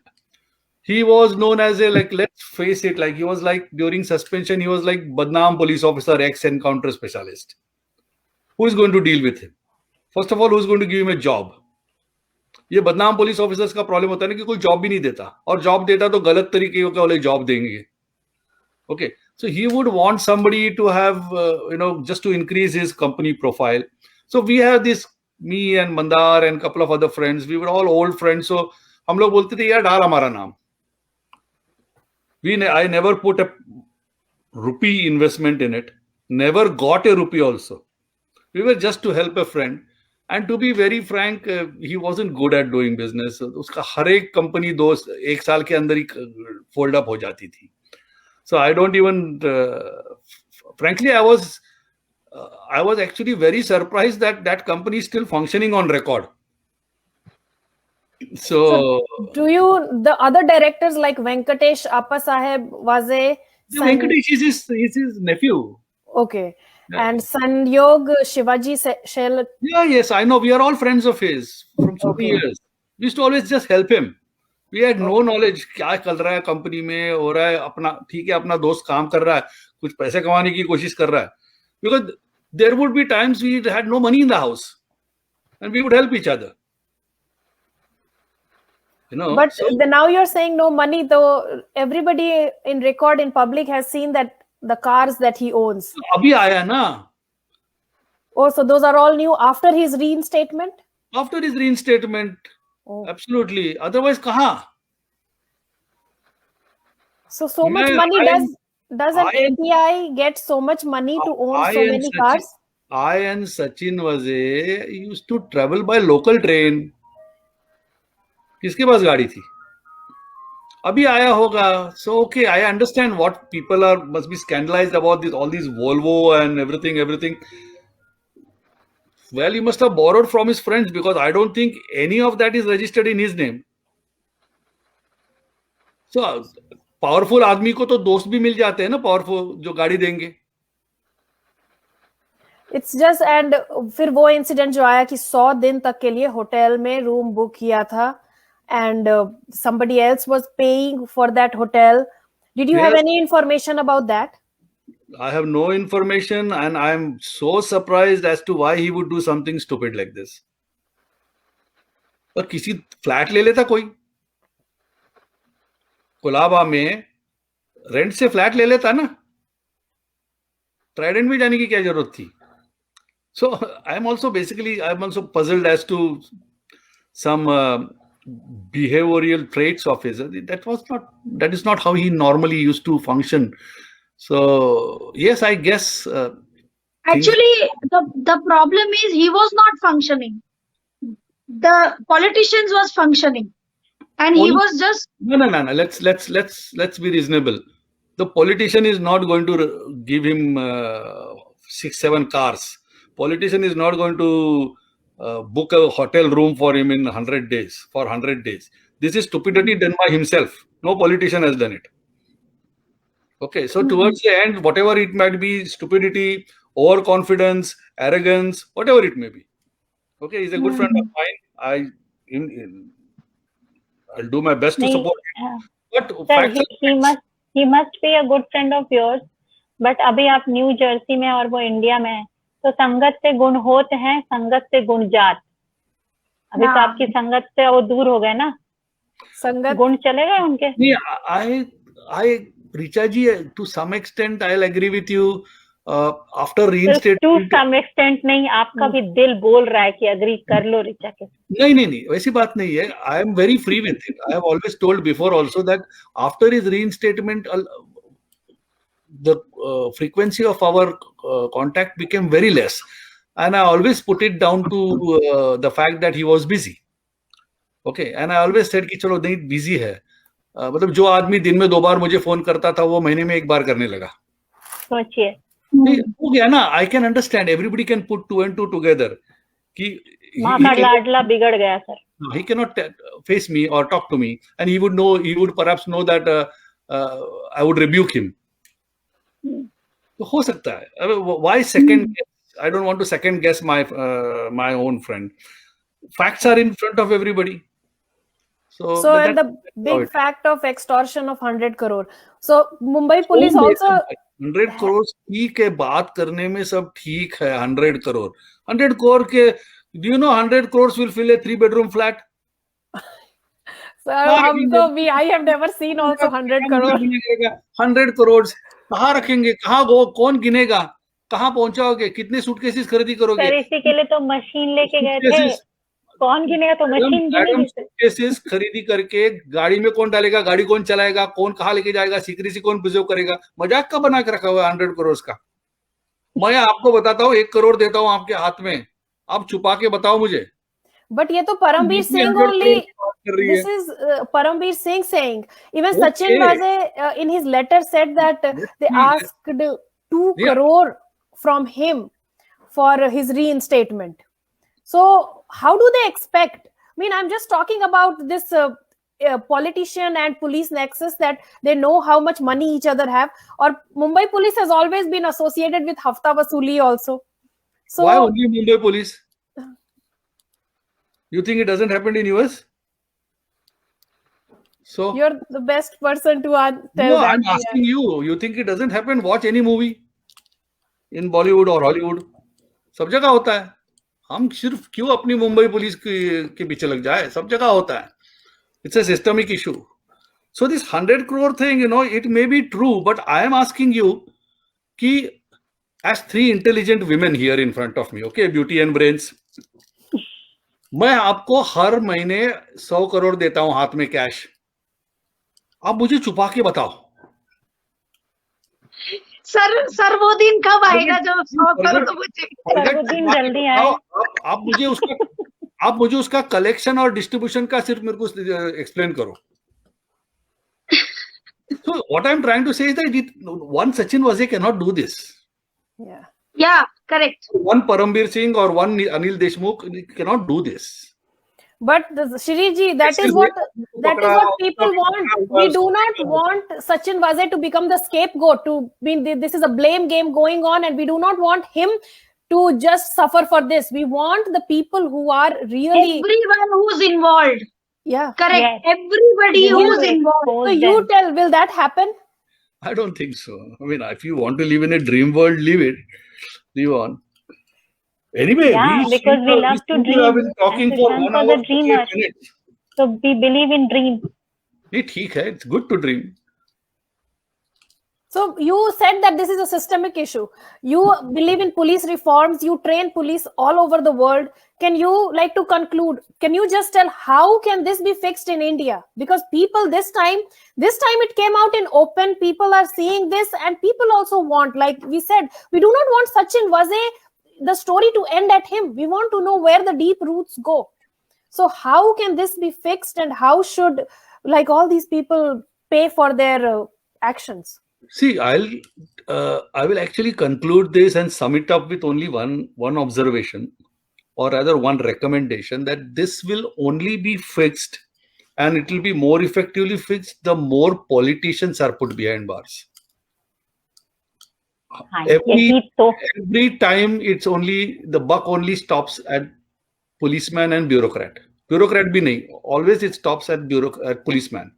He was known as let's face it, he was during suspension, he was like Badnaam police officer, ex-encounter specialist. Who is going to deal with him? First of all, who is going to give him a job? ये बदनाम police officers का problem होता है ना कि कोई job भी नहीं देता, और जॉब देता तो गलत तरीके के वाले जॉब देंगे. Okay, so he would want somebody to have just to increase his company profile. So we have this, me and Mandar and couple of other friends, we were all old friends. So हम लोग बोलते थे यार डाल हमारा नाम. I never put a rupee investment in it. Never got a rupee also. We were just to help a friend. And to be very frank, he wasn't good at doing business. उसका हर एक company एक साल के अंदर ही fold up हो जाती थी. So I don't even, frankly, I was actually very surprised that that company is still functioning on record. So do you, the other directors like Venkatesh Appasaheb, Vaze, Venkatesh is his nephew. Okay. Yeah. And Sanyog Shivaji Shell. Yeah, yes, I know. We are all friends of his from so many years. We used to always just help him. We had no knowledge क्या चल रहा है company में, हो रहा है अपना, ठीक है, अपना दोस्त काम कर रहा है, कुछ पैसे कमाने की कोशिश कर रहा है. Because there would be times we had no money in the house, and we would help each other. You know. But so, now you're saying no money, though everybody in record in public has seen that the cars that he owns. अभी आया ना. Oh, so those are all new after his reinstatement? After his reinstatement. Oh. Absolutely. Otherwise, kaha? So much money does an ATI get so much money to own so many cars? I and Sachin used to travel by local train. किसके पास गाड़ी थी? अभी आया होगा. So okay, I understand what people must be scandalized about this, all these Volvo and everything. Well, he must have borrowed from his friends, because I don't think any of that is registered in his name. So, powerful आदमी को तो दोस्त भी मिल जाते हैं ना, powerful जो गाड़ी देंगे. It's just, and फिर वो incident जो आया कि 100 दिन तक के लिए होटल में रूम बुक किया था, and somebody else was paying for that hotel. Did you have any information about that? I have no information, and I'm so surprised as to why he would do something stupid like this. पर किसी flat ले लेता कोई, कोलाबा में rent से flat ले लेता ना, ट्राइडेंट में जाने की क्या जरूरत थी? So I'm also puzzled as to some behavioral traits of his. That is not how he normally used to function. So yes, I guess. Actually, the problem is he was not functioning. The politicians was functioning, and he was just. No. Let's be reasonable. The politician is not going to give him 6-7 cars. Politician is not going to book a hotel room for him in 100 days. For 100 days, this is stupidity done by himself. No politician has done it. Okay, so towards the end, whatever it might be, stupidity, overconfidence, arrogance, whatever it may be. Okay, he's a good friend of mine. I'll do my best to support him. But sir, he must be a good friend of yours. But अभी आप new Jersey में और वो India में है, तो संगत से गुण होते हैं, संगत से गुण जात. अभी तो आपकी संगत से वो दूर हो गए ना, संगत गुण चले गए उनके. I Richa ji, to some extent, I'll agree with you. After reinstatement, to some extent नहीं, आपका भी दिल बोल रहा है कि agree कर लो रिचा के. नहीं, वैसी बात नहीं है. I am very free with it. I have always told before also that after his reinstatement, the frequency of our contact became very less, and I always put it down to the fact that he was busy. Okay, and I always said कि चलो नहीं busy है. मतलब जो आदमी दिन में 2 बार मुझे फोन करता था, वो महीने में 1 बार करने लगा. सोचिए, हो गया ना. I can understand. Everybody can put 2 and 2 together. कि माँ का लाडला बिगड़ गया sir. He cannot face me or talk to me, and he would perhaps know that I would rebuke him. तो हो सकता है. Why second guess? I don't want to second guess my own friend. Facts are in front of everybody. So and the big fact of extortion of 100 crore. So Mumbai police also 100 crore ठीक है, बात करने में सब ठीक है. 100 crore के, do you know 100 crores will fill a 3-bedroom flat? Sir, I have never seen also 100 crore. 100 crores कहाँ रखेंगे, कौन गिनेगा, कहाँ पहुंचाओगे, कितने सूटकेसेस खरीदी करोगे? सर इसी के लिए तो मशीन लेके गए थे. कौन गिनेगा, तो मशीन गिनेगी. सूटकेसेस खरीदी करके गाड़ी में कौन डालेगा, गाड़ी कौन चलाएगा, कौन कहाँ लेके जाएगा, सीक्रेसी कौन प्रिजर्व करेगा? मजाक का बना के रखा हुआ है 100 करोड़ का. मैं आपको बताता हूँ, 1 करोड़ देता हूँ आपके हाथ में, आप छुपा के बताओ मुझे। But ये तो Paramveer Singh only. This is Paramveer Singh saying. Even Sachin Vaze in his letter said that they asked 2 crore from him for his reinstatement. So how do they expect? I mean, I'm just talking about this politician and police nexus, that they know how much money each other have. Or Mumbai police has always been associated with hafta vasuli also. So why only Mumbai police? You think it doesn't happen in US? So you're the best person to tell no, that. I'm asking you. You think it doesn't happen? Watch any movie in Bollywood or Hollywood. सब जगह होता है. हम सिर्फ क्यों अपनी Mumbai police के पीछे लग जाए? सब जगह होता है. It's a systemic issue. So this 100 crore thing, it may be true, but I am asking you, कि as 3 intelligent women here in front of me, okay, beauty and brains, मैं आपको हर महीने 100 करोड़ देता हूं हाथ में कैश. आप मुझे छुपा के बताओ. सर वो दिन कब आएगा जब 100 करोड़ मुझे? वो दिन जल्दी आए. आप मुझे उसका कलेक्शन और डिस्ट्रीब्यूशन का सिर्फ मेरे को एक्सप्लेन करो. So what I'm trying to say is that one Sachin Vaze cannot do this. Yeah, correct. One Paramveer Singh or one Anil Deshmukh cannot do this. But Shri ji, that is what people want. We do not want Sachin Vaze to become the scapegoat. This is a blame game going on, and we do not want him to just suffer for this. We want the people who are really everyone who's involved. Yeah, correct. Yes. Everybody who's involved. So you tell, will that happen? I don't think so. I mean, if you want to live in a dream world, live on. Anyway, because we love to dream. We have been talking for 1 hour and 8 minutes. So we believe in dream. It's good to dream. So you said that this is a systemic issue. You believe in police reforms. You train police all over the world. Can you like to conclude? Can you just tell how can this be fixed in India? Because people this time it came out in open. People are seeing this, and people also want, like we said, we do not want Sachin Vaze, the story to end at him. We want to know where the deep roots go. So how can this be fixed, and how should like all these people pay for their actions? See, I will actually conclude this and sum it up with only one observation, or rather one recommendation, that this will only be fixed, and it will be more effectively fixed the more politicians are put behind bars. Every time it's only the buck only stops at policeman and bureaucrat. Bureaucrat bhi nahi. Always it stops at policeman.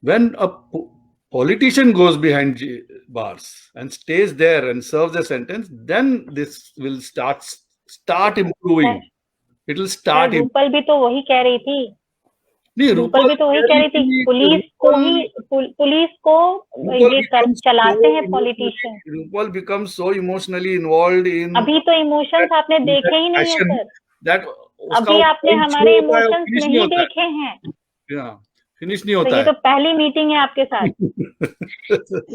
When a politician goes behind bars and stays there and serves a sentence, then this will start improving. It will start. Rupal भी तो वही कह रही थी. नहीं, रूपल भी तो वही कह रही थी. पुलिस को ये चलाते हैं politician. Rupal becomes so emotionally involved in. अभी तो इमोशंस आपने देखे ही नहीं है सर. That अभी आपने हमारे इमोशंस नहीं देखे हैं. फिनिश नहीं होता है. ये तो पहली मीटिंग है आपके साथ.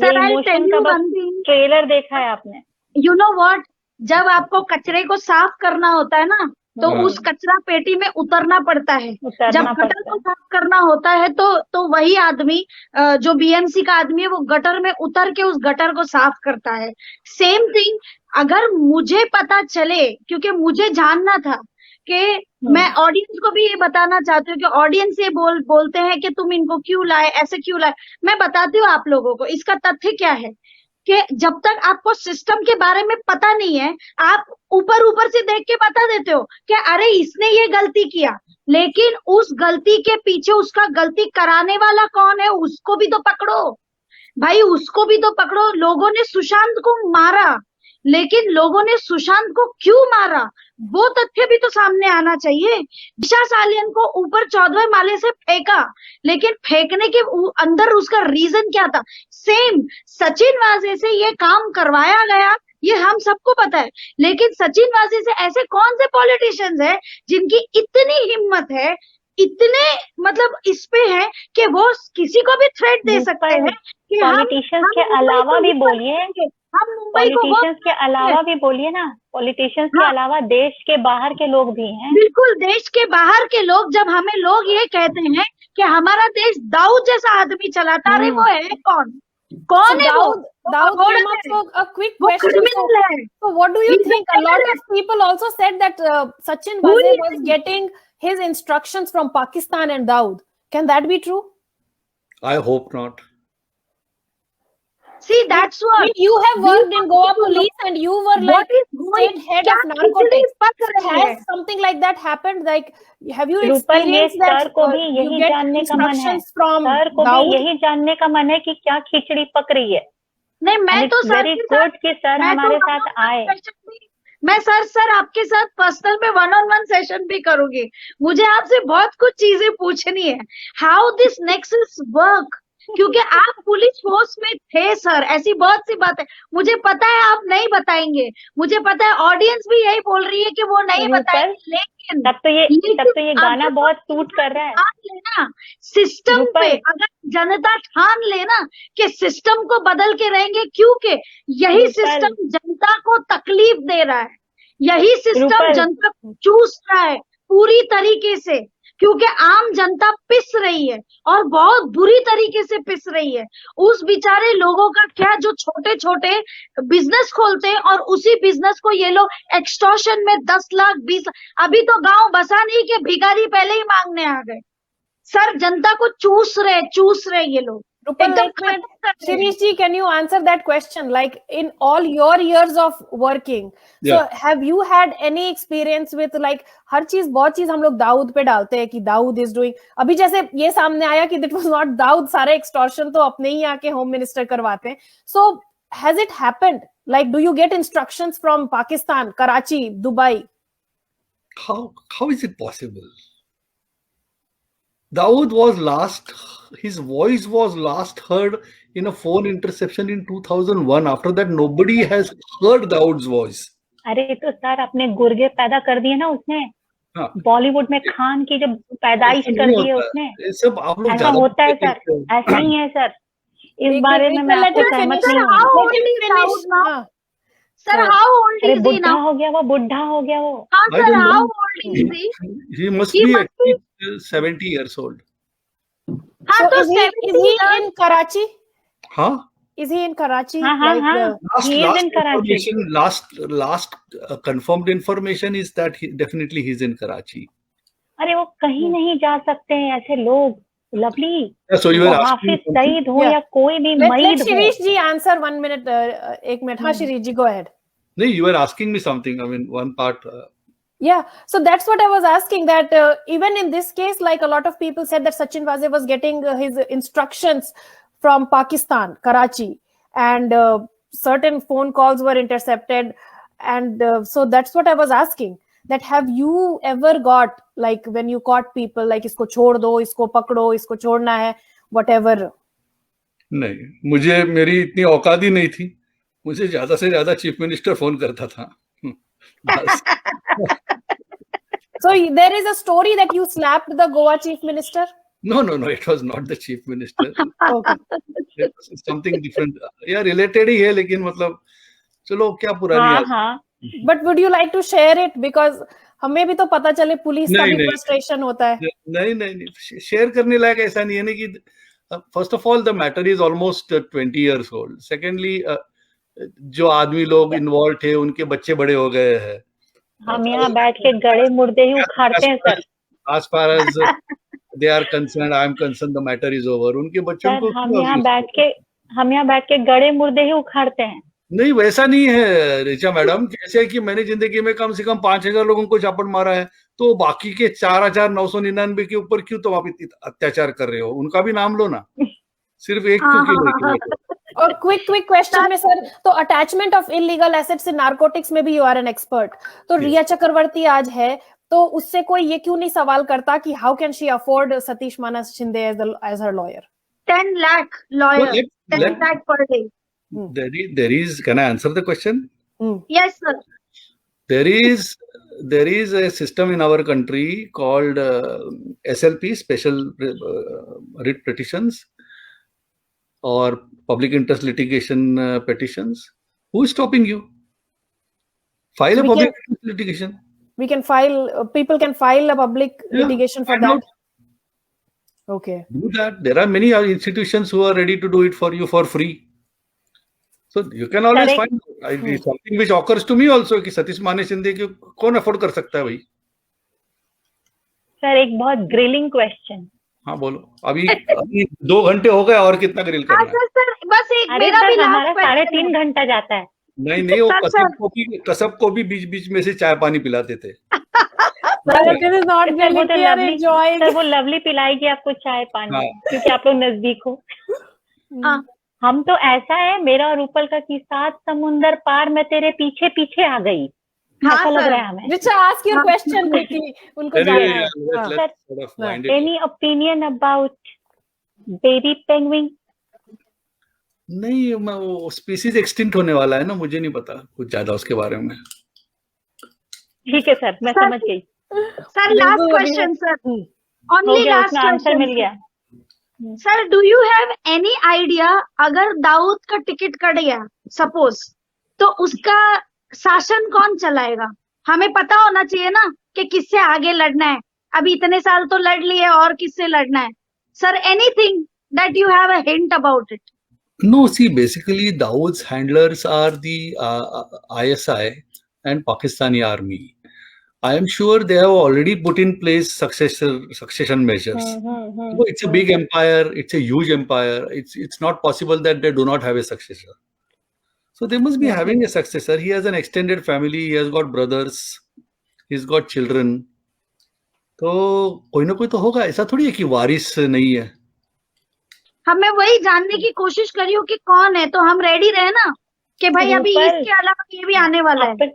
Sir, I'll tell you one thing. Trailer देखा है आपने. You know what? जब आपको कचरे को साफ करना होता है ना, तो उस कचरा पेटी में उतरना पड़ता है. जब गटर को साफ करना होता है तो वही आदमी जो बीएमसी का आदमी है, वो गटर में उतर के उस गटर को साफ करता है. सेम थिंग, अगर मुझे पता चले, क्योंकि मुझे जानना था कि मैं ऑडियंस को भी ये बताना चाहती हूँ कि ऑडियंस ये बोलते हैं कि तुम इनको क्यों लाए, ऐसे क्यों लाए. मैं बताती हूँ आप लोगों को इसका तथ्य क्या है, कि जब तक आपको सिस्टम के बारे में पता नहीं है, आप ऊपर से देख के बता देते हो कि अरे इसने ये गलती किया, लेकिन उस गलती के पीछे उसका गलती कराने वाला कौन है, उसको भी तो पकड़ो भाई, उसको भी तो पकड़ो. लोगों ने सुशांत को मारा, लेकिन लोगों ने सुशांत को क्यों मारा, वो तथ्य भी तो सामने आना चाहिए. दिशा सालियन को ऊपर 14वें माले से फेंका, लेकिन फेंकने के अंदर उसका रीजन क्या था. सेम सचिन वाजे से ये काम करवाया गया, ये हम सबको पता है, लेकिन सचिन वाजे से ऐसे कौन से पॉलिटिशियंस हैं जिनकी इतनी हिम्मत है इतने मतलब इस पे है कि वो किसी को भी थ्रेट दे सकते हैं कि पॉलिटिशियंस के अलावा भी बोलिए, हम मुंबई को पॉलिटिशियंस के अलावा भी बोलिए ना, पॉलिटिशियंस के अलावा देश के बाहर के लोग भी हैं। बिल्कुल, देश के बाहर के लोग, जब हमें लोग ये कहते हैं कि हमारा देश दाऊद जैसा आदमी चलाता रहे, वो है कौन? कौन है वो? Daud came up, so a quick question. So what do you think? A lot of people also said that Sachin Waze was getting his instructions from Pakistan and Daud. Can that be true? I hope not. See, that's what you have worked in Goa police and you were like state head of narcotics. Has something like that happened? Like, have you experienced that? Sir को भी यही जानने का मन है, sir को भी यही जानने का मन है कि क्या खिचड़ी पक रही है। नहीं, मैं तो सर वेरी गुड कि सर हमारे साथ आए। मैं सर आपके साथ पर्सनल में 1-on-1 सेशन भी करूंगी। मुझे आपसे बहुत कुछ चीजें पूछनी है, हाउ दिस नेक्सस वर्क, क्योंकि आप पुलिस फोर्स में थे सर। ऐसी बहुत सी बातें मुझे पता है आप नहीं बताएंगे, मुझे पता है ऑडियंस भी यही बोल रही है कि वो नहीं बताएंगे, लेकिन तब तो ये गाना बहुत सूट कर रहा है। लेना सिस्टम पे, अगर जनता ठान लेना कि सिस्टम को बदल के रहेंगे, क्योंकि यही सिस्टम जनता को तकलीफ दे रहा है, यही सिस्टम जनता को चूस रहा है पूरी तरीके से, क्योंकि आम जनता पिस रही है और बहुत बुरी तरीके से पिस रही है। उस बेचारे लोगों का क्या, जो छोटे छोटे बिजनेस खोलते हैं और उसी बिजनेस को ये लोग एक्सटॉर्शन में 10 लाख 20 लाख, अभी तो गांव बसा नहीं कि भिखारी पहले ही मांगने आ गए। सर जनता को चूस रहे ये लोग। Shirish ji, can you answer that question? Like, in all your years of working, so have you had any experience with like हर चीज, बहुत चीज हम लोग दाऊद पे डालते हैं कि दाऊद is doing, अभी जैसे ये सामने आया कि that was not दाऊद, सारे एक्सटॉर्शन तो अपने ही आके होम मिनिस्टर करवाते हैं। So has it happened? Like, do you get instructions from Pakistan, Karachi, Dubai? How is it possible? Dawood was his voice was last heard in a phone interception in 2001. After that, nobody has heard Dawood's voice. अरे तो sir अपने गुर्गे पैदा कर दिए ना उसने, बॉलीवुड में खान की जब पैदाइश कर दी है उसने। सब आप लोग ऐसा होता है सर, ऐसा ही है सर। इस बारे में मैं आपसे सहमत नहीं हूँ। Sir, how old is he now? हो गया वो, बुढ़ा हो गया वो। हाँ sir, how old is he? He must be at least 70 years old. हाँ तो is he in Karachi? हाँ? Is he in Karachi? हाँ. He is in Karachi. Last confirmed information is that definitely he's in Karachi. अरे वो कहीं नहीं जा सकते हैं ऐसे लोग, lovely. So you were asking Hafiz Saeed हो या कोई भी मईद हो। Shirish ji answer 1 minute, 1 minute. हाँ Shirish ji, go ahead. No, you were asking me something. I mean, one part. Yeah, so that's what I was asking, that even in this case, like a lot of people said that Sachin Waze was getting his instructions from Pakistan, Karachi, and certain phone calls were intercepted, and so that's what I was asking, that have you ever got, like when you caught people like isko chhod do, isko pakdo, isko chhodna hai, whatever? नहीं, मुझे मेरी इतनी औकात ही नहीं थी, मुझे ज्यादा से ज्यादा चीफ मिनिस्टर फोन करता था। So there is a story that you slapped the Goa chief minister? No, it was not the chief minister. Okay. It was something different. Yeah, related ही है, लेकिन मतलब चलो क्या पुरानी। हाँ. But would you like to share it, because हमें भी तो पता चले पुलिस का भी फ्रस्ट्रेशन होता है। नहीं, शेयर करने लायक ऐसा नहीं है ना कि first of all the matter is almost 20 years old. Secondly जो आदमी लोग इन्वॉल्व थे उनके बच्चे बड़े हो गए हैं। हम यहाँ बैठ के गड़े मुर्दे ही उखाड़ते हैं sir. As far as they are concerned, I am concerned, the matter is over. उनके बच्चों को हम यहाँ बैठ के गड़े मुर्दे ही उखाड़ते हैं। नहीं, वैसा नहीं है ऋचा मैडम। कैसे कि मैंने जिंदगी में कम से कम 5000 लोगों को चापड़ मारा है, तो बाकी के 4999 के ऊपर क्यों तुम आप इतनी अत्याचार कर रहे हो? उनका भी नाम लो ना, सिर्फ एक क्यों? और क्विक क्वेश्चन में सर, तो attachment of illegal assets in narcotics में भी यू आर एन एक्सपर्ट, तो रिया चक्रवर्ती आज है, तो उससे कोई ये क्यों नहीं सवाल करता कि how can she afford Satish Manas Shinde as her lawyer? 10 lakh lawyer, 10 lakh per day. There is, can I answer the question? Yes sir. There is there is a system in our country called SLP, special writ petitions or public interest litigation petitions. Who is stopping you? File a public interest litigation. We can file, people can file a public litigation for that. Okay. Do that. There are many institutions who are ready to do it for you for free. So you can always find something which occurs to me also कि सतीश माने शिंदे को कौन afford कर सकता है भाई? Sir एक बहुत ग्रिलिंग क्वेश्चन. हाँ बोलो. अभी 2 घंटे हो गए और कितना ग्रिल करना है? सर बस एक मेरा भी हमारा 3.5 घंटा जाता है. नहीं वो कसब को भी बीच बीच में से चाय पानी पिलाते थे. सर वो लवली पिलाएगी आपको चाय पानी क्योंकि आप लोग नजदीक हो. हम तो ऐसा है मेरा और रूपल का कि 7 समुंदर पार मैं तेरे पीछे पीछे आ गई. ऐसा लग रहा है हमें. Richa, ask your question quickly. उनको जाना है. Any opinion about baby penguin? नहीं वो स्पीसीज एक्सटिंक्ट होने वाला है ना, मुझे नहीं पता कुछ ज्यादा उसके बारे में. ठीक है सर, मैं समझ गई. Sir last question sir, only last answer मिल गया. Sir do you have any idea अगर दाऊद का टिकट कट गया सपोज, तो उसका शासन कौन चलाएगा? हमें पता होना चाहिए ना कि किससे आगे लड़ना है. अभी इतने साल तो लड़ लिए और किससे लड़ना है? Sir anything that you have a hint about it? No, see, basically Dawood's handlers are the ISI and Pakistani army. I am sure they have already put in place succession measures. So it's a big empire. It's a huge empire. It's not possible that they do not have a successor. So they must be having a successor. He has an extended family. He has got brothers. He's got children. तो कोई ना कोई तो होगा. ऐसा थोड़ी है कि वारिस नहीं है. हमें वही जानने की कोशिश करी हो कि कौन है, तो हम रेडी रहे ना कि भाई अभी इसके अलावा ये भी आने वाला है.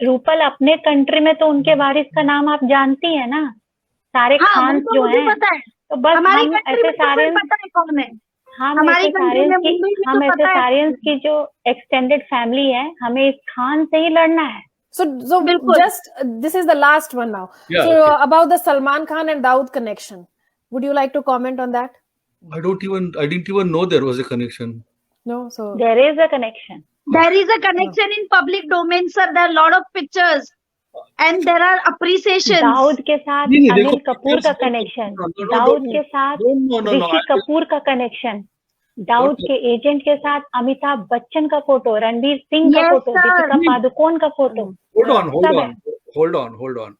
रूपल अपने कंट्री में तो उनके वारिस का नाम आप जानती है ना, सारे खान जो हैं. पता है. तो बस हमारी हम ऐसे सारे पता है कौन है. हमारी ऐसे सारियंस की जो एक्सटेंडेड फैमिली है, हमें इस खान से ही लड़ना है. So just this is the last one now. About the Salman Khan and Dawood connection, would you like to comment on that? I didn't even know there was a connection. No, so there is a connection. There is a connection in public domain, sir. There are a lot of pictures and there are appreciations. Dawood के साथ अनिल कपूर का connection, Dawood के साथ ऋषि कपूर का connection, Dawood के agent के साथ अमिताभ बच्चन का फोटो, रणवीर सिंह का फोटो, दीपिका पादुकोण का फोटो. Hold on.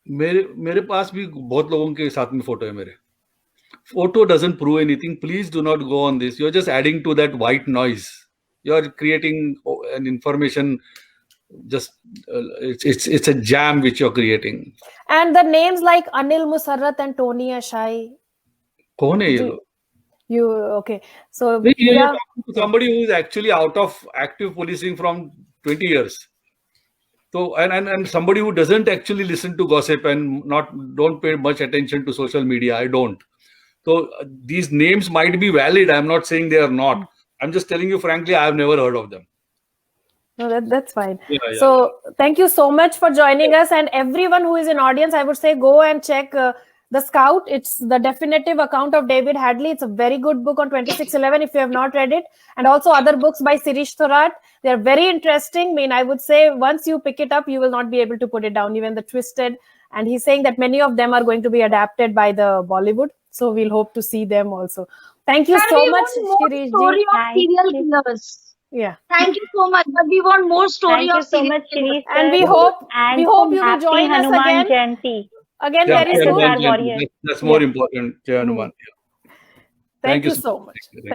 मेरे पास भी बहुत लोगों के साथ में फोटो है मेरे. Photo doesn't prove anything. Please do not go on this. You're just adding to that white noise. You're creating an information. Just it's a jam which you're creating. And the names like Anil Musarrat and Tony Ashai. कौन है ये लोग? You okay? So somebody who is actually out of active policing from 20 years. So and somebody who doesn't actually listen to gossip and don't pay much attention to social media. I don't. So these names might be valid. I'm not saying they are not. I'm just telling you frankly, I have never heard of them. No, that's fine. So thank you so much for joining us, and everyone who is in audience, I would say go and check The Scout. It's the definitive account of David Hadley. It's a very good book on 2611 if you have not read it, and also other books by Sirish Thorat. They are very interesting. I mean, I would say once you pick it up, you will not be able to put it down, even the Twisted. And he's saying that many of them are going to be adapted by the Bollywood. So we'll hope to see them also. Thank you so much, Shirish story of serial killers. Yeah. Thank you so much. But we want more story of serial killers. And we hope you will join us again. Jayanti. Again, very soon. That's more important. Jai Hanuman. Thank you so much.